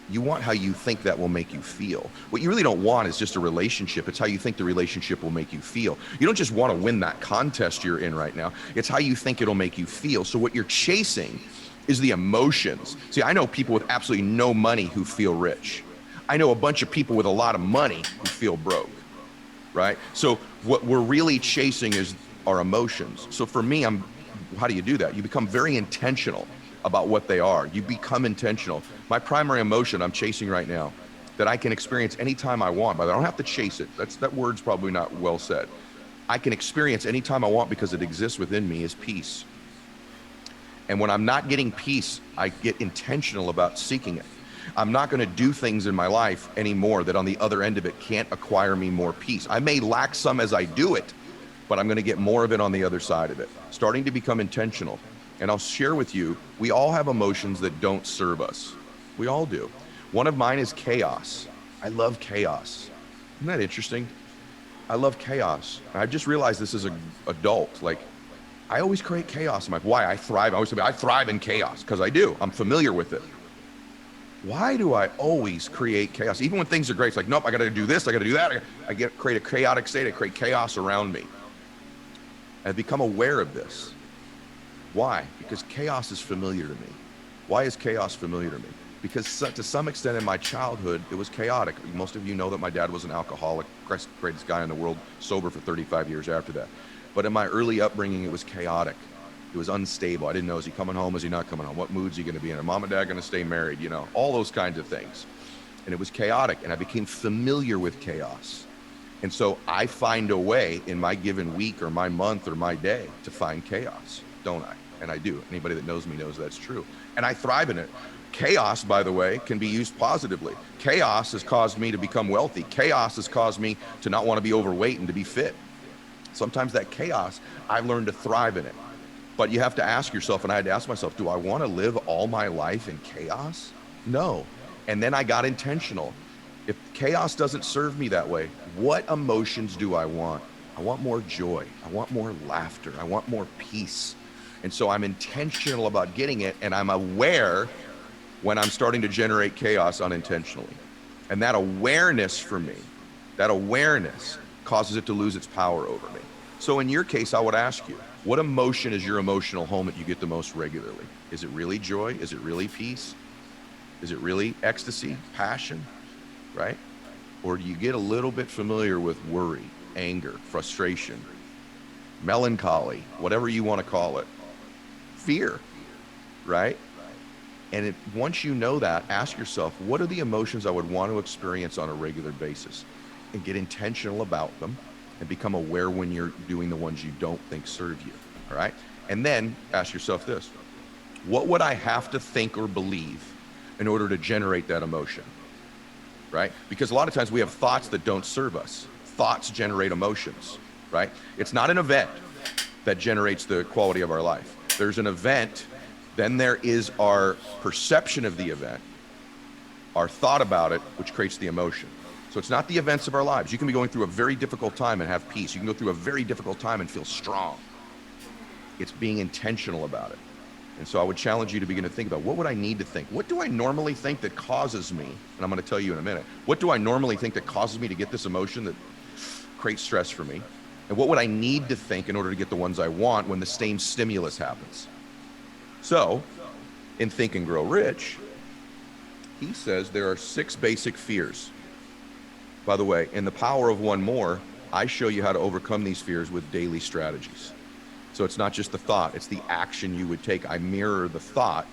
Speaker 5: You want how you think that will make you feel. What you really don't want is just a relationship. It's how you think the relationship will make you feel. You don't just want to win that contest you're in right now. It's how you think it'll make you feel. So what you're chasing is the emotions. See, I know people with absolutely no money who feel rich. I know a bunch of people with a lot of money who feel broke, right? So what we're really chasing is our emotions. So for me, how do you do that? You become very intentional about what they are. You become intentional. My primary emotion I'm chasing right now, that I can experience anytime I want, but I don't have to chase it. That word's probably not well said. I can experience anytime I want because it exists within me, is peace. And when I'm not getting peace, I get intentional about seeking it. I'm not going to do things in my life anymore that on the other end of it can't acquire me more peace. I may lack some as I do it, but I'm going to get more of it on the other side of it. Starting to become intentional. And I'll share with you, we all have emotions that don't serve us. We all do. One of mine is chaos. I love chaos. Isn't that interesting? I love chaos. I've just realized this as an adult. Like, I always create chaos. I'm like, why? I thrive. I always say, I thrive in chaos, because I do. I'm familiar with it. Why do I always create chaos? Even when things are great, it's like, nope, I got to do this, I got to do that. Create a chaotic state. I create chaos around me. I've become aware of this. Why? Because chaos is familiar to me. Why is chaos familiar to me? Because to some extent in my childhood, it was chaotic. Most of you know that my dad was an alcoholic, greatest guy in the world, sober for 35 years after that. But in my early upbringing, it was chaotic. It was unstable. I didn't know, is he coming home? Is he not coming home? What mood's he going to be in? Are mom and dad going to stay married? You know, all those kinds of things. And it was chaotic, and I became familiar with chaos. And so I find a way in my given week or my month or my day to find chaos, don't I? And I do. Anybody that knows me knows that's true. And I thrive in it. Chaos, by the way, can be used positively. Chaos has caused me to become wealthy. Chaos has caused me to not want to be overweight and to be fit. Sometimes that chaos, I've learned to thrive in it. But you have to ask yourself, and I had to ask myself, do I want to live all my life in chaos? No. And then I got intentional. If chaos doesn't serve me that way, what emotions do I want? I want more joy. I want more laughter. I want more peace. And so I'm intentional about getting it, and I'm aware when I'm starting to generate chaos unintentionally. And that awareness for me, that awareness causes it to lose its power over me. So in your case, I would ask you, what emotion is your emotional home that you get the most regularly? Is it really joy? Is it really peace? Is it really ecstasy, passion, right? Or do you get a little bit familiar with worry, anger, frustration, melancholy, whatever you want to call it, fear, right? And once you know that, ask yourself, what are the emotions I would want to experience on a regular basis? And get intentional about them and become aware when you're doing the ones you don't think serve you, all right? And then ask yourself this, what would I have to think or believe in order to generate that emotion, right? Because a lot of times we have thoughts that don't serve us. Thoughts generate emotions, right? It's not an event that generates the quality of our life. There's an event, then there is our perception of the event, our thought about it, which creates the emotion. So it's not the events of our lives. You can be going through a very difficult time and have peace. You can go through a very difficult time and feel strong. It's being intentional about it. And so I would challenge you to begin to think about, what would I need to think? What do I normally think that causes me? And I'm going to tell you in a minute. What do I normally think that causes me to get this emotion that creates stress for me? And what would I need to think in order to get the ones I want when the same stimulus happens? So in Think and Grow Rich, he says there are 6 basic fears. By the way, in The Power of One More, I show you how to overcome these fears with daily strategies. So it's not just the thought, it's the action you would take. I mirror the thought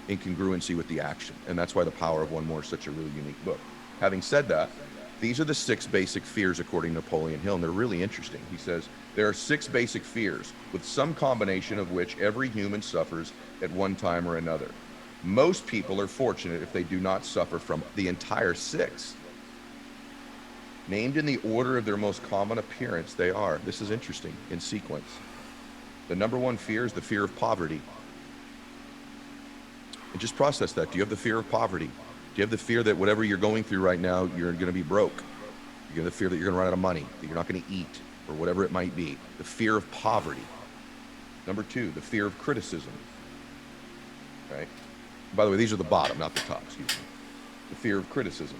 Speaker 5: in congruency with the action. And that's why The Power of One More is such a really unique book. Having said that, these are the 6 basic fears according to Napoleon Hill, and they're really interesting. He says, there are 6 basic fears, with some combination of which every human suffers at one time or another. Most people are fortunate if they do not suffer from the entire 6. Named in the order of their most common appearance, they are, this is interesting, in sequence. The number 1 fear is the fear of poverty. And just process that. Do you have the fear of poverty? Do you have the fear that whatever you're going through right now, you're going to be broke? You have the fear that you're going to run out of money, that you're not going to eat, or whatever it might be. The fear of poverty. Number 2, the fear of criticism. Right? By the way, these are the bottom, not the top, excuse me. The fear of criticism.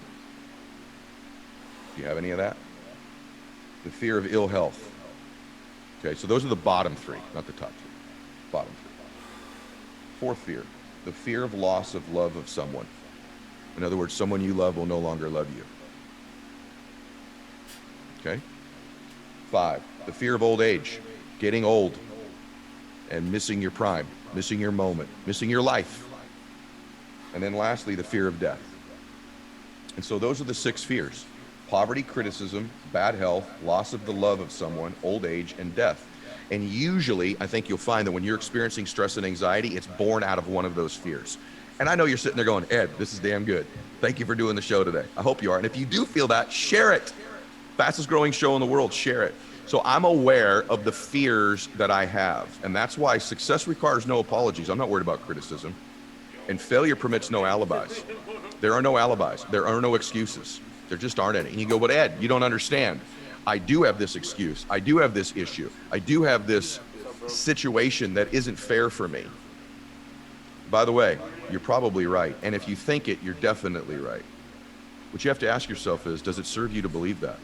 Speaker 5: Do you have any of that? The fear of ill health. Okay, so those are the bottom 3, not the top 3. Bottom 3. 4th fear, the fear of loss of love of someone. In other words, someone you love will no longer love you. Okay? 5, the fear of old age, getting old and missing your prime, missing your moment, missing your life. And then lastly, the fear of death. And so those are the 6 fears. Poverty, criticism, bad health, loss of the love of someone, old age, and death. And usually, I think you'll find that when you're experiencing stress and anxiety, it's born out of one of those fears. And I know you're sitting there going, Ed, this is damn good. Thank you for doing the show today. I hope you are. And if you do feel that, share it. Fastest growing show in the world, share it. So I'm aware of the fears that I have. And that's why success requires no apologies. I'm not worried about criticism. And failure permits no alibis. There are no alibis. There are no excuses. There just aren't any. And you go, but Ed, you don't understand. I do have this excuse. I do have this issue. I do have this situation that isn't fair for me. By the way, you're probably right. And if you think it, you're definitely right. What you have to ask yourself is, does it serve you to believe that?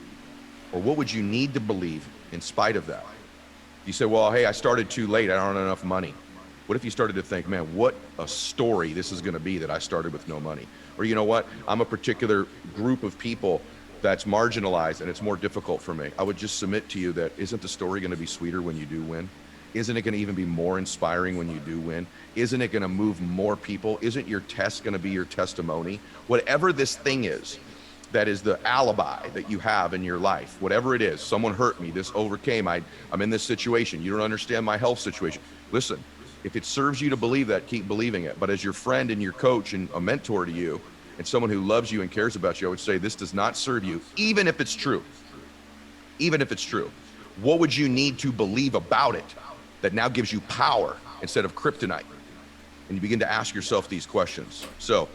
Speaker 5: Or what would you need to believe in spite of that? You say, well, hey, I started too late. I don't have enough money. What if you started to think, man, what a story this is going to be that I started with no money? Or you know what, I'm a particular group of people that's marginalized and it's more difficult for me. I would just submit to you that isn't the story going to be sweeter when you do win? Isn't it going to even be more inspiring when you do win? Isn't it going to move more people? Isn't your test going to be your testimony? Whatever this thing is, that is the alibi that you have in your life, whatever it is, someone hurt me, this overcame, I'm in this situation, you don't understand my health situation. Listen, if it serves you to believe that, keep believing it. But as your friend and your coach and a mentor to you, and someone who loves you and cares about you, I would say this does not serve you, even if it's true. Even if it's true. What would you need to believe about it that now gives you power instead of kryptonite? And you begin to ask yourself these questions. So,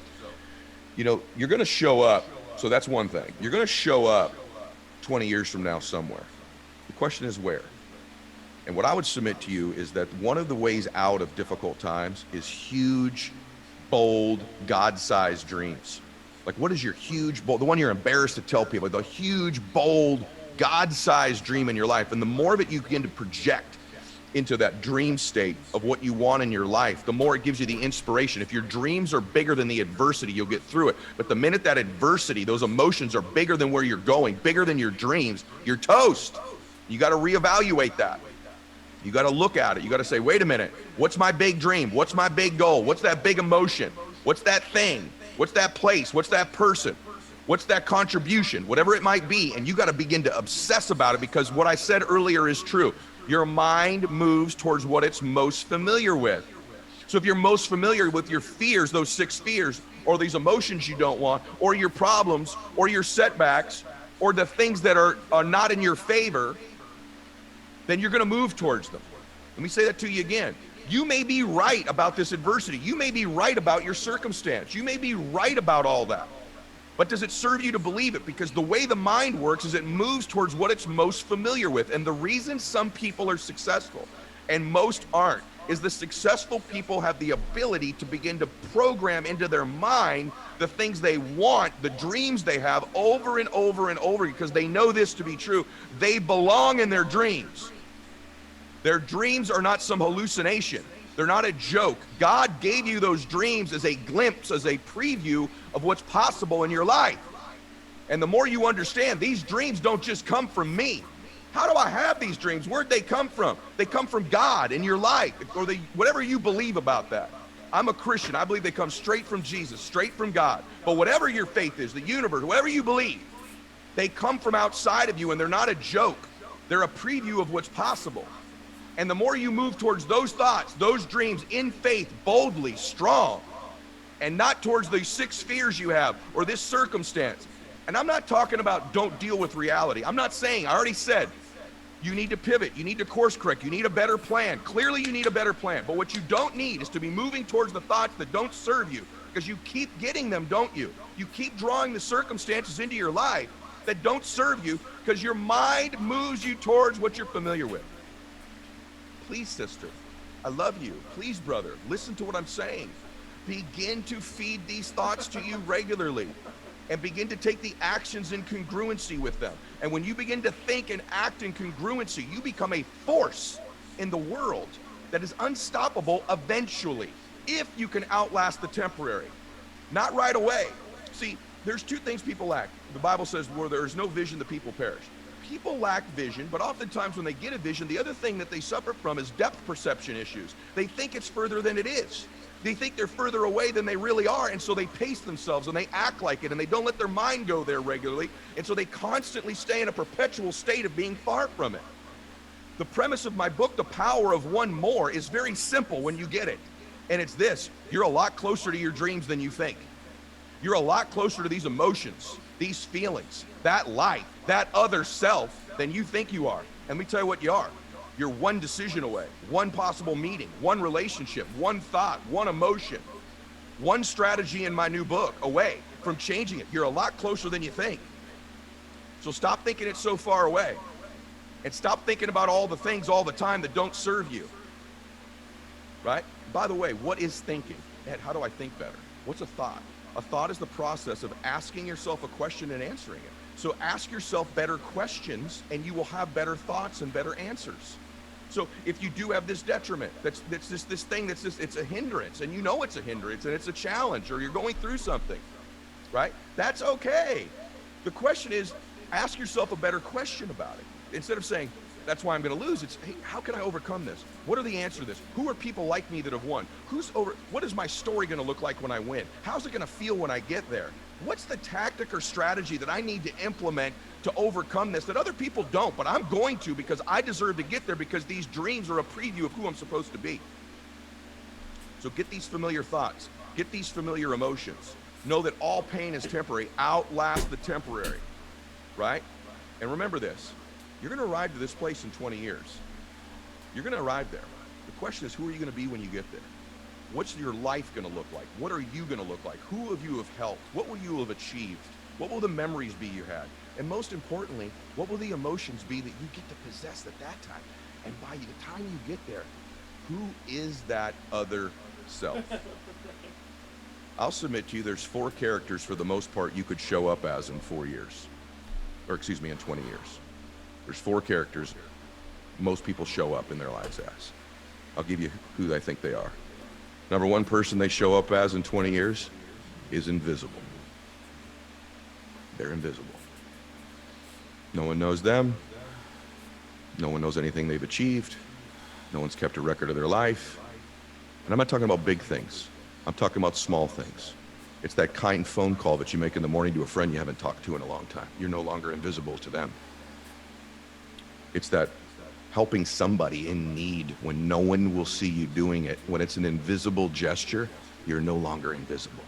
Speaker 5: you know, you're going to show up. So that's one thing. You're going to show up 20 years from now somewhere. The question is where? And what I would submit to you is that one of the ways out of difficult times is huge, bold, God-sized dreams. Like, what is your huge, bold, the one you're embarrassed to tell people, the huge, bold, God-sized dream in your life? And the more of it you begin to project into that dream state of what you want in your life, the more it gives you the inspiration. If your dreams are bigger than the adversity, you'll get through it. But the minute that adversity, those emotions are bigger than where you're going, bigger than your dreams, you're toast. You got to reevaluate that. You got to look at it. You got to say, wait a minute, what's my big dream? What's my big goal? What's that big emotion? What's that thing? What's that place? What's that person? What's that contribution? Whatever it might be. And you got to begin to obsess about it, because what I said earlier is true. Your mind moves towards what it's most familiar with. So if you're most familiar with your fears, those 6 fears, or these emotions you don't want, or your problems, or your setbacks, or the things that are not in your favor, then you're going to move towards them. Let me say that to you again. You may be right about this adversity. You may be right about your circumstance. You may be right about all that. But does it serve you to believe it? Because the way the mind works is it moves towards what it's most familiar with. And the reason some people are successful and most aren't is the successful people have the ability to begin to program into their mind the things they want, the dreams they have, over and over and over, because they know this to be true. They belong in their dreams. Their dreams are not some hallucination. They're not a joke. God gave you those dreams as a glimpse, as a preview of what's possible in your life. And the more you understand, these dreams don't just come from me. How do I have these dreams? Where'd they come from? They come from God in your life, or whatever you believe about that. I'm a Christian. I believe they come straight from Jesus, straight from God. But whatever your faith is, the universe, whatever you believe, they come from outside of you, and they're not a joke. They're a preview of what's possible. And the more you move towards those thoughts, those dreams in faith, boldly, strong, and not towards these 6 fears you have or this circumstance. And I'm not talking about don't deal with reality. I'm not saying, I already said, you need to pivot, you need to course correct, you need a better plan. Clearly you need a better plan. But what you don't need is to be moving towards the thoughts that don't serve you, because you keep getting them, don't you? You keep drawing the circumstances into your life that don't serve you because your mind moves you towards what you're familiar with. Please, sister, I love you. Please, brother, listen to what I'm saying. Begin to feed these thoughts to you regularly and begin to take the actions in congruency with them. And when you begin to think and act in congruency, you become a force in the world that is unstoppable eventually, if you can outlast the temporary. Not right away. See, there's 2 things people lack. The Bible says, where there is no vision, the people perish. People lack vision, but oftentimes when they get a vision, the other thing that they suffer from is depth perception issues. They think it's further than it is. They think they're further away than they really are, and so they pace themselves and they act like it, and they don't let their mind go there regularly, and so they constantly stay in a perpetual state of being far from it. The premise of my book, The Power of One More, is very simple when you get it, and it's this: you're a lot closer to your dreams than you think. You're a lot closer to these emotions, these feelings, that life, that other self than you think you are. And let me tell you what you are. You're one decision away, one possible meeting, one relationship, one thought, one emotion, one strategy in my new book away from changing it. You're a lot closer than you think. So stop thinking it's so far away, and stop thinking about all the things all the time that don't serve you, right? By the way, what is thinking? Ed, how do I think better? What's a thought? A thought is the process of asking yourself a question and answering it. So ask yourself better questions, and you will have better thoughts and better answers. So if you do have this detriment, that's this thing that's just, it's a hindrance, and you know it's a hindrance, and it's a challenge, or you're going through something, right? That's okay. The question is, ask yourself a better question about it. Instead of saying, that's why I'm going to lose, it's, hey, how can I overcome this? What are the answers to this? Who are people like me that have won? What is my story going to look like when I win? How's it going to feel when I get there? What's the tactic or strategy that I need to implement to overcome this that other people don't, but I'm going to, because I deserve to get there, because these dreams are a preview of who I'm supposed to be. So get these familiar thoughts, get these familiar emotions. Know that all pain is temporary. Outlast the temporary, right? And remember this, you're going to arrive to this place in 20 years. You're going to arrive there. The question is, who are you going to be when you get there? What's your life going to look like? What are you going to look like? Who have you have helped? What will you have achieved? What will the memories be you had? And most importantly, what will the emotions be that you get to possess at that time? And by the time you get there, who is that other self? I'll submit to you, there's 4 characters for the most part you could show up as in 4 years. Or excuse me, in 20 years. There's 4 characters most people show up in their lives as. I'll give you who I think they are. Number 1 person they show up as in 20 years is invisible. They're invisible. No one knows them. No one knows anything they've achieved. No one's kept a record of their life. And I'm not talking about big things. I'm talking about small things. It's that kind phone call that you make in the morning to a friend you haven't talked to in a long time. You're no longer invisible to them. It's that helping somebody in need when no one will see you doing it. When it's an invisible gesture, you're no longer invisible,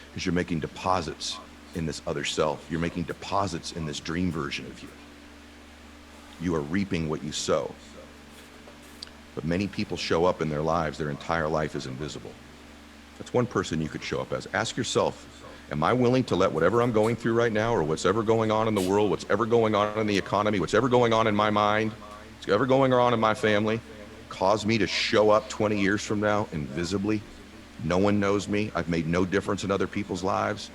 Speaker 5: because you're making deposits in this other self. You're making deposits in this dream version of you. You are reaping what you sow. But many people show up in their lives, their entire life is invisible. That's one person you could show up as. Ask yourself, am I willing to let whatever I'm going through right now, or what's ever going on in the world, what's ever going on in the economy, what's ever going on in my mind, what's ever going on in my family, cause me to show up 20 years from now invisibly? No one knows me. I've made no difference in other people's lives.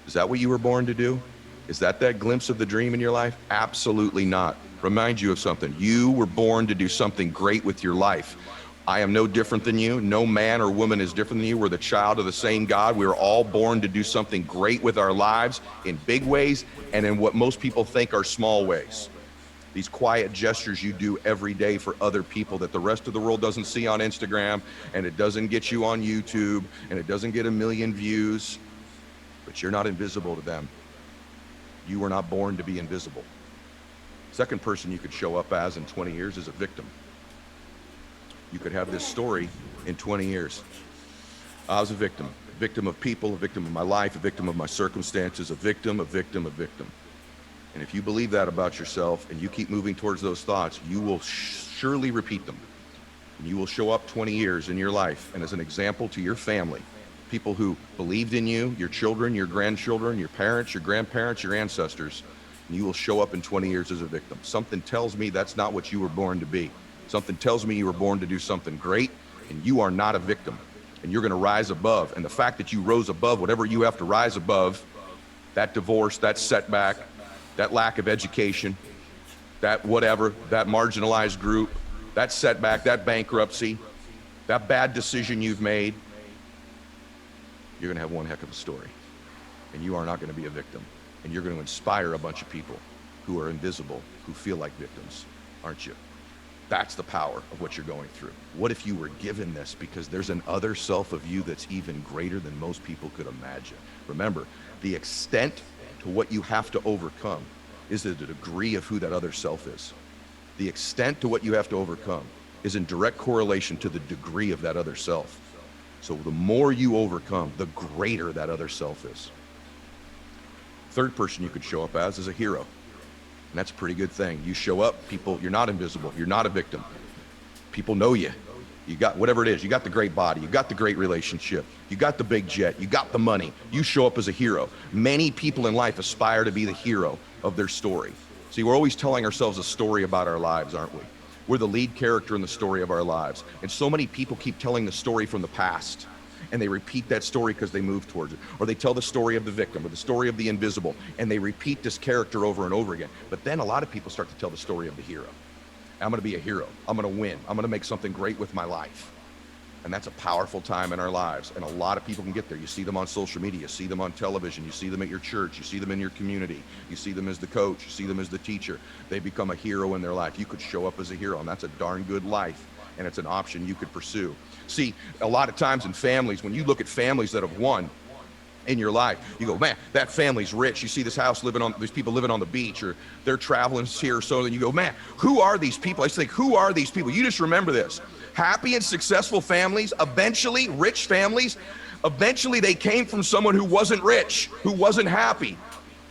Speaker 5: Is that what you were born to do? Is that glimpse of the dream in your life? Absolutely not. Remind you of something. You were born to do something great with your life. I am no different than you. No man or woman is different than you. We're the child of the same God. We were all born to do something great with our lives in big ways and in what most people think are small ways. these quiet gestures you do every day for other people that the rest of the world doesn't see on Instagram, and it doesn't get you on YouTube, and it doesn't get 1 million views, but you're not invisible to them. You were not born to be invisible. Second person you could show up as in 20 years is a victim. You could have this story in 20 years. I was a victim of people, a victim of my life, a victim of my circumstances, a victim. And if you believe that about yourself and you keep moving towards those thoughts, you will surely repeat them. And you will show up 20 years in your life and as an example to your family, people who believed in you, your children, your grandchildren, your parents, your grandparents, your ancestors, and you will show up in 20 years as a victim. Something tells me that's not what you were born to be. Something tells me you were born to do something great, and you are not a victim. And you're going to rise above. And the fact that you rose above whatever you have to rise above, that divorce, that setback, that lack of education, that whatever, that marginalized group, that setback, that bankruptcy, that bad decision you've made, you're going to have one heck of a story. And you are not going to be a victim. And you're going to inspire a bunch of people who are invisible, who feel like victims, aren't you? That's the power of what you're going through. What if you were given this? Because there's an other self of you that's even greater than most people could imagine. Remember, the extent to what you have to overcome is the degree of who that other self is. The extent to what you have to overcome is in direct correlation to the degree of that other self. So the more you overcome, the greater that other self is. Third person you could show up as is a hero. And that's a pretty good thing. You show up, people, you're not invisible. You're not a victim. People know you. You got whatever it is. You got the great body. You got the great relationship. You got the big jet. You got the money. You show up as a hero. Many people in life aspire to be the hero of their story. See, we're always telling ourselves a story about our lives, aren't we? We're the lead character in the story of our lives. And so many people keep telling the story from the past. And they repeat that story because they move towards it. Or they tell the story of the victim or the story of the invisible, and they repeat this character over and over again. But then a lot of people start to tell the story of the hero. I'm going to be a hero. I'm going to win. I'm going to make something great with my life. And that's a powerful time in our lives. And a lot of people can get there. You see them on social media. You see them on television. You see them at your church. You see them in your community. You see them as the coach. You see them as the teacher. They become a hero in their life. You could show up as a hero, and that's a darn good life. And it's an option you could pursue. See, a lot of times in families, when you look at families that have won in your life, you go, man, that family's rich. You see this house these people living on the beach, or they're traveling here. So then you go, man, who are these people? I just think, who are these people? You just remember this. Happy and successful families, eventually rich families, eventually they came from someone who wasn't rich, who wasn't happy.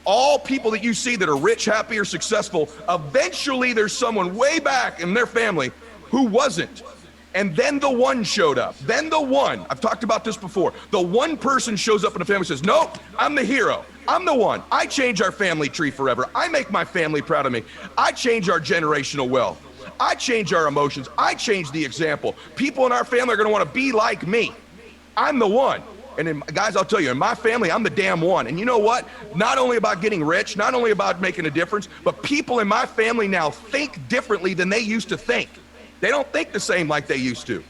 Speaker 5: All people that you see that are rich, happy, or successful, eventually there's someone way back in their family who wasn't. And then the one showed up. Then the one, I've talked about this before, the one person shows up in the family and says, nope, I'm the hero. I'm the one. I change our family tree forever. I make my family proud of me. I change our generational wealth. I change our emotions. I change the example. People in our family are going to want to be like me. I'm the one. And guys, I'll tell you, in my family, I'm the damn one. And you know what? Not only about getting rich, not only about making a difference, but people in my family now think differently than they used to think. They don't think the same like they used to.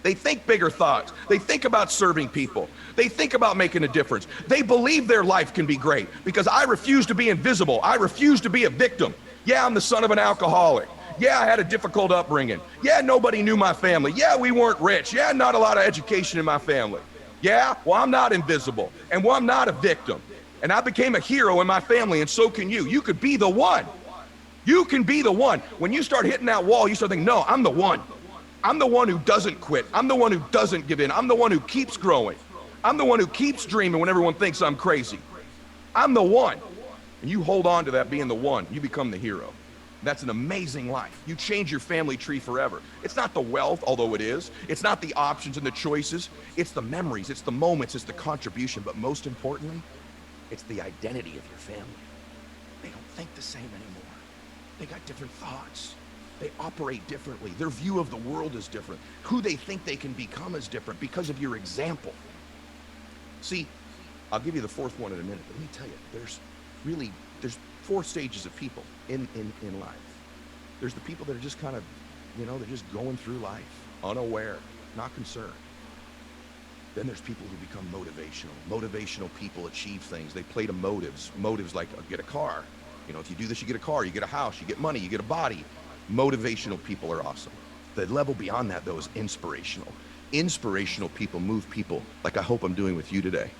Speaker 5: They think bigger thoughts. They think about serving people. They think about making a difference. They believe their life can be great because I refuse to be invisible. I refuse to be a victim. Yeah, I'm the son of an alcoholic. Yeah, I had a difficult upbringing. Yeah, nobody knew my family. Yeah, we weren't rich. Yeah, not a lot of education in my family. Yeah, well, I'm not invisible. And well, I'm not a victim. And I became a hero in my family, and so can you. You could be the one. You can be the one. When you start hitting that wall, you start thinking, no, I'm the one. I'm the one who doesn't quit. I'm the one who doesn't give in. I'm the one who keeps growing. I'm the one who keeps dreaming when everyone thinks I'm crazy. I'm the one. And you hold on to that being the one. You become the hero. That's an amazing life. You change your family tree forever. It's not the wealth, although it is. It's not the options and the choices. It's the memories. It's the moments. It's the contribution. But most importantly, it's the identity of your family. They don't think the same anymore. They got different thoughts. They operate differently. Their view of the world is different. Who they think they can become is different because of your example. See, I'll give you the fourth one in a minute, but let me tell you, there's 4 stages of people in life. There's the people that are just kind of, they're just going through life, unaware, not concerned. Then there's people who become motivational. Motivational people achieve things. They play to motives. Motives like get a car, You know, if you do this, you get a car, you get a house, you get money, you get a body. Motivational people are awesome. The level beyond that, though, is inspirational. Inspirational people move people like I hope I'm doing with you today.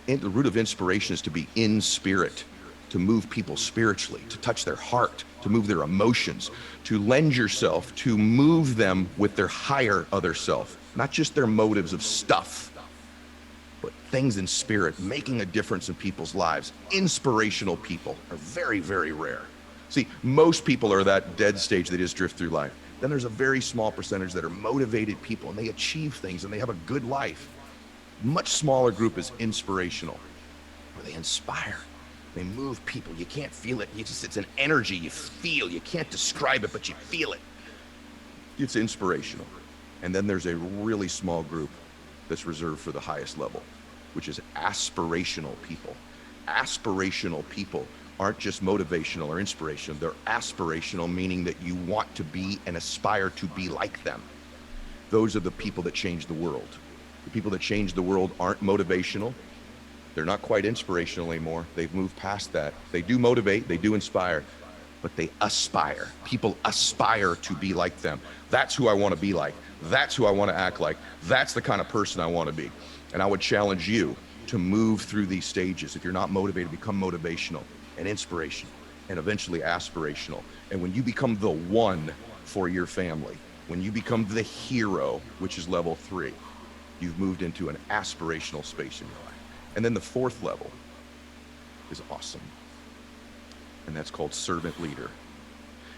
Speaker 5: The root of inspiration is to be in spirit, to move people spiritually, to touch their heart, to move their emotions, to lend yourself, to move them with their higher other self, not just their motives of stuff, but things in spirit, making a difference in people's lives. Inspirational people are very, very rare. See, most people are that dead stage, they just drift through life. Then there's a very small percentage that are motivated people and they achieve things and they have a good life. Much smaller group is inspirational, where they inspire. They move people. You can't feel it. It's an energy you feel. You can't describe it, but you feel it. It's inspirational. And then there's a really small group that's reserved for the highest level, which is aspirational people. Aspirational people aren't just motivational or inspirational. They're aspirational, meaning that you want to be and aspire to be like them. Those are the people that change the world. The people that change the world aren't motivational. They're not quite inspirational anymore. They've moved past that. They do motivate, they do inspire, but they aspire. People aspire to be like them. That's who I want to be like. That's who I want to act like. That's the kind of person I want to be. And I would challenge you to move through these stages. If you're not motivated, become motivational and inspirational and eventually aspirational. And when you become the one for your family, when you become the hero, which is level 3, you've moved into an aspirational space in your life. And then the 4th level is awesome. And that's called servant leader.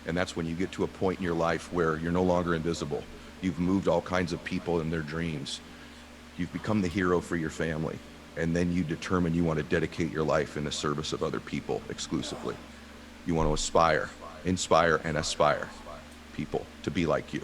Speaker 5: And that's when you get to a point in your life where you're no longer invisible. You've moved all kinds of people in their dreams. You've become the hero for your family. And then you determine you want to dedicate your life in the service of other people exclusively. You want to aspire, inspire, and aspire people to be like you.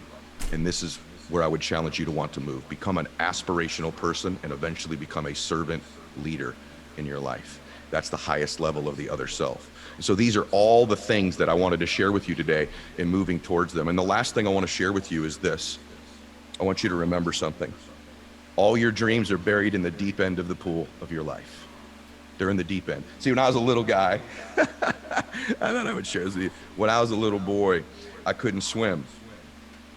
Speaker 5: And this is where I would challenge you to want to move. Become an aspirational person and eventually become a servant leader in your life. That's the highest level of the other self. So these are all the things that I wanted to share with you today in moving towards them. And the last thing I want to share with you is this. I want you to remember something. All your dreams are buried in the deep end of the pool of your life. They're in the deep end. See, when I was a little guy, I thought I would share this with you. When I was a little boy, I couldn't swim.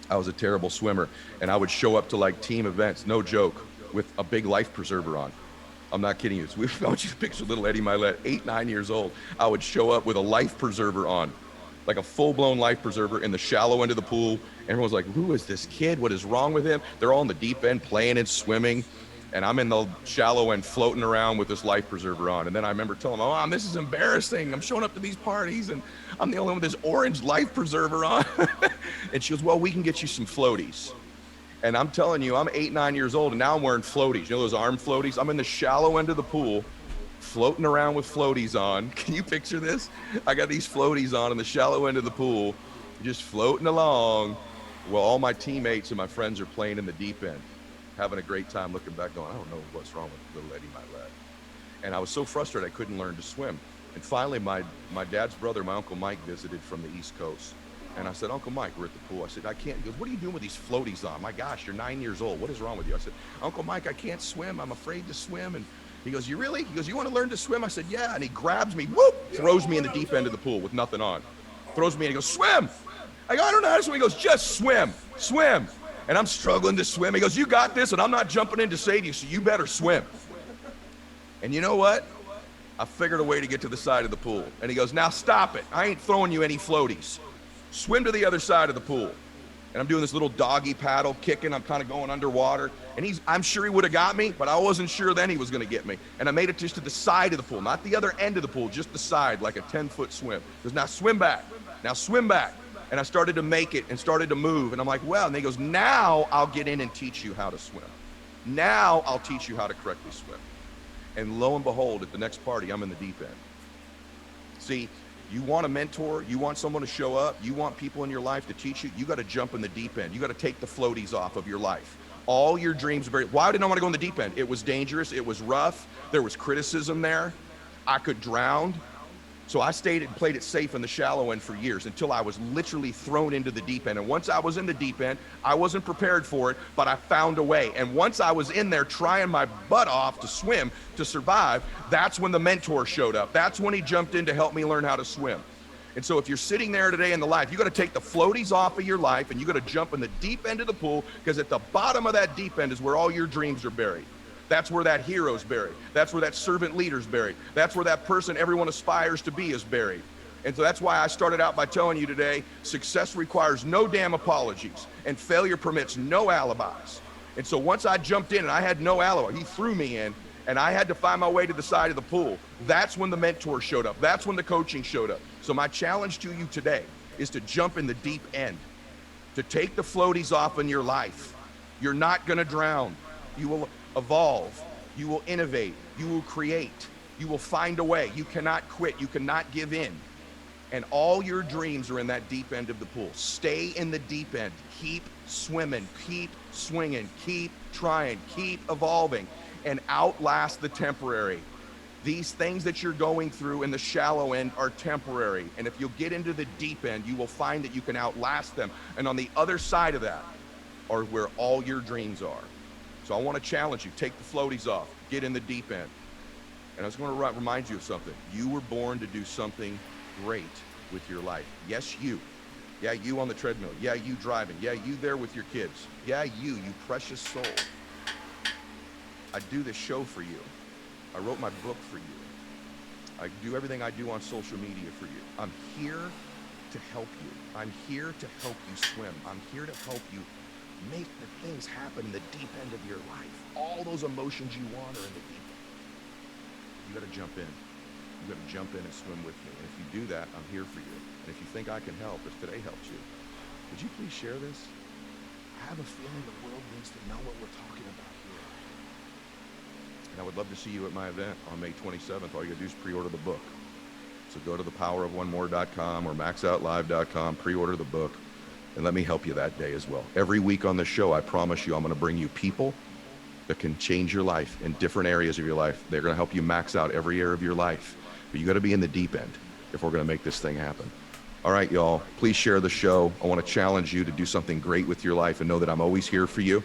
Speaker 5: I was a terrible swimmer. And I would show up to like team events, no joke, with a big life preserver on. I'm not kidding you. I want you to picture little Eddie Milet, 8, 9 years old. I would show up with a life preserver on, like a full-blown life preserver in the shallow end of the pool. Everyone's like, who is this kid? What is wrong with him? They're all in the deep end playing and swimming. And I'm in the shallow end floating around with this life preserver on. And then I remember telling my mom, this is embarrassing. I'm showing up to these parties and I'm the only one with this orange life preserver on. And she goes, well, we can get you some floaties. And I'm telling you, I'm 8, 9 years old and now I'm wearing floaties. You know those arm floaties? I'm in the shallow end of the pool, floating around with floaties on. Can you picture this? I got these floaties on in the shallow end of the pool, just floating along while all my teammates and my friends are playing in the deep end, having a great time, looking back going, I don't know what's wrong with little Eddie Milet. And I was so frustrated I couldn't learn to swim. And finally, my dad's brother, my Uncle Mike, visited from the East Coast. And I said, Uncle Mike, we're at the pool. I said, I can't. He goes, what are you doing with these floaties on? My gosh, you're 9 years old. What is wrong with you? I said, Uncle Mike, I can't swim. I'm afraid to swim. And he goes, you really? He goes, you want to learn to swim? I said, yeah. And he grabs me, whoop, throws me in the deep end of the pool with nothing on. Throws me and he goes, swim. I go, I don't know how to swim. He goes, just swim, swim. And I'm struggling to swim. He goes, you got this, and I'm not jumping in to save you, so you better swim. And you know what? I figured a way to get to the side of the pool. And he goes, now stop it. I ain't throwing you any floaties. Swim to the other side of the pool. And I'm doing this little doggy paddle, kicking. I'm kind of going underwater. And I'm sure he would have got me, but I wasn't sure then he was going to get me. And I made it just to the side of the pool, not the other end of the pool, just the side, like a 10-foot swim. He goes, now swim back. Now swim back. And I started to make it and started to move. And I'm like, well, and he goes, now I'll get in and teach you how to swim. Now I'll teach you how to correctly swim. And lo and behold, at the next party, I'm in the deep end. See, you want a mentor, you want someone to show up, you want people in your life to teach you, you got to jump in the deep end. You got to take the floaties off of your life. All your dreams are very, why didn't I want to go in the deep end? It was dangerous, it was rough, there was criticism there, I could drown. So I stayed and played it safe in the shallow end for years until I was literally thrown into the deep end. And once I was in the deep end, I wasn't prepared for it, but I found a way. And once I was in there trying my butt off to swim, to survive, that's when the mentor showed up. That's when he jumped in to help me learn how to swim. And so if you're sitting there today in the life, you got to take the floaties off of your life and you got to jump in the deep end of the pool, because at the bottom of that deep end is where all your dreams are buried. That's where that hero's buried. That's where that servant leader's buried. That's where that person everyone aspires to be is buried. And so that's why I started out by telling you today, success requires no damn apologies and failure permits no alibis. And so once I jumped in and I had no alibi, he threw me in and I had to find my way to the side of the pool. That's when the mentor showed up. That's when the coaching showed up. So my challenge to you today is to jump in the deep end, to take the floaties off in your life. You're not gonna drown. You will evolve, you will innovate, you will create, you will find a way. You cannot quit, you cannot give in. And all your dreams are in that deep end of the pool. Stay in the deep end, keep swimming, keep swinging, keep trying, keep evolving, and outlast the temporary. These things that you're going through in the shallow end are temporary. And if you'll get into the deep end, you will find that you can outlast them. And on the other side of that are where all your dreams are. So I want to challenge you, take the floaties off, get in the deep end. And I was going to remind you of something. You were born to do something great with your life. Yes, you. Yeah, you on the treadmill. Yeah, you driving. Yeah, you there with your kids. Yeah, you precious soul. I do this show for you. I wrote my book for you. I do everything I do on social media for you. I'm here to help you. I'm here to help you swim. I'm here to help you make the things happen in the deep end of your life. All those emotions you want are in the deep end. You got to jump in. You got to jump in and swim with me. And if you do that, I'm here for you. And if you think I can help, if today helps you, would you please share this? I have a feeling the world needs to know what we're talking about here. And I would love to see you at my event on May 27th. All you got to do is pre-order the book. So go to thepowerofonemore.com or maxoutlive.com, pre-order the book. And let me help you that day as well. Every week on the show, I promise you, I'm going to bring you people that can change your life in different areas of your life. They're going to help you max out every area of your life. But you got to be in the deep end if we're going to make this thing happen. All right, y'all, please share the show. I want to challenge you to do something great with your life and know that I'm always here for you.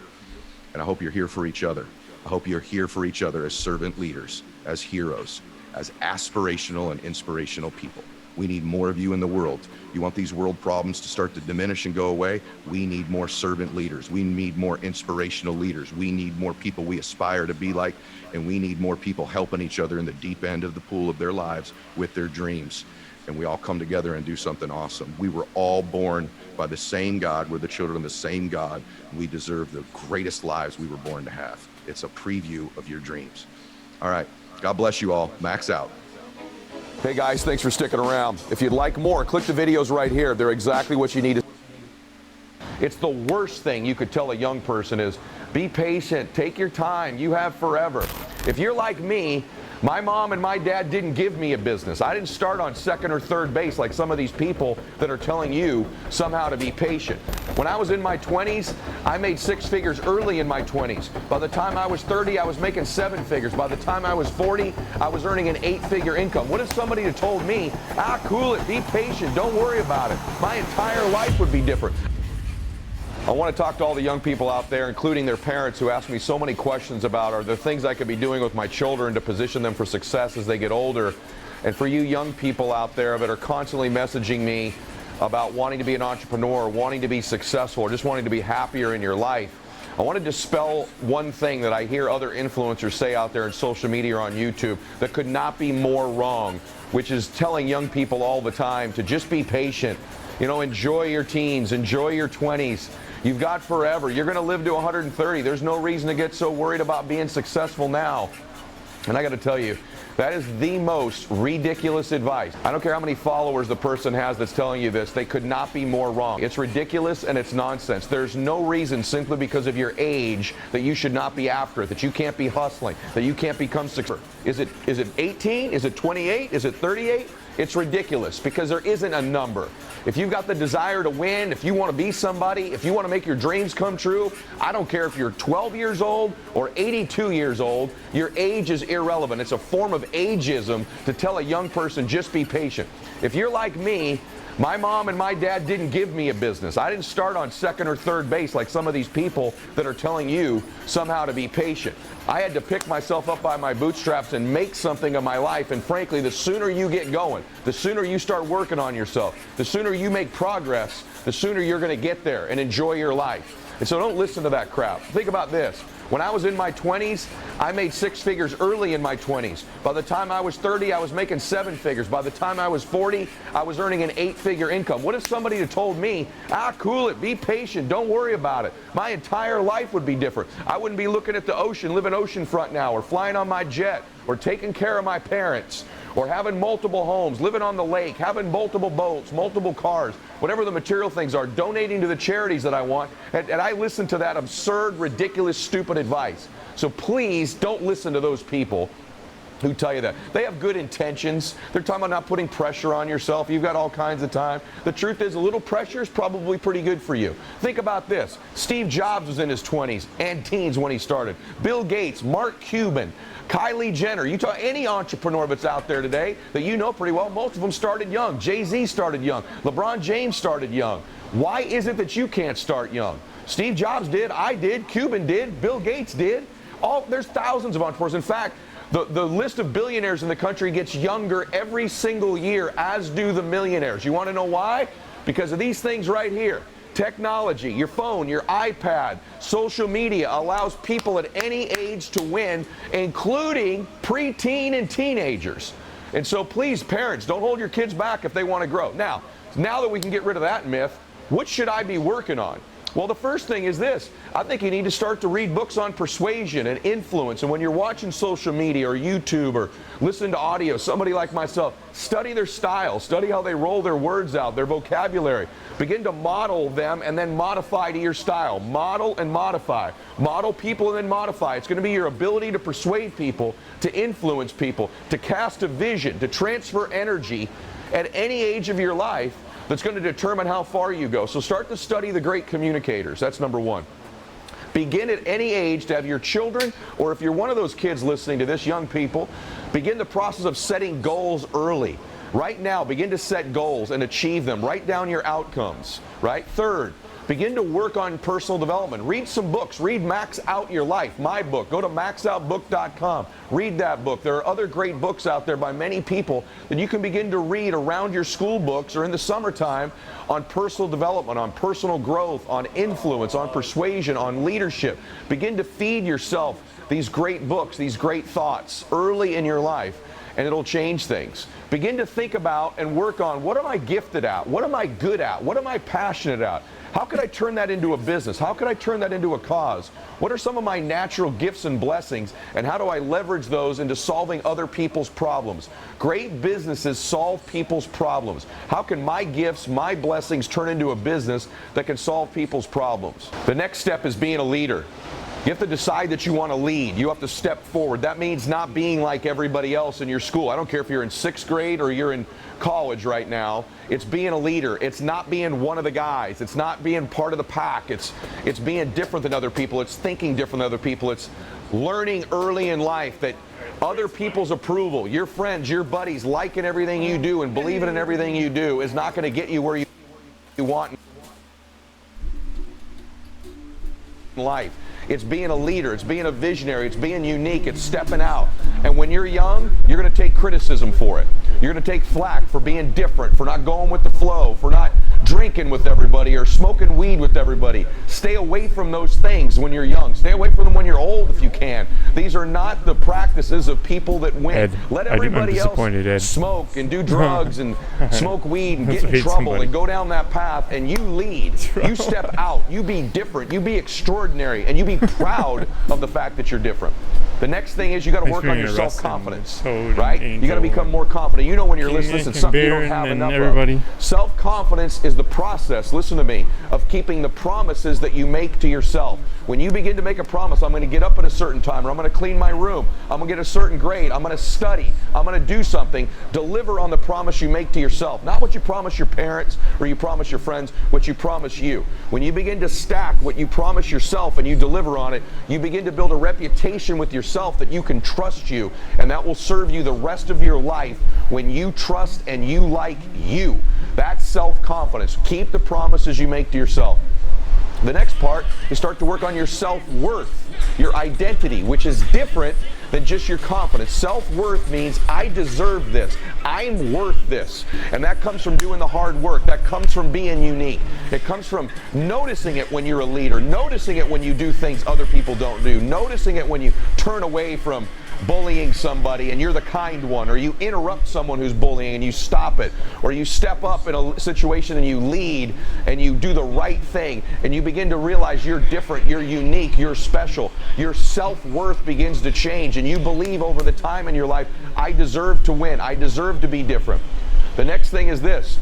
Speaker 5: And I hope you're here for each other. I hope you're here for each other as servant leaders, as heroes, as aspirational and inspirational people. We need more of you in the world. You want these world problems to start to diminish and go away? We need more servant leaders. We need more inspirational leaders. We need more people we aspire to be like, and we need more people helping each other in the deep end of the pool of their lives with their dreams. And we all come together and do something awesome. We were all born by the same God. We're the children of the same God. We deserve the greatest lives we were born to have. It's a preview of your dreams. All right, God bless you all. Max out. Hey guys, thanks for sticking around. If you'd like more, click the videos right here. They're exactly what you need. It's the worst thing you could tell a young person is, be patient, take your time, you have forever. If you're like me, my mom and my dad didn't give me a business. I didn't start on second or third base like some of these people that are telling you somehow to be patient. When I was in my 20s, I made 6 figures early in my 20s. By the time I was 30, I was making 7 figures. By the time I was 40, I was earning an 8-figure income. What if somebody had told me, cool it, be patient, don't worry about it. My entire life would be different. I want to talk to all the young people out there, including their parents, who ask me so many questions about, are there things I could be doing with my children to position them for success as they get older? And for you young people out there that are constantly messaging me about wanting to be an entrepreneur, wanting to be successful, or just wanting to be happier in your life, I want to dispel one thing that I hear other influencers say out there in social media or on YouTube that could not be more wrong, which is telling young people all the time to just be patient. You know, enjoy your teens, enjoy your 20s. You've got forever. You're going to live to 130. There's no reason to get so worried about being successful now. And I got to tell you, that is the most ridiculous advice. I don't care how many followers the person has that's telling you this. They could not be more wrong. It's ridiculous and it's nonsense. There's no reason simply because of your age that you should not be after it, that you can't be hustling, that you can't become successful. Is it 18? Is it 28? Is it 38?
Speaker 4: It's ridiculous because there isn't a number. If you've got the desire to win, if you want to be somebody, if you want to make your dreams come true, I don't care if you're 12 years old or 82 years old, your age is irrelevant. It's a form of ageism to tell a young person, just be patient. If you're like me, my mom and my dad didn't give me a business. I didn't start on second or third base like some of these people that are telling you somehow to be patient. I had to pick myself up by my bootstraps and make something of my life. And frankly, the sooner you get going, the sooner you start working on yourself, the sooner you make progress, the sooner you're going to get there and enjoy your life. And so don't listen to that crap. Think about this. When I was in my 20s, I made 6 figures early in my 20s. By the time I was 30, I was making 7 figures. By the time I was 40, I was earning an 8-figure income. What if somebody had told me, cool it, be patient, don't worry about it? My entire life would be different. I wouldn't be looking at the ocean, living oceanfront now, or flying on my jet, or taking care of my parents, or having multiple homes, living on the lake, having multiple boats, multiple cars, whatever the material things are, donating to the charities that I want. And I listen to that absurd, ridiculous, stupid advice. So please don't listen to those people who tell you that. They have good intentions. They're talking about not putting pressure on yourself. You've got all kinds of time. The truth is, a little pressure is probably pretty good for you. Think about this. Steve Jobs was in his 20s and teens when he started. Bill Gates, Mark Cuban, Kylie Jenner. You talk any entrepreneur that's out there today that you know pretty well, most of them started young. Jay-Z started young. LeBron James started young. Why is it that you can't start young? Steve Jobs did, I did, Cuban did, Bill Gates did. There's thousands of entrepreneurs. In fact, the list of billionaires in the country gets younger every single year, as do the millionaires. You want to know why? Because of these things right here. Technology, your phone, your iPad, social media allows people at any age to win, including preteen and teenagers. And so please, parents, don't hold your kids back if they want to grow. Now that we can get rid of that myth, what should I be working on? Well, the first thing is this. I think you need to start to read books on persuasion and influence. And when you're watching social media or YouTube or listening to audio, somebody like myself, study their style, study how they roll their words out, their vocabulary. Begin to model them and then modify to your style. Model and modify. Model people and then modify. It's going to be your ability to persuade people, to influence people, to cast a vision, to transfer energy at any age of your life that's going to determine how far you go. So start to study the great communicators. That's number one. Begin at any age to have your children, or if you're one of those kids listening to this, young people, begin the process of setting goals early. Right now, begin to set goals and achieve them. Write down your outcomes, right? Third, begin to work on personal development. Read some books. Read Max Out Your Life, my book. Go to maxoutbook.com. Read that book. There are other great books out there by many people that you can begin to read around your school books or in the summertime on personal development, on personal growth, on influence, on persuasion, on leadership. Begin to feed yourself these great books, these great thoughts early in your life, and it'll change things. Begin to think about and work on, what am I gifted at? What am I good at? What am I passionate at? How could I turn that into a business? How could I turn that into a cause? What are some of my natural gifts and blessings, and how do I leverage those into solving other people's problems? Great businesses solve people's problems. How can my gifts, my blessings turn into a business that can solve people's problems? The next step is being a leader. You have to decide that you want to lead. You have to step forward. That means not being like everybody else in your school. I don't care if you're in 6th grade or you're in college right now. It's being a leader. It's not being one of the guys. It's not being part of the pack. It's being different than other people. It's thinking different than other people. It's learning early in life that other people's approval, your friends, your buddies liking everything you do and believing in everything you do is not going to get you where you want in life. It's being a leader, it's being a visionary, it's being unique, it's stepping out. And when you're young, you're going to take criticism for it. You're going to take flack for being different, for not going with the flow, for not drinking with everybody or smoking weed with everybody. Stay away from those things when you're young. Stay away from them when you're old if you can. These are not the practices of people that win.
Speaker 6: Ed,
Speaker 4: let everybody else smoke and do drugs and smoke weed and get in trouble and go down that path, and you lead. You step out. You be different. You be extraordinary, and you be proud of the fact that you're different. The next thing is you got to work on your self-confidence, right? You got to become more confident. You know when you're listening to something you don't have enough of. Self-confidence is the process, listen to me, of keeping the promises that you make to yourself. When you begin to make a promise, I'm going to get up at a certain time, or I'm going to clean my room, I'm going to get a certain grade, I'm going to study, I'm going to do something, deliver on the promise you make to yourself. Not what you promise your parents or you promise your friends, what you promise you. When you begin to stack what you promise yourself and you deliver on it, you begin to build a reputation with yourself that you can trust you, and that will serve you the rest of your life when you trust and you like you. That's self-confidence. Keep the promises you make to yourself. The next part is start to work on your self-worth, your identity, which is different than just your confidence. Self-worth means I deserve this. I'm worth this. And that comes from doing the hard work. That comes from being unique. It comes from noticing it when you're a leader, noticing it when you do things other people don't do, noticing it when you turn away from bullying somebody and you're the kind one, or you interrupt someone who's bullying and you stop it, or you step up in a situation and you lead and you do the right thing, and you begin to realize you're different, you're unique, you're special. Your self-worth begins to change, and you believe over the time in your life, I deserve to win, I deserve to be different. The next thing is this: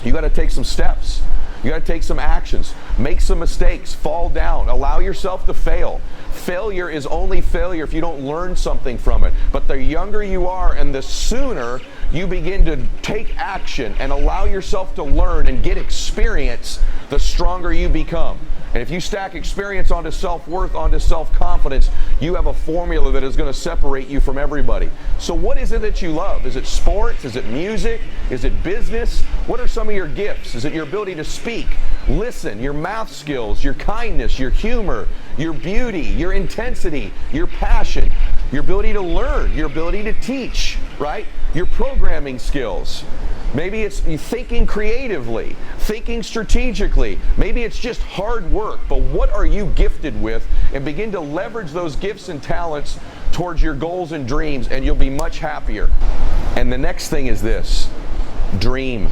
Speaker 4: you got to take some steps. You got to take some actions, make some mistakes, fall down, allow yourself to fail. Failure is only failure if you don't learn something from it. But the younger you are and the sooner you begin to take action and allow yourself to learn and get experience, the stronger you become. And if you stack experience onto self-worth, onto self-confidence, you have a formula that is going to separate you from everybody. So what is it that you love? Is it sports? Is it music? Is it business? What are some of your gifts? Is it your ability to speak, listen, your math skills, your kindness, your humor, your beauty, your intensity, your passion, your ability to learn, your ability to teach, right? Your programming skills. Maybe it's thinking creatively, thinking strategically. Maybe it's just hard work. But what are you gifted with? And begin to leverage those gifts and talents towards your goals and dreams, and you'll be much happier. And the next thing is this: dream.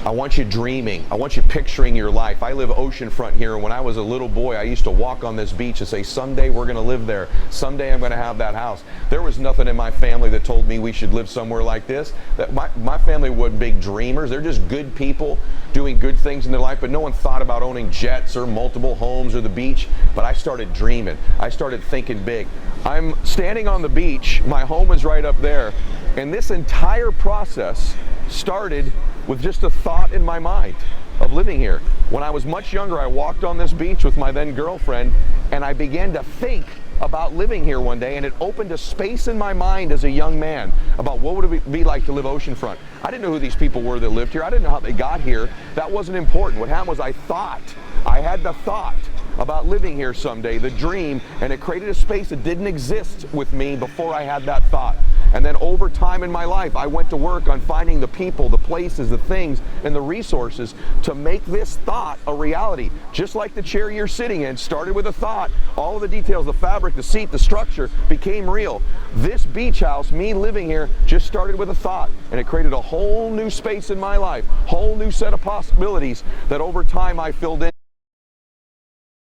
Speaker 4: I want you dreaming. I want you picturing your life. I live oceanfront here, and when I was a little boy, I used to walk on this beach and say, someday we're going to live there. Someday I'm going to have that house. There was nothing in my family that told me we should live somewhere like this. That my family wasn't big dreamers. They're just good people doing good things in their life, but no one thought about owning jets or multiple homes or the beach. But I started dreaming. I started thinking big. I'm standing on the beach. My home is right up there. And this entire process started with just a thought in my mind of living here. When I was much younger, I walked on this beach with my then girlfriend, and I began to think about living here one day, and it opened a space in my mind as a young man about what would it be like to live oceanfront. I didn't know who these people were that lived here. I didn't know how they got here. That wasn't important. What happened was I had the thought about living here someday, the dream, and it created a space that didn't exist with me before I had that thought. And then over time in my life, I went to work on finding the people, the places, the things, and the resources to make this thought a reality. Just like the chair you're sitting in started with a thought, all of the details, the fabric, the seat, the structure became real. This beach house, me living here, just started with a thought, and it created a whole new space in my life, whole new set of possibilities that over time I filled in.